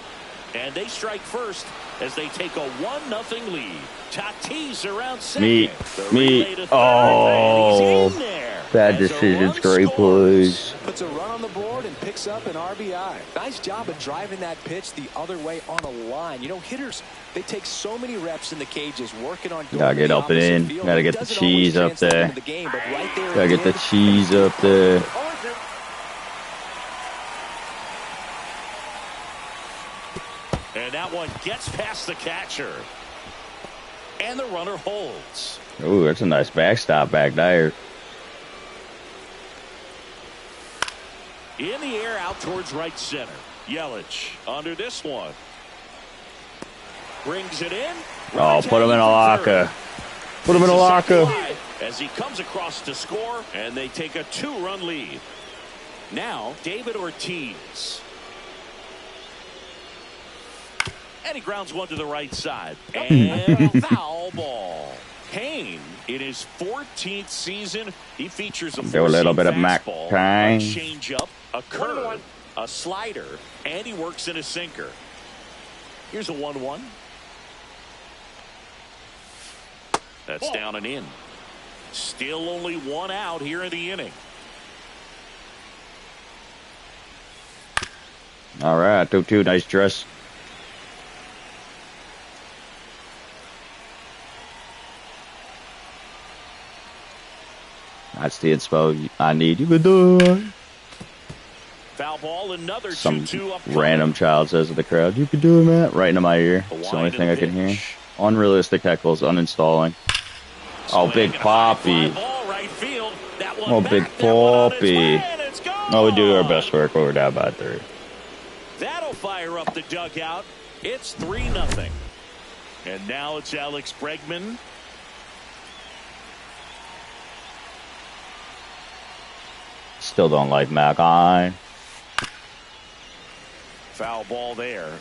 And they strike first as they take a 1-0 lead. Tatis around second. Oh, bad decisions, great plays. Puts a run on the board and picks up an RBI. Nice job of driving that pitch the other way on a line. You know, hitters, they take so many reps in the cages working on. Gotta get up and in. Gotta get the cheese up there. Gotta get the cheese up there. And that one gets past the catcher. And the runner holds. Ooh, that's a nice backstop back there. In the air out towards right center. Yelich under this one. Brings it in. Oh, put him in a locker. Put him in a locker. As he comes across to score, and they take a 2-run lead. Now, David Ortiz. And he grounds one to the right side. And foul ball. Payne, in his 14th season, he features a little bit of fastball, a changeup, a curve, a slider, and he works in a sinker. Here's a 1-1. That's down and in. Still only 1 out here in the inning. All right, 2-2. Nice dress. That's the inspo I need. You can do it. Foul ball, another Some 2-2 up random child says to the crowd, "You can do it, man." Right into my ear. It's the only thing I can hear. Unrealistic heckles, uninstalling. Oh, Big Poppy. Oh, Big Poppy. Oh, we do our best work. We're down by 3. That'll fire up the dugout. It's 3-0. And now it's Alex Bregman. Still don't like Mackay. Foul ball there.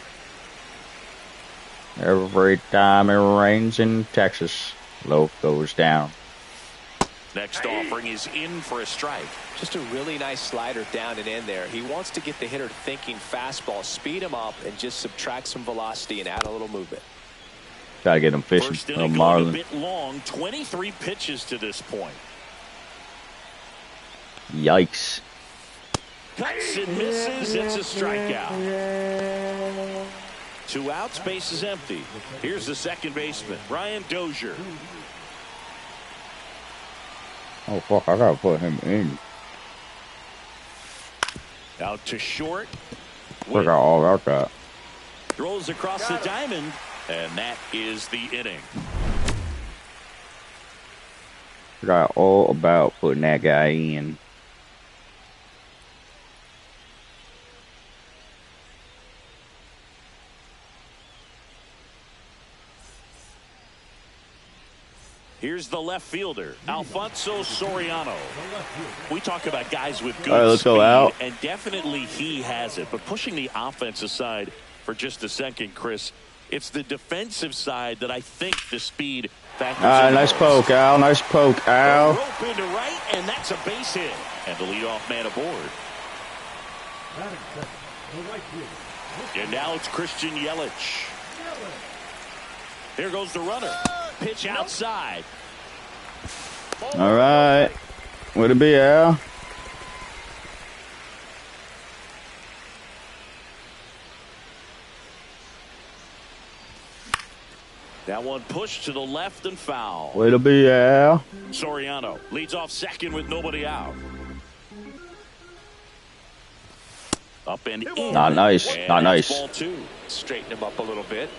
Every time it rains in Texas, loaf goes down. Next offering is in for a strike. Just a really nice slider down and in there. He wants to get the hitter thinking fastball, speed him up, and just subtract some velocity and add a little movement. Gotta get him fishing. First inning going a bit long. 23 pitches to this point. Yikes. Cuts and misses. It's a strikeout. 2 outs. Base is empty. Here's the second baseman, Ryan Dozier. Oh, fuck. I gotta put him in. Out to short. Forgot all about that. Throws across the diamond, and that is the inning. Forgot all about putting that guy in. Here's the left fielder, Alfonso Soriano. We talk about guys with good all right, let's speed, go out. and definitely he has it. But pushing the offense aside for just a second, Chris, it's the defensive side that I think the speed factors in. Nice poke, Al. Nice poke, Al. Rope into right, and that's a base hit. And the leadoff man aboard. And now it's Christian Yelich. Here goes the runner. Pitch outside. All right. Would it be, Al? That one pushed to the left and foul. Way to be, Al. Soriano leads off second with nobody out. Up and in. Not nice. And not nice. Ball 2. Straighten him up a little bit.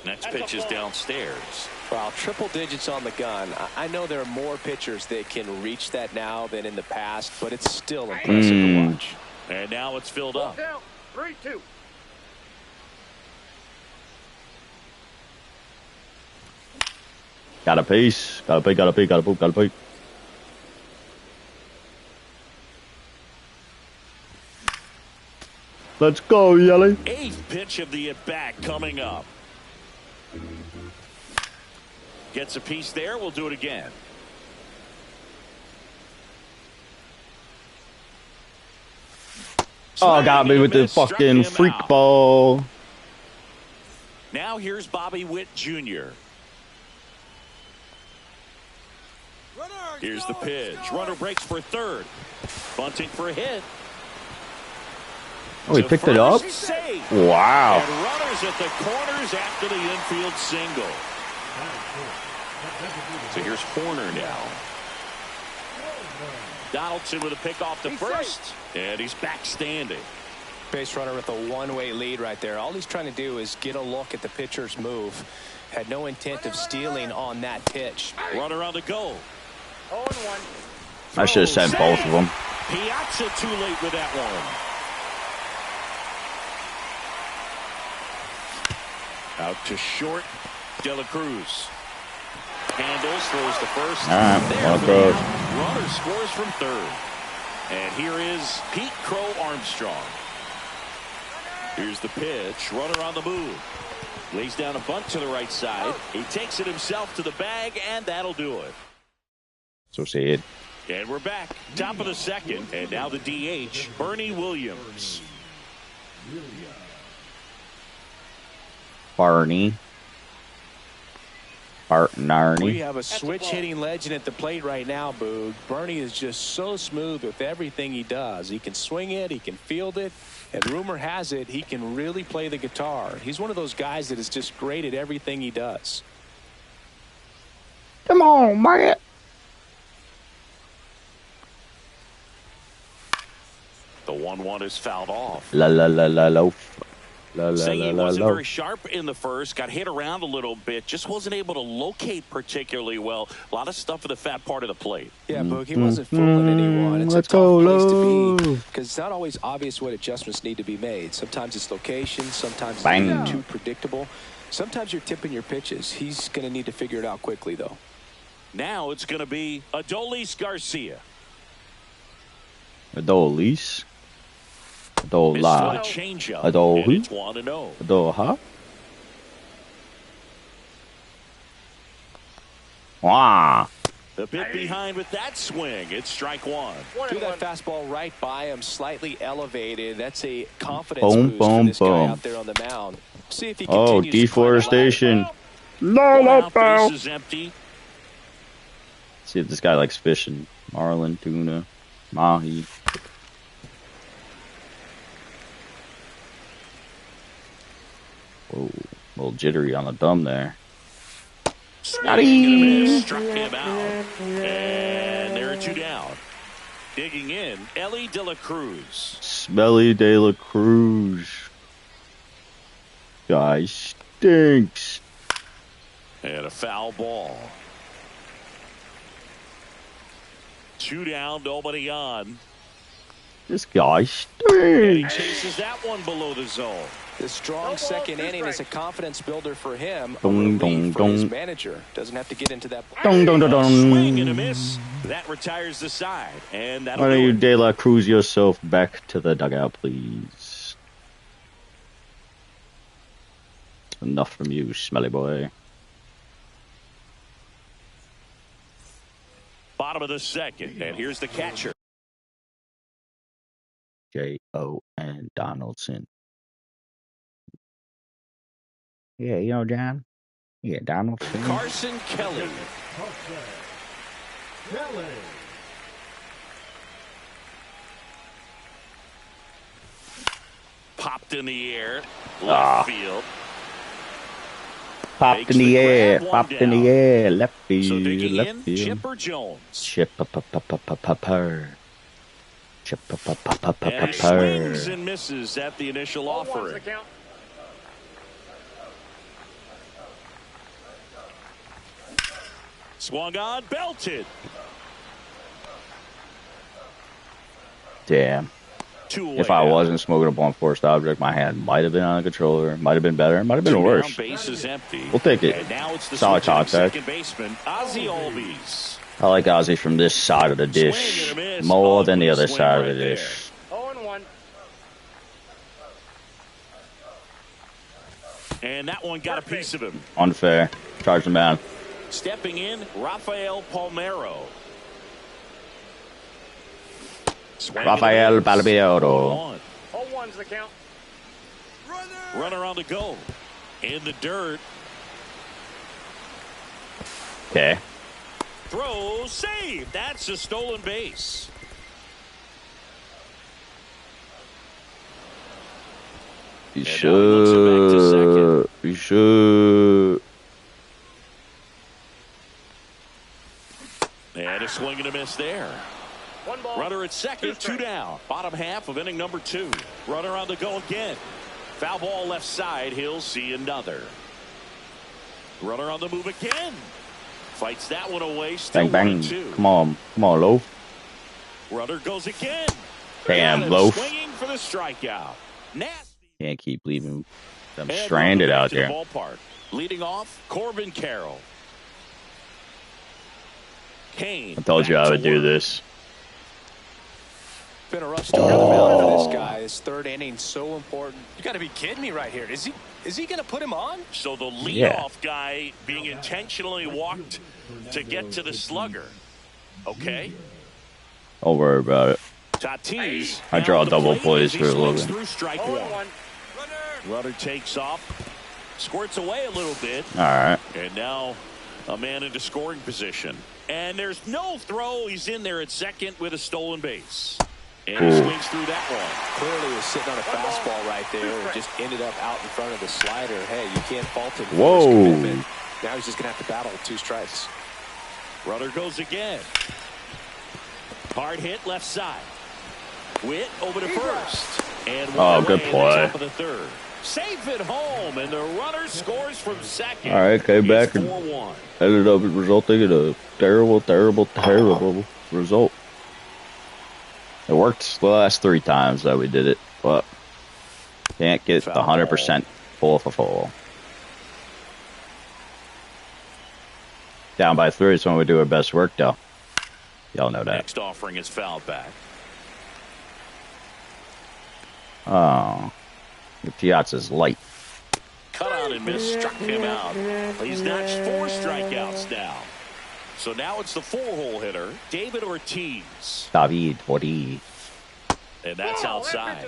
Next pitch is downstairs. Well, triple digits on the gun. I know there are more pitchers that can reach that now than in the past, but it's still impressive to watch. And now it's filled up. 3-2. Got a piece. Got a pick, got a pick, got a poop, got a pick. Let's go, Yelly. 8th pitch of the at-bat coming up. Gets a piece there. We'll do it again. Oh, got me with the fucking freak ball. Now here's Bobby Witt Jr. Here's the pitch. Runner breaks for third. Bunting for a hit. Oh, he picked it up? Wow. And runners at the corners after the infield single. So here's Horner now. Donaldson with a pick off the first. And he's back standing. Base runner with a one-way lead right there. All he's trying to do is get a look at the pitcher's move. Had no intent of stealing on that pitch. Runner on the go. 0-1. I should have sent both of them. Piazza too late with that one. Out to short. De La Cruz. Handles, throws the first. All right, Runner scores from third. And here is Pete Crow Armstrong. Here's the pitch. Runner on the move. Lays down a bunt to the right side. He takes it himself to the bag, and that'll do it. So see it. And we're back. Top of the second. And now the DH, Bernie Williams. Barney. Art Narny. We have a switch hitting legend at the plate right now, Boog. Bernie is just so smooth with everything he does. He can swing it, he can field it, and rumor has it he can really play the guitar. He's one of those guys that is just great at everything he does. Come on, man. The 1-1 is fouled off. La la la la la. Saying he wasn't very sharp in the first, got hit around a little bit, just wasn't able to locate particularly well. A lot of stuff in the fat part of the plate. Yeah, Boog, he wasn't fooling anyone. It's a tough place to be because it's not always obvious what adjustments need to be made. Sometimes it's location, sometimes it's too predictable. Sometimes you're tipping your pitches. He's going to need to figure it out quickly, though. Now it's going to be Adolis Garcia. Adolis? Adola. Adol. Adoha. Wow. The bit behind with that swing. It's strike one. Threw that fastball right by him, slightly elevated. That's a confidence boost for this guy out there on the mound. See if he continues deforestation. No, base is empty. See if this guy likes fishing. Marlin, tuna, mahi. Whoa, a little jittery on the thumb there. Scotty struck him out. And there are two down. Digging in, Ellie De La Cruz. Smelly De La Cruz. Guy stinks. And a foul ball. Two down, nobody on. This guy stinks. And he chases that one below the zone. The strong second inning is a confidence builder for him. Dong, dong, For dong. his manager doesn't have to get into that. Dong, dong, dong, dong. Swing and a miss. That retires the side. And that'll Why don't do you it. De La Cruz yourself back to the dugout, please? Enough from you, smelly boy. Bottom of the second. And here's the catcher. J.O.N. Donaldson. Yeah, you know, John? Yeah, Donaldson. Carson Kelly. Popped in the air. Left field. Popped in the air. Grab one Popped in the down. air. Left field. So digging left in, field. Chipper Jones. Chipper. And he swings and misses at the initial offering. Swung on, belted. Damn. Two away If I now. wasn't smoking a blunt forced object, my hand might have been on the controller. Might have been better. Might have been Two worse. down, base is empty. We'll take it. And now it's the Solid switch-hitting contact. second baseman, Ozzie Albies. I like Ozzy from this side of the dish more than the other side of the dish. 0-1. And that one got a piece of him. Unfair. Charge him down. Stepping in, Rafael Palmeiro. Rafael Palmeiro. 0-1's the count. Runner on the go. In the dirt. Okay. Throw, save. That's a stolen base. You And now he looks it back to should. You should. And a swing and a miss there. One ball. Runner at second, two down. Bottom half of inning number 2. Runner on the go again. Foul ball left side. He'll see another. Runner on the move again. Fights that one away. Still Bang, bang. 1-2. Come on. Come on, Loaf. Runner goes again. Damn, Got him Loaf. swinging for the strikeout. Nasty. Can't keep leaving them And stranded runner back out to the there. ballpark. Leading off, Corbin Carroll. Kane. I told you back I to would do work. this. Been a rough start on the mound for this guy. His third inning so important. You got to be kidding me right here. Is he going to put him on? So the leadoff Yeah. guy being intentionally walked to get to the slugger. Okay. Don't worry about it. Tatis. I draw now on the double plate plays as he for a swings living. through strike 0-1. one. Runner takes off. Squirts away a little bit. All right. And now A man into scoring position. And there's no throw. He's in there at second with a stolen base. And he swings through that one. Clearly was sitting on a fastball right there and just ended up out in front of the slider. Hey, you can't fault him for his commitment. Now he's just going to have to battle with 2 strikes. Runner goes again. Hard hit left side. Witt over to first. And good play. Top of the third. Safe at home, and the runner scores from second. All right, came back and ended up resulting in a terrible, terrible, terrible result. It worked the last 3 times that we did it, but can't get the 100% full for full. Down by 3 is when we do our best work, though. Y'all know that. Next offering is fouled back. Oh, the Piazza's light. Cut out and miss, struck him out. He's notched 4 strikeouts now. So now it's the 4-hole hitter, David Ortiz. David Ortiz. And that's outside.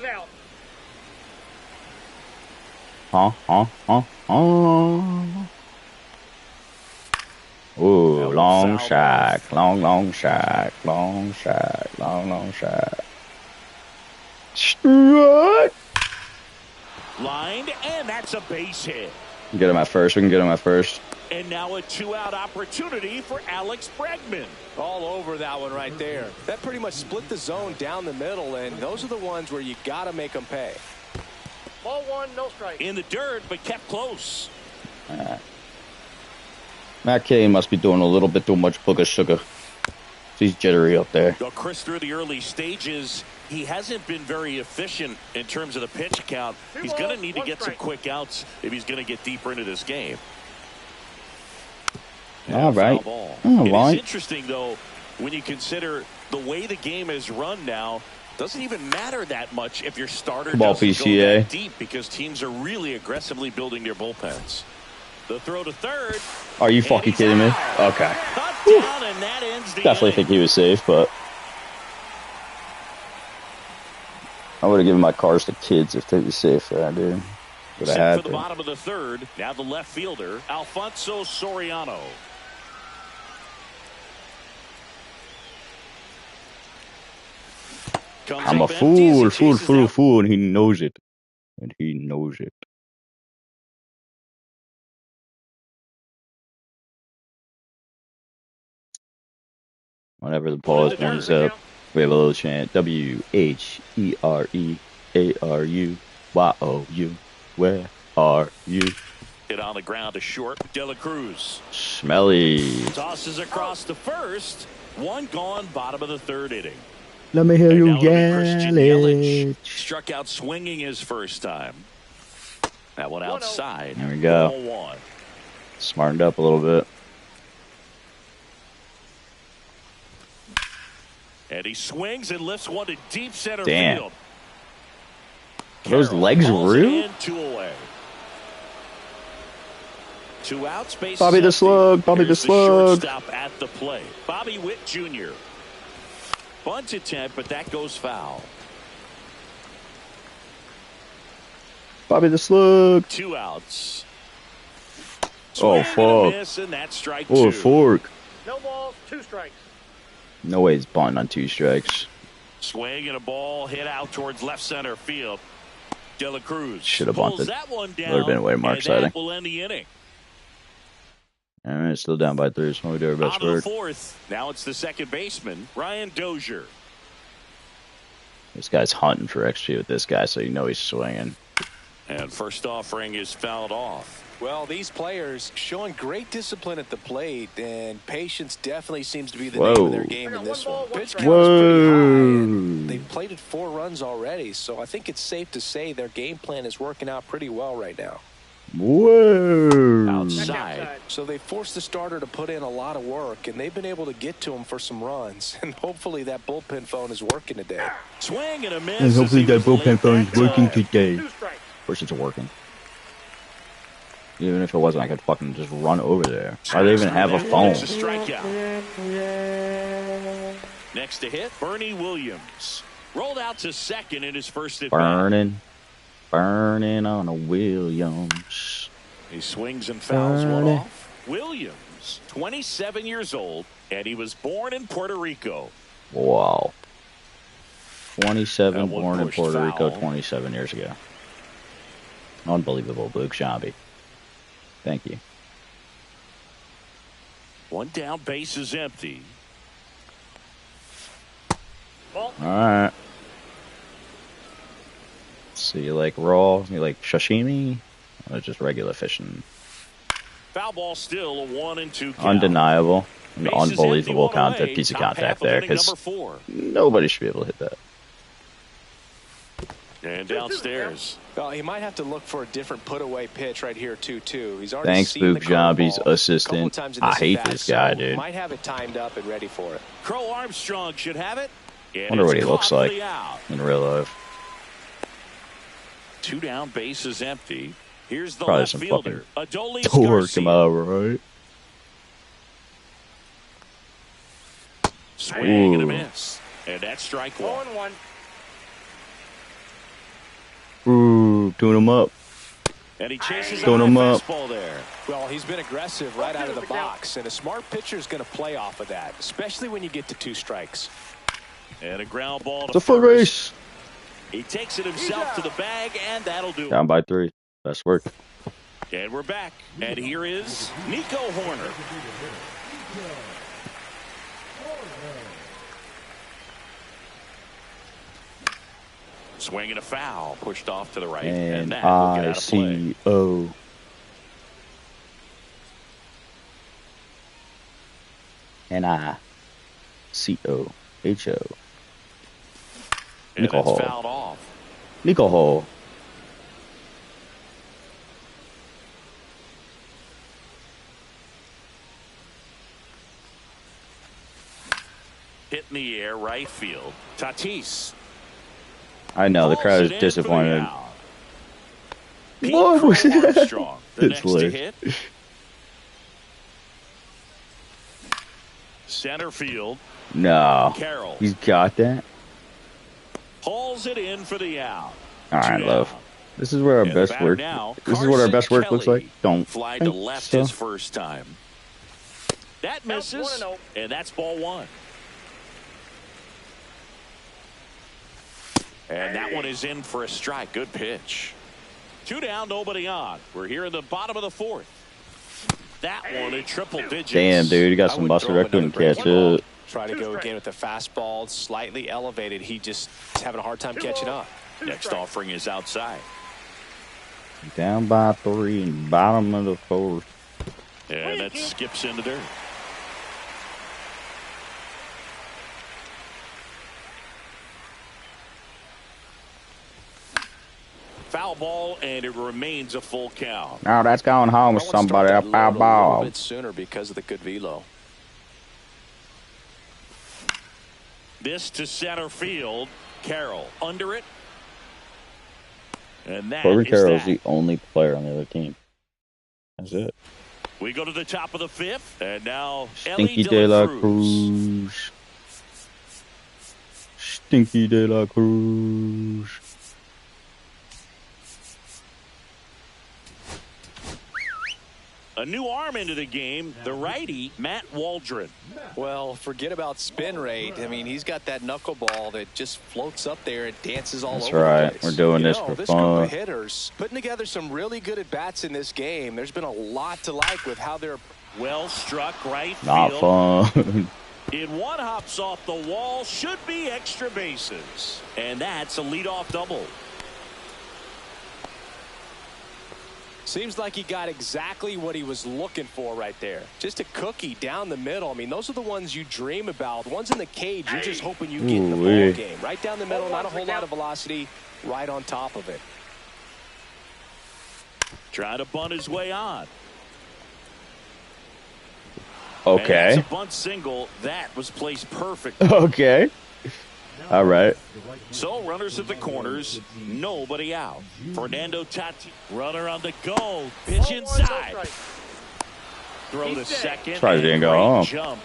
Ooh, long shot, long shot, long shot, long shot. Strike. Lined, and that's a base hit. Get him at first. We can get him at first. And now a 2-out opportunity for Alex Bregman. All over that one right there. That pretty much split the zone down the middle, and those are the ones where you got to make them pay. Ball 1, no strike. In the dirt, but kept close. Matt Cain must be doing a little bit too much booger sugar. He's jittery up there. Well, Chris, through the early stages, he hasn't been very efficient in terms of the pitch count. He's going to need to get some quick outs if he's going to get deeper into this game. All right. It's interesting, though, when you consider the way the game is run now, doesn't even matter that much if your starter doesn't go that deep because teams are really aggressively building their bullpens. The throw to third. Are you fucking kidding me? Okay. Down, and that ends the Definitely think he was safe, but I would have given my cars to kids if they were safe there, dude. But I had for the bottom of the third. Now the left fielder, Alfonso Soriano. I'm a fool, and he knows it. And he knows it. Whenever the pause comes up, we have a little chant. WHEREARUYOU. Where are you? Hit on the ground to short. De La Cruz. Smelly. Tosses across the first. 1 gone, bottom of the 3rd inning. Let me hear you yell. Struck out swinging his first time. That one outside. There we go. 1-1. Smartened up a little bit. And he swings and lifts one to deep center field. Are those legs real? 2 away. 2 outs. Bobby the Slug. Bobby the Slug. Shortstop at the plate. Bobby Witt Jr. Bunt attempt, but that goes foul. Bobby the Slug. 2 outs. Oh, fuck. Miss, and that's strike 2. Oh, fork. No balls, 2 strikes. No way he's bunting on 2 strikes. Swing and a ball hit out towards left center field. De La Cruz should have bunted. That one down, would have been way more exciting. That will end the inning. All right, still down by 3, so we do our best work. The 4th. Now it's the second baseman, Ryan Dozier. This guy's hunting for XP with this guy, so you know he's swinging. And first offering is fouled off. Well, these players showing great discipline at the plate, and patience definitely seems to be the name of their game in this one. Pitch count is pretty high, and they've plated 4 runs already, so I think it's safe to say their game plan is working out pretty well right now. Whoa. Outside. So they forced the starter to put in a lot of work, and they've been able to get to him for some runs. And hopefully that bullpen phone is working today. Swing and a miss. And hopefully that bullpen phone is working today. Of course it's working. Even if it wasn't, I could fucking just run over there. Why do they even have a phone? Next to hit, Bernie Williams. Rolled out to second in his first at bat. Burning on a Williams. He swings and fouls one off. Williams Williams, 27 years old, and he was born in Puerto Rico. Wow. 27, born in Puerto Rico 27 years ago. Unbelievable, Luke Shambi. Thank you. One down, base is empty. All right. So you like raw? You like sashimi? Or just regular fishing? Foul ball, still a 1-2 count. Undeniable. An unbelievable piece of contact there, because nobody should be able to hit that. And downstairs. Well, he might have to look for a different put-away pitch right here, too. He's already Thanks, Boop Jambi's assistant. I hate this guy, dude. Might have it timed up and ready for it. Crow Armstrong should have it. I wonder what he looks like in real life. 2 down, base is empty. Here's the Probably left fielder, Adolis Garcia. Come out, right? Swing and a miss. And that's strike 1. Ooh, tune him up. And he chases tune him up. There. Well, he's been aggressive right out of the box, and a smart pitcher is going to play off of that, especially when you get to 2 strikes. And a ground ball to the full race. He takes it himself to the bag, and that'll do it. Down by 3. Best work. And we're back. And here is Nico Horner. Swinging a foul, pushed off to the right, and that will get out of play. I-C-O. N-I-C-O-H-O. Nico Hall. Fouled off. Nico Hall. Hit in the air, right field. Tatis. I know, the crowd is disappointed. What was that? The next to hit. Center field. No. Carroll. He's got that. Pulls it in for the out. All right, love. This is where our best work. This is what our best work looks like. Don't fly to left his first time. That misses, and that's ball 1. And that one is in for a strike. Good pitch. 2 down, nobody on. We're here in the bottom of the 4th. That one in triple digits. Damn, dude, he got some mustard. I couldn't catch it. Try to go again with the fastball, slightly elevated. He just is having a hard time catching up. Next offering is outside. Down by 3 in bottom of the 4th. And that skips into dirt. Foul ball, and it remains a full count. Now that's going home with somebody up our ball. A little bit sooner because of the good velo. This to center field. Carroll under it. And that Corbin Carroll's the only player on the other team. That's it. We go to the top of the 5th, and now Stinky De La Cruz. Stinky De La Cruz. A new arm into the game, the righty, Matt Waldron. Well, forget about spin rate. I mean, he's got that knuckleball that just floats up there and dances all over the place. That's right. We're doing this for this fun. Group of hitters putting together some really good at-bats in this game. There's been a lot to like with how they're well struck right field. Not fun. In one hops off the wall, should be extra bases. And that's a leadoff double. Seems like he got exactly what he was looking for right there. Just a cookie down the middle. I mean, those are the ones you dream about. The ones in the cage, you're just hoping you get in the ball game. Right down the middle, not a whole lot of velocity, right on top of it. Trying to bunt his way on. Okay. And it's a bunt single. That was placed perfectly. Okay. All right. So runners at the corners, nobody out. Fernando Tatis, runner on the go, pitch inside. Throw to second. Probably didn't go home. Jump.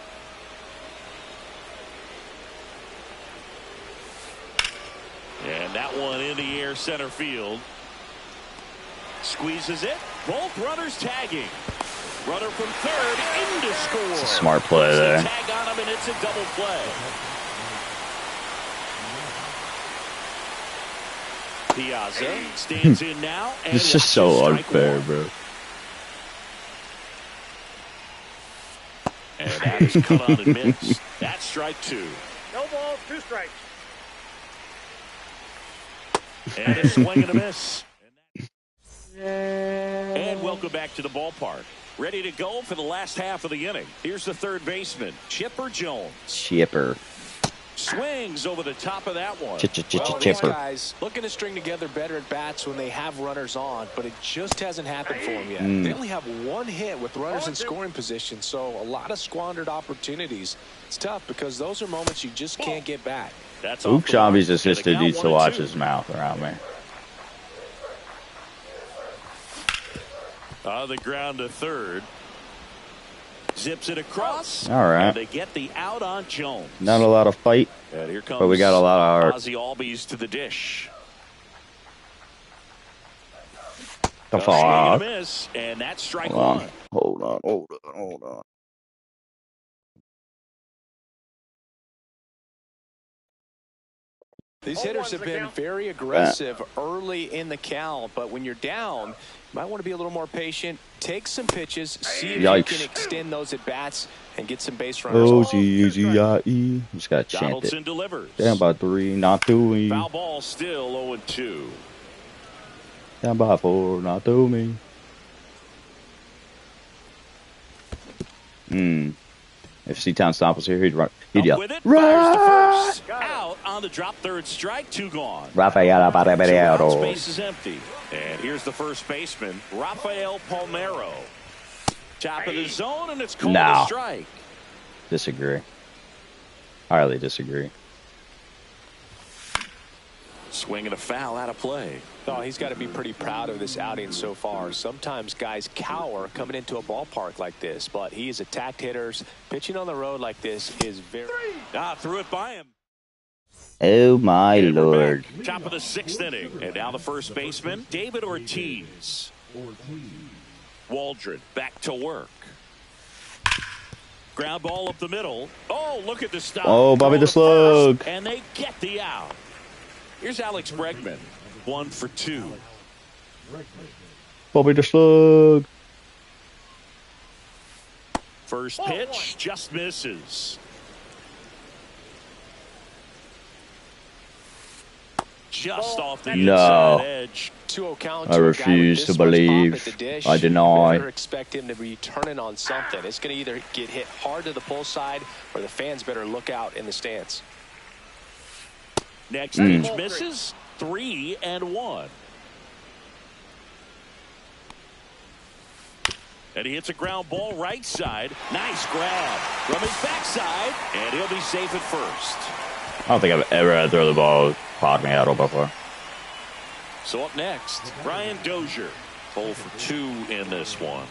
And that one in the air, center field. Squeezes it. Both runners tagging. Runner from third into score. It's a smart play there. Tag on him, and it's a double play. Piazza stands in now. And it's just so unfair, bro. And that is cut on and missed. That's strike 2. No balls, 2 strikes. And a swing and a miss. And welcome back to the ballpark. Ready to go for the last half of the inning. Here's the third baseman, Chipper Jones. Chipper. Swings over the top of that one. These guys looking to string together better at bats when they have runners on, but it just hasn't happened for them yet. They only have 1 hit with runners in scoring position, so a lot of squandered opportunities. It's tough because those are moments you just can't get back. Luke Schaub's assistant needs to watch his mouth around me. On the ground to third. Zips it across. All right. And they get the out on Jones. Not a lot of fight, and here comes but we got a lot of heart. Ozzie Albies to the dish. The fuck? Miss, and that's strike 1. Hold on. These hitters have been very aggressive early in the count, but when you're down, you might want to be a little more patient. Take some pitches, see if you can extend those at bats and get some base runners. O-Z-Z-I-E. Just got to chant it. Delivers. Down by 3, not through me. Foul ball still 0-2. Down by 4, not through me. If C-Town Stomp was here, he'd run. He'd yell, "Right!" Out on the drop, third strike, 2 gone. Rafael Palmeiro. Space is empty. And here's the first baseman, Rafael Palmeiro. Top of the zone, and it's called a strike. Disagree. Highly disagree. Swing and a foul out of play. Oh, he's got to be pretty proud of this outing so far. Sometimes guys cower coming into a ballpark like this, but he has attacked hitters. Pitching on the road like this is very... Threw it by him. Oh, my Lord. Top of the 6th inning. And now the first baseman, David Ortiz. Waldron back to work. Ground ball up the middle. Oh, look at the stop. Oh, Bobby the Slug. And they get the out. Here's Alex Bregman. 1 for 2. Bobby the Slug. First pitch just misses. Just off the inside edge. 2-0 count. I refuse to believe. I deny. You expect him to be turning on something. It's going to either get hit hard to the pull side, or the fans better look out in the stands. Next pitch misses. 3-1. And he hits a ground ball right side. Nice grab from his backside, and he'll be safe at first. I don't think I've ever had to throw the ball Palmeiro before. So up next, Brian Dozier. 0 for 2 in this one.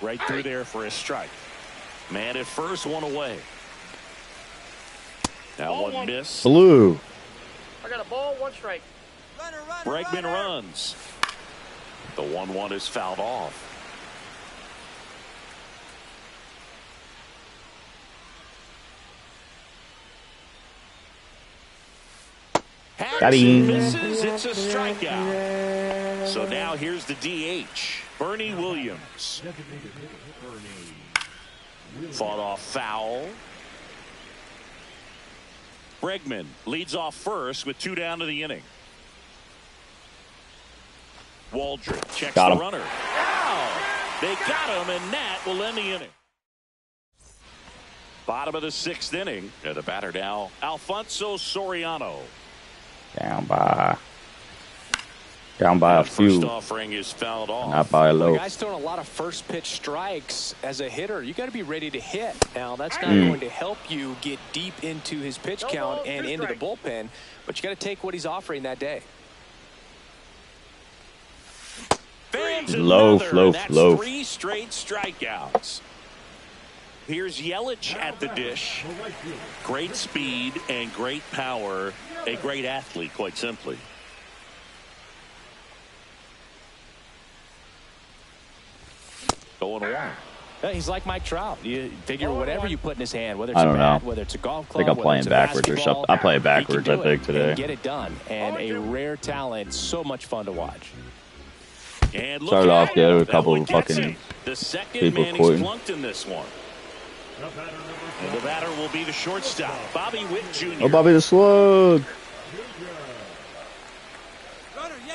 Right through there for a strike. Man at first, 1 away. Now 1 miss. Blue. I got a ball, 1 strike. Bregman runs. The 1-1 is fouled off. Harrison misses. It's a strikeout. So now here's the DH, Bernie Williams. Fought off foul. Bregman leads off first with 2 down to the inning. Waldron checks the runner. Wow! They got him, and that will end the inning. Bottom of the 6th inning. And the batter now, Alfonso Soriano. Down by a few. First offering is fouled off. Not by a low. The guy's throwing a lot of first pitch strikes. As a hitter, you got to be ready to hit. Now, that's not going to help you get deep into his pitch count and into the bullpen, but you got to take what he's offering that day. Low. 3 straight strikeouts. Here's Yelich at the dish. Great speed and great power. A great athlete, quite simply. 0-1. He's like Mike Trout. You figure whatever you put in his hand, whether it's a bat, whether it's a golf club, I think I'm playing backwards or something. I play backwards, I think, today. Get it done. And a rare talent, so much fun to watch. And started off good with a couple of fucking the second people man quitting. He's flunked in this one. And the batter will be the shortstop, Bobby Witt Jr. Oh, Bobby the Slug.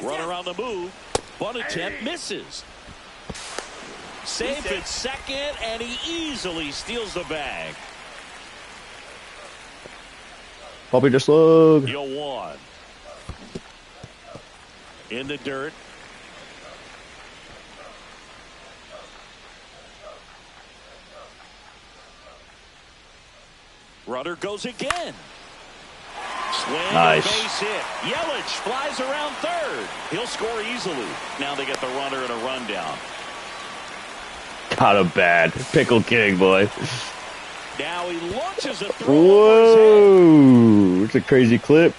Runner on the move. Bunt attempt misses. Safe at second, and he easily steals the bag. Bobby the Slug. 0-1. In the dirt. Runner goes again. Swing, nice. Base hit. Yelich flies around third. He'll score easily. Now they get the runner and a rundown. Got a bad pickle king, boy. Now he launches a throw. Whoa! It's a crazy clip.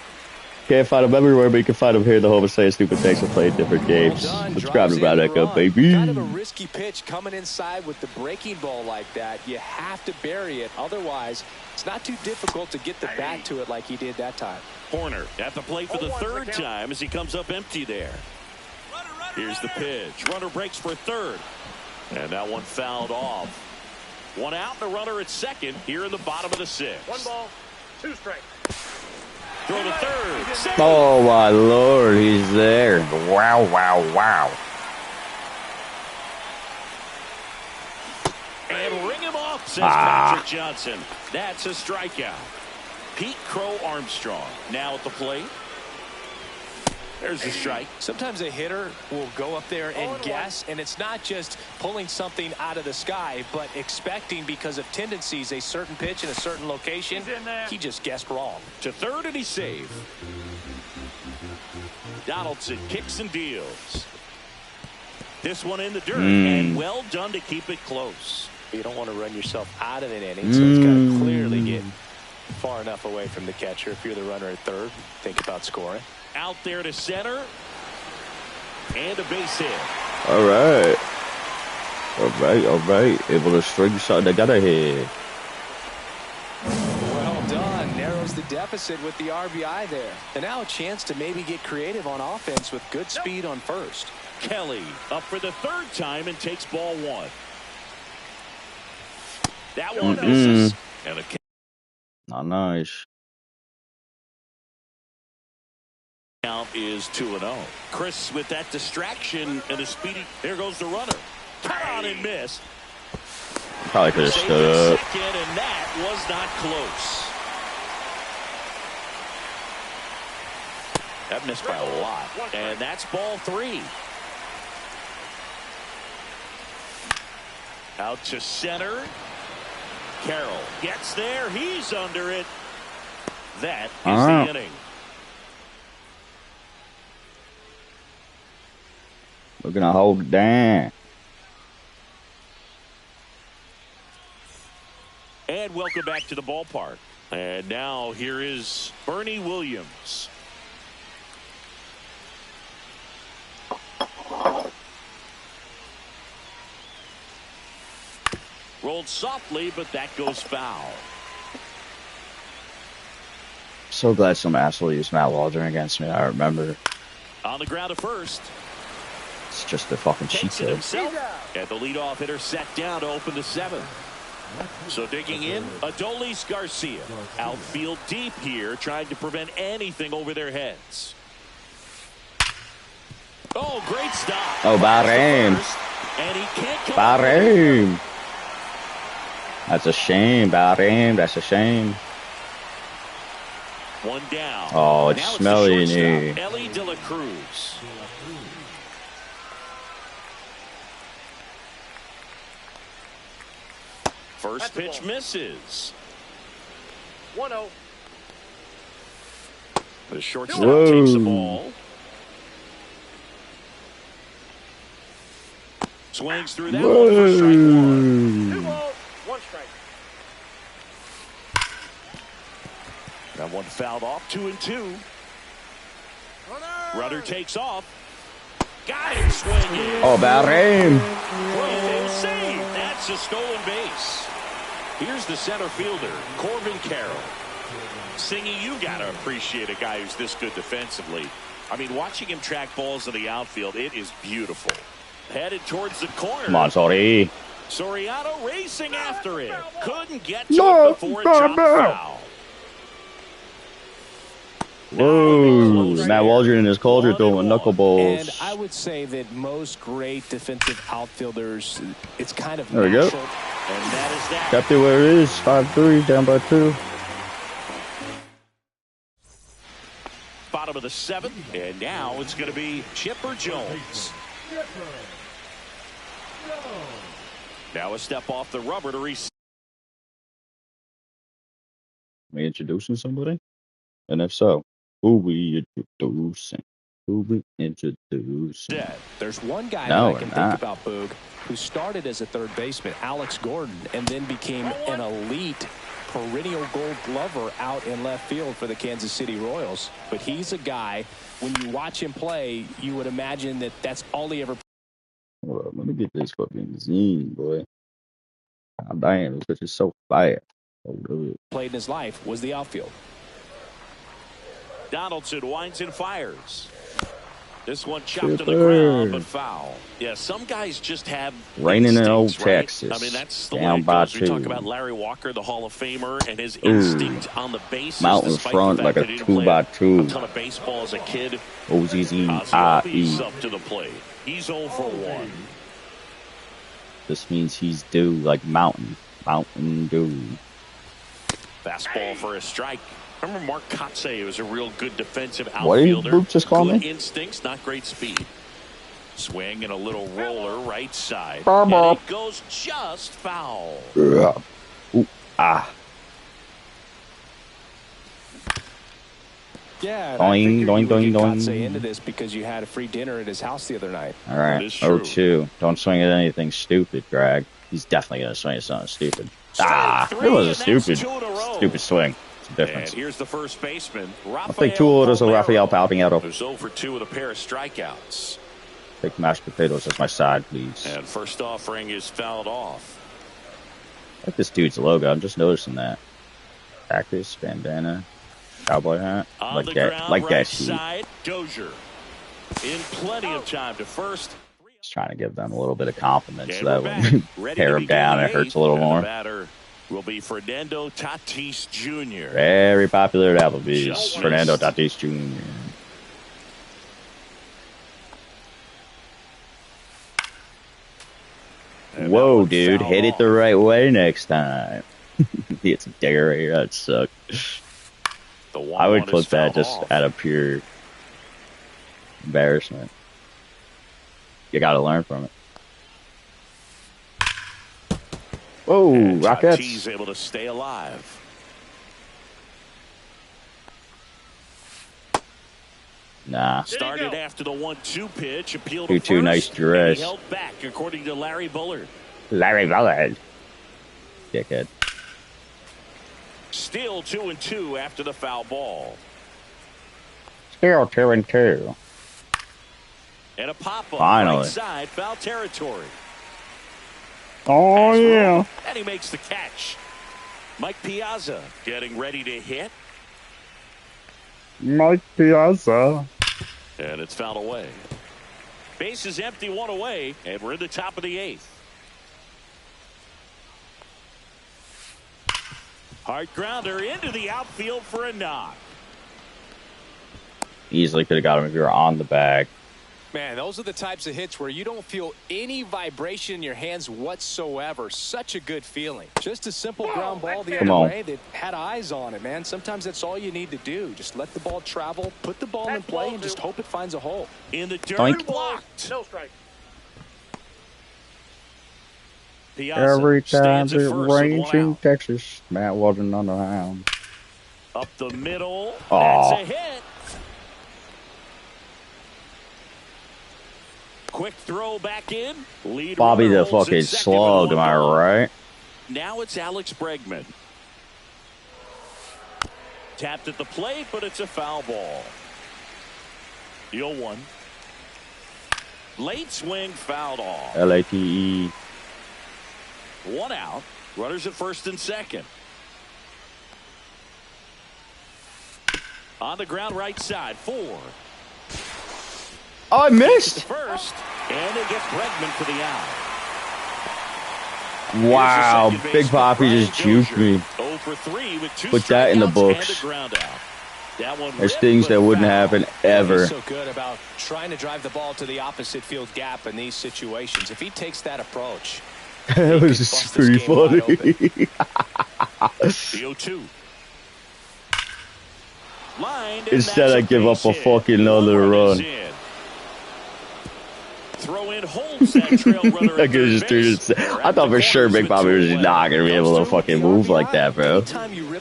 Can't find him everywhere, but you can find him here in the home and saying stupid things and playing different games. Subscribe to Brown Echo, baby. Kind of a risky pitch coming inside with the breaking ball like that. You have to bury it. Otherwise, it's not too difficult to get the bat to it like he did that time. Horner at the plate for the third time as he comes up empty there. Here's the pitch. Runner breaks for third. And that one fouled off. One out, the runner at second here in the bottom of the sixth. 1 ball, 2 strikes. Throw to third. Save. Oh, my Lord. He's there. Wow, wow, wow. And ring him off, says Patrick Johnson. That's a strikeout. Pete Crow Armstrong now at the plate. There's the strike. Sometimes a hitter will go up there and guess, and it's not just pulling something out of the sky, but expecting because of tendencies a certain pitch in a certain location. He just guessed wrong. To third, and he's safe. Donaldson kicks and deals. This one in the dirt, and well done to keep it close. You don't want to run yourself out of an inning, so it's got to clearly get far enough away from the catcher. If you're the runner at third, think about scoring. Out there to center. And a base hit. All right. All right, all right. Able to string something together here. Well done. Narrows the deficit with the RBI there. And now a chance to maybe get creative on offense with good speed on first. Kelly up for the third time and takes ball one. That one misses. And a not nice. count is 2-0. Chris with that distraction and a speedy. There goes the runner. Cut on and miss. Probably could have stood up. Second, and that was not close. That missed by a lot. And that's ball 3. Out to center. Carroll gets there. He's under it. That is the inning. We're going to hold it down. And welcome back to the ballpark. And now here is Bernie Williams. Rolled softly, but that goes foul. So glad some asshole used Matt Waldron against me. I remember. On the ground at first. It's just a fucking cheat Takes it code. himself. And the leadoff hitter set down to open the 7th. So digging in, Adolis Garcia. Outfield deep here, trying to prevent anything over their heads. Oh, great stop. Oh, Bahrain. And he can't come Bahrain. That's a shame, Bahrain. That's a shame. One down. Oh, it's now smelly in it's here. Ellie De La Cruz. First pitch misses. 1-0. The shortstop takes the ball. Swings through that one for strike 1. 2 balls, 1 strike. That one fouled off. 2-2. Runner takes off. Got him swinging. Oh, Bahrain. Well, save. stolen base. Here's the center fielder, Corbin Carroll. Singy, you got to appreciate a guy who's this good defensively. I mean, watching him track balls in the outfield, it is beautiful. Headed towards the corner. Come on, sorry. Soriano racing after it. Couldn't get to it before it dropped foul. Whoa, Matt Waldron and his culture throwing knuckleballs. And I would say that most great defensive outfielders, it's kind of there we natural. go. And that is that. Kept it where it is. 5-3, down by 2. Bottom of the 7th, and now it's going to be Chipper Jones. Now a step off the rubber to reset. We introducing somebody? And if so, who we introducing? Who we introducing? There's one guy No, that I can think about, Boog, who started as a third baseman, Alex Gordon, and then became an elite perennial gold glover out in left field for the Kansas City Royals. But he's a guy, when you watch him play, you would imagine that that's all he ever Hold up, let me get this fucking zine, boy. God damn, this bitch is so fast. played in his life was the outfield. Donaldson winds and fires. This one chopped to the ground, but foul. Yeah, some guys just have raining in old right? Texas. I mean, that's the down way it by goes. 2. We talk about Larry Walker, the Hall of Famer, and his instinct on the bases. Mountain front like a 2x2. A ton of baseball as a kid. OZZIE. Up to the plate. He's 0 for 1. This means he's due like Mountain Dew. Fastball for a strike. Remember Mark Kotsay was a real good defensive outfielder. What did Boop just call good me? Instincts, not great speed. Swing and a little roller right side. And it goes just foul. Ooh, ah. Yeah, Doing, say into this because you had a free dinner at his house the other night. All right, 0-2. Don't swing at anything stupid, Greg. He's definitely gonna swing at something stupid. It was a stupid swing. It's a difference. And here's the first baseman. I think two orders of Rafael Palmeiro. Who's 0 for 2 with a pair of strikeouts. Take mashed potatoes as my side, please. And first offering is fouled off. I like this dude's logo. I'm just noticing that. Cactus, bandana, cowboy hat. On Like the that. ground, Like right that. side, Dozier. In plenty of time to first. Just trying to give them a little bit of confidence And so that when we tear them down, it hurts a little more. The batter will be Fernando Tatis Jr. Very popular at Applebee's. Fernando Tatis Jr. Whoa, dude. Hit it the right way next time. It's a digger right here. That sucked. I would clip that just out of pure embarrassment. You got to learn from it. Whoa, and Rockets. Tatis able to stay alive. Nah. Started after the 1-2 pitch. Appealed 2-2, nice dress. He held back, according to Larry Bullard. Larry Bullard. Dickhead. Still 2-2 after the foul ball. Still 2-2. And a pop-up Finally. right side, foul territory. Oh, yeah. And he makes the catch. Mike Piazza getting ready to hit. Mike Piazza. And it's fouled away. Base is empty, 1 away, and we're in the top of the 8th. Hard grounder into the outfield for a knock. Easily could have got him if you were on the bag. Man, those are the types of hits where you don't feel any vibration in your hands whatsoever. Such a good feeling. Just a simple ground ball the other way that had eyes on it, man. Sometimes that's all you need to do. Just let the ball travel, put the ball in play, and just hope it finds a hole. In the dirt, Doink. blocked. No strike. Piazza Every time stands at it first with rains one in out. Texas, Matt Waldron on the hound. Up the middle. Aw. That's a hit. Quick throw back in. Lead Bobby runner the holds fucking at second slug, with am I 1 right? Now it's Alex Bregman. Tapped at the plate, but it's a foul ball. The 0-1. Late swing fouled off. LATE. One out. Runners at first and second. On the ground right side. 4. Oh, I missed. First, and it gets Bregman for the out. Wow, Big Papi just juked me. 0 for 3 with 2 Put that in the books. There's things that wouldn't happen ever. He's so good about trying to drive the ball to the opposite field gap in these situations. If he takes that approach, that was just pretty funny. The 0-2. Instead, I give up a fucking another run. Throw in holds that trail runner. I could have just threw it. I thought for sure Big Papi was just not gonna be able to fucking move like that, bro.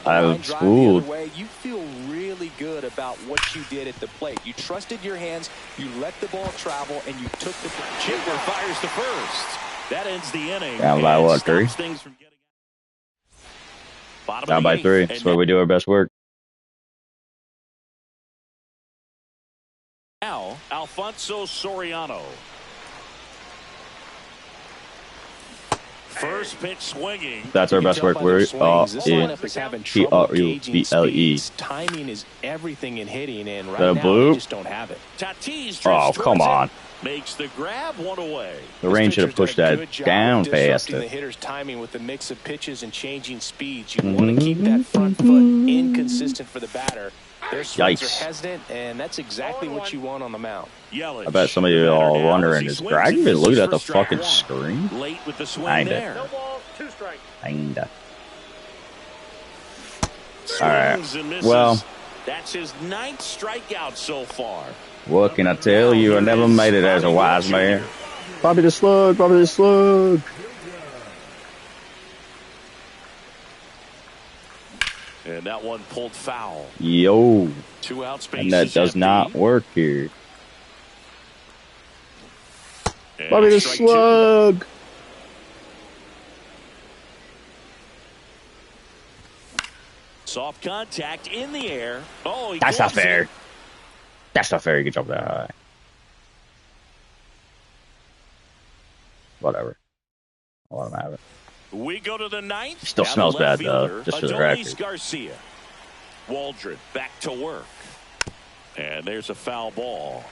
I was fooled. You feel really good about what you did at the plate. You trusted your hands, you let the ball travel, and you took the Chipper fires to first. That ends the inning. Down by what, 3? Down by 3. That's where we do our best work. Now, Alfonso Soriano. First pitch swinging. That's our best work. We're T-R-U-B-L-E. Timing is everything in hitting, and right now they just don't have it. Oh, come on. Makes the grab, 1 away. The rain should have pushed that down past The it. hitter's timing with the mix of pitches and changing speeds. You want to keep that front foot inconsistent for the batter. Their swings are hesitant, and that's exactly what you want on the mound. I bet some of you are all wondering, is Greg even looking at the fucking screen? Late with the swing there. No balls, 2 strikes. Kinda. Alright. Well, that's his 9th strikeout so far. What can I tell you? I never made it as a wise man. Probably the slug, probably the slug. And that one pulled foul. Yo. 2 outs, and that does not work here. Probably the slug. 2. Soft contact in the air. Oh, that's not fair. That's not fair. You can jump that high. Whatever. I'll let him have it. We go to the 9th. Still smells bad though, just for the record. Garcia. Waldron back to work. And there's a foul ball.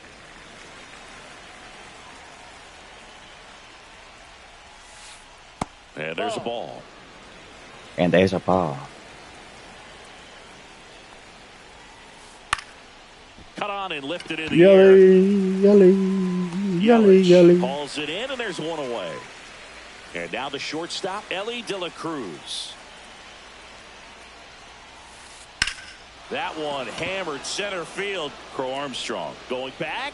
And there's a ball. And there's a ball. Cut on and lifted in the air. Yelly. Hauls it in, and there's 1 away. And now the shortstop, Ellie De La Cruz. That one hammered center field. Crow Armstrong going back.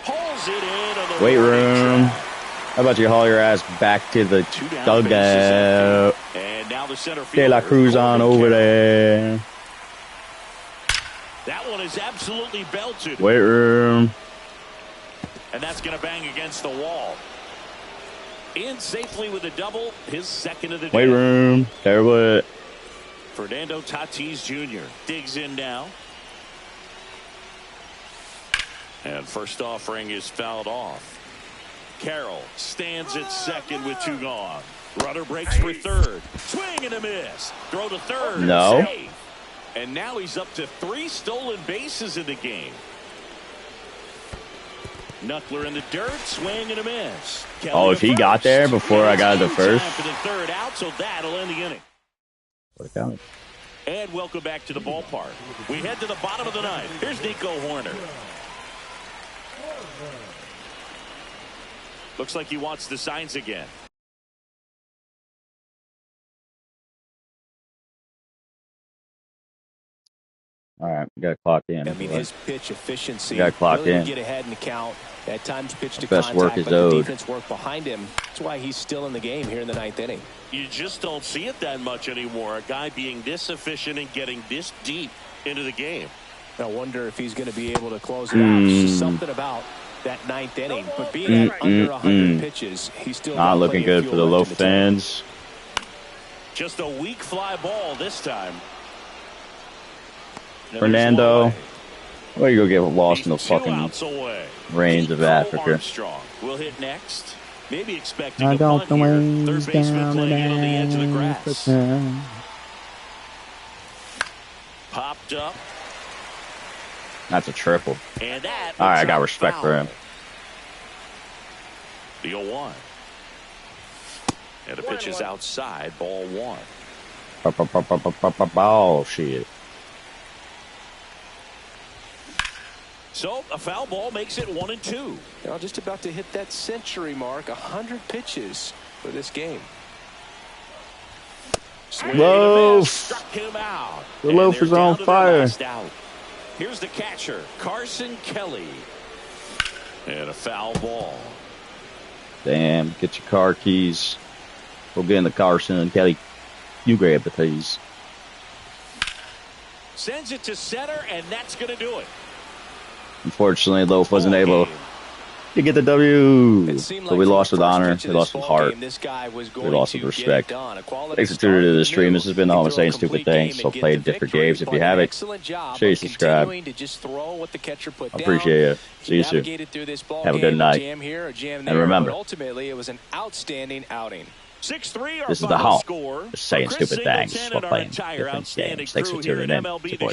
Hauls it in on the weight room. How about you haul your ass back to the dugout? And now the center field. De La Cruz on over there. That one is absolutely belted. Weight room. And that's going to bang against the wall. In safely with a double, his 2nd of the day. Weight room. Terrible. Fernando Tatis Jr. digs in now. And first offering is fouled off. Carroll stands at 2nd with 2 gone. Runner breaks for 3rd. Swing and a miss. Throw to 3rd. No. Safe. And now he's up to 3 stolen bases in the game. Knuckler in the dirt, swing and a miss. Oh, if he got there before I got the first. For the 3rd out, so that'll end the inning. And welcome back to the ballpark. We head to the bottom of the 9th. Here's Nico Horner. Looks like he wants the signs again. All right, we got to clock in. I mean, his pitch efficiency. Got clocked really in. Get ahead in the count. At times, pitch to best contact, work is but the owed. defense work behind him. That's why he's still in the game here in the 9th inning. You just don't see it that much anymore. A guy being this efficient and getting this deep into the game. I wonder if he's going to be able to close it out. It's just something about that 9th inning. But being at under 100 pitches, he's still not looking good for the low fans. Just a weak fly ball this time. Fernando, where you go get lost in the fucking rains of Africa? Armstrong will hit next. Maybe expecting a bunt here. Third baseman playing it on the edge of the grass. Popped up. That's a triple. And that all right, I got respect for him. The 0-1. And the pitch is outside, ball 1. Oh, shit. So a foul ball makes it 1-2. You know, just about to hit that century mark. 100 pitches for this game. Loaf. Struck him out. The loaf is on fire. Here's the catcher, Carson Kelly. And a foul ball. Damn, get your car keys. We'll get in the Carson Kelly. You grab the keys. Sends it to center, and that's going to do it. Unfortunately, Loaf wasn't able to get the W. So we lost with honor. We lost with heart. We lost with respect. Thanks for tuning into the stream. This has been the Home of Saying Stupid Things. So play different games. If you haven't, share, subscribe. I appreciate it. See you soon. Have a good night. And remember, ultimately, it was an outstanding outing. 6-3 this is the Home of Saying Stupid Things while playing different games. Thanks for tuning in.